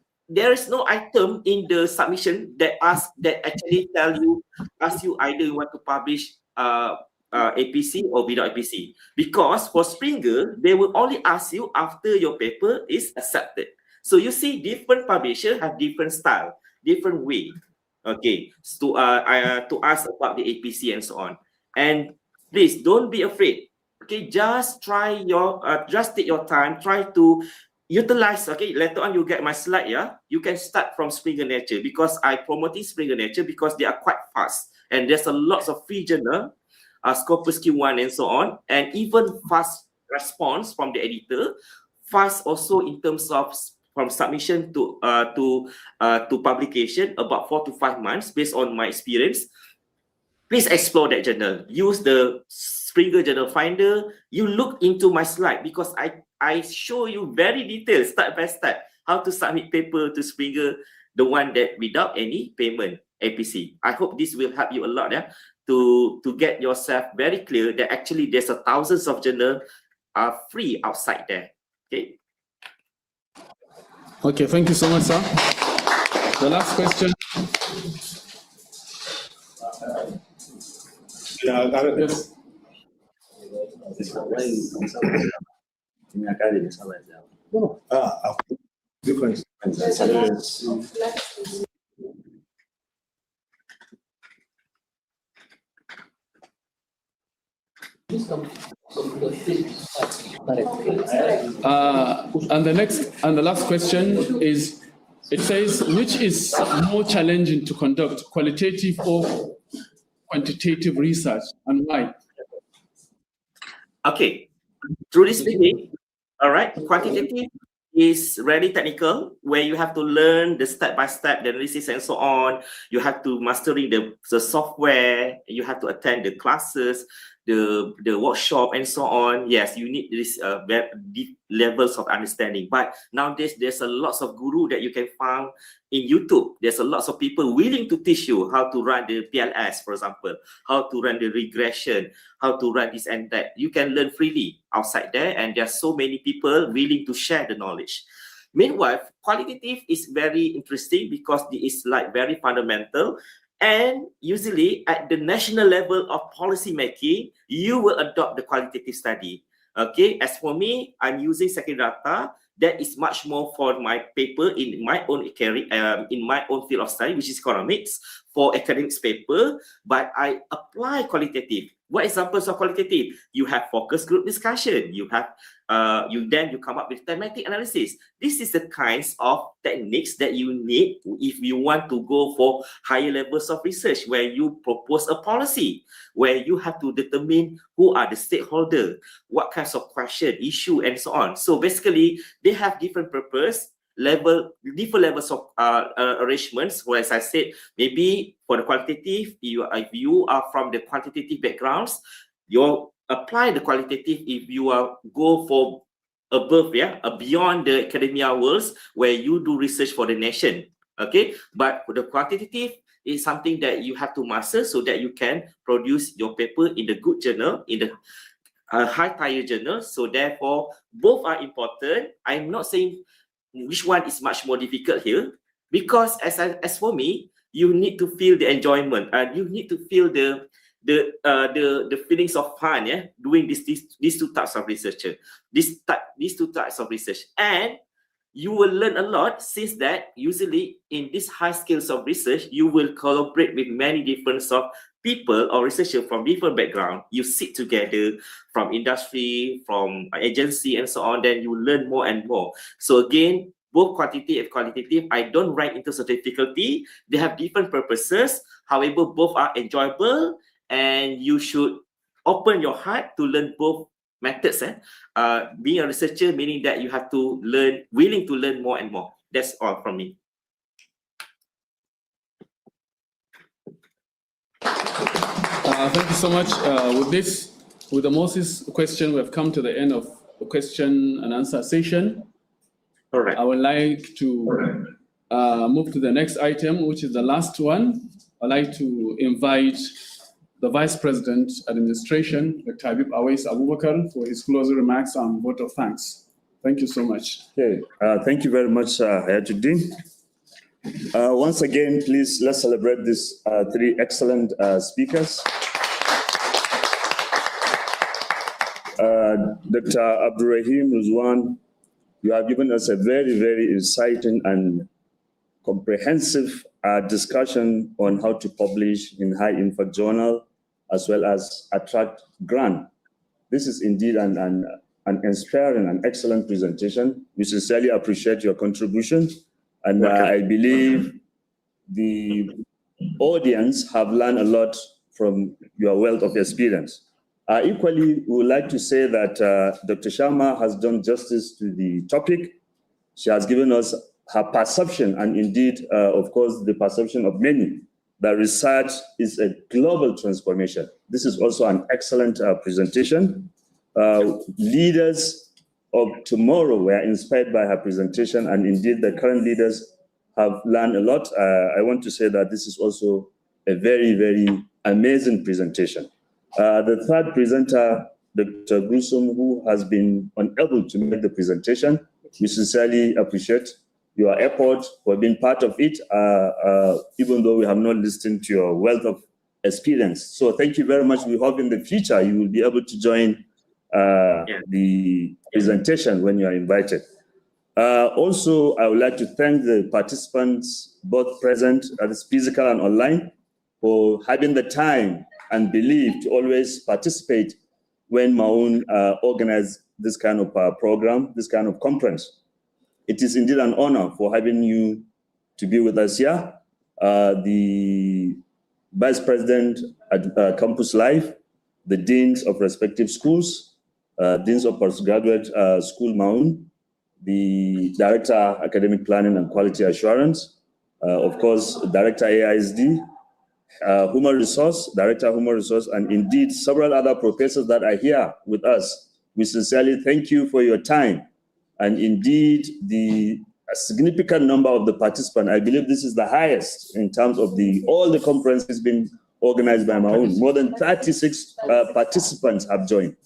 item in the submission that actually ask you either you want to publish APC or without APC. Because for Springer, they will only ask you after your paper is accepted. So you see, different publishers have different style, different way. Okay, to ask about the APC and so on. And please don't be afraid. Okay, just take your time, try to utilize. Okay, later on you get my slide. Yeah, you can start from Springer Nature because I promoting Springer Nature because they are quite fast and there's a lots of free journal, Scopus Q1 and so on, and even fast response from the editor, fast also in terms of from submission to publication, about 4 to 5 months based on my experience. Please explore that journal. Use the Springer Journal Finder. You look into my slide because I show you very detailed, step by step, how to submit paper to Springer, the one that without any payment, APC. I hope this will help you a lot, yeah, to get yourself very clear that actually there's thousands of journals are free outside there. Okay. Okay, thank you so much, sir. The last question. Yes. Difference. And the last question is, it says, which is more challenging to conduct, qualitative or quantitative research, and why? Okay, through this meeting, all right, quantitative is really technical, where you have to learn the step-by-step, the analysis and so on. You have to mastering the software, you have to attend the classes, the workshop and so on. Yes, you need this deep levels of understanding. But nowadays, there's a lots of guru that you can find in YouTube. There's a lots of people willing to teach you how to run the PLS, for example, how to run the regression, how to run this and that. You can learn freely outside there, and there's so many people willing to share the knowledge. Meanwhile, qualitative is very interesting because it is like very fundamental. And usually at the national level of policy making, you will adopt the qualitative study. Okay, as for me, I'm using secondary data. That is much more for my paper in my own field of study, which is economics, for academics paper. But I apply qualitative. What examples of qualitative? You have focus group discussion. You have you come up with thematic analysis. This is the kinds of techniques that you need if you want to go for higher levels of research, where you propose a policy, where you have to determine who are the stakeholders, what kinds of question, issue, and so on. So basically, they have different purpose, different levels of arrangements. Where, as I said, maybe for the qualitative, if you are from the quantitative backgrounds, you apply the qualitative if you go for above, beyond the academia worlds, where you do research for the nation. Okay, but for the quantitative is something that you have to master so that you can produce your paper in the good journal, in the high-tier journal. So therefore, both are important. I'm not saying which one is much more difficult here, because as for me, you need to feel the enjoyment, and you need to feel the the feelings of fun, yeah, doing these two types of research, these two types of research, and you will learn a lot, since that usually in these high skills of research, you will collaborate with many different sort of people or researchers from different background. You sit together from industry, from agency, and so on. Then you learn more and more. So again, both quantitative and qualitative, I don't rank in terms of difficulty. They have different purposes. However, both are enjoyable, and you should open your heart to learn both methods. Being a researcher, meaning that you have to learn, willing to learn more and more. That's all from me. Thank you so much. With the Moses question, we have come to the end of the question and answer session. All right. I would like to move to the next item, which is the last one. I'd like to invite the Vice President Administration, Dr. Habib Awais Abubakar, for his closing remarks and vote of thanks. Thank you so much. Okay, thank you very much, Hayatuddin. Once again, please, let's celebrate these three excellent speakers. Dr. Abdul Rahim, Ridzuan, you have given us a very, very exciting and comprehensive discussion on how to publish in high-impact journal, as well as attract grant. This is indeed an inspiring and excellent presentation. We sincerely appreciate your contribution, and I believe the audience have learned a lot from your wealth of experience. Equally, we would like to say that Dr. Shama has done justice to the topic. She has given us her perception, and indeed, of course, the perception of many, that research is a global transformation. This is also an excellent presentation. Leaders of tomorrow were inspired by her presentation, and indeed, the current leaders have learned a lot. I want to say that this is also a very, very amazing presentation. The third presenter, Dr. Gulsum, who has been unable to make the presentation, we sincerely appreciate your effort for being part of it, even though we have not listened to your wealth of experience. So thank you very much. We hope in the future you will be able to join the presentation when you are invited. Also, I would like to thank the participants, both present as physical and online, for having the time and belief to always participate when MAAUN organize this kind of program, this kind of conference. It is indeed an honor for having you to be with us here. The Vice President at Campus Life, the Deans of respective schools, Deans of Postgraduate School MAAUN, the Director Academic Planning and Quality Assurance, of course, Director AISD, Human Resource, Director of Human Resource, and indeed several other professors that are here with us. We sincerely thank you for your time. And indeed, a significant number of the participants, I believe this is the highest in terms of all the conferences being organized by MAAUN. More than 36 participants have joined.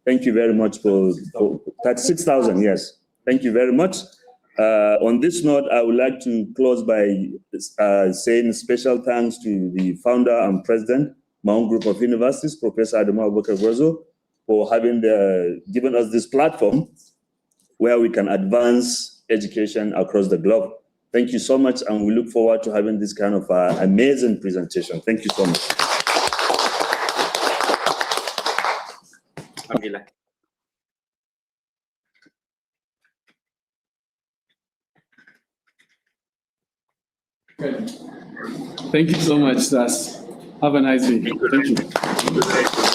Thank you very much for 36,000, yes. Thank you very much. On this note, I would like to close by saying special thanks to the founder and president, MAAUN Group of Universities, Professor Adamu Abubakar, for having given us this platform where we can advance education across the globe. Thank you so much, and we look forward to having this kind of amazing presentation. Thank you so much. Alhamdulillah. Thank you so much, Sas. Have a nice day. Thank you.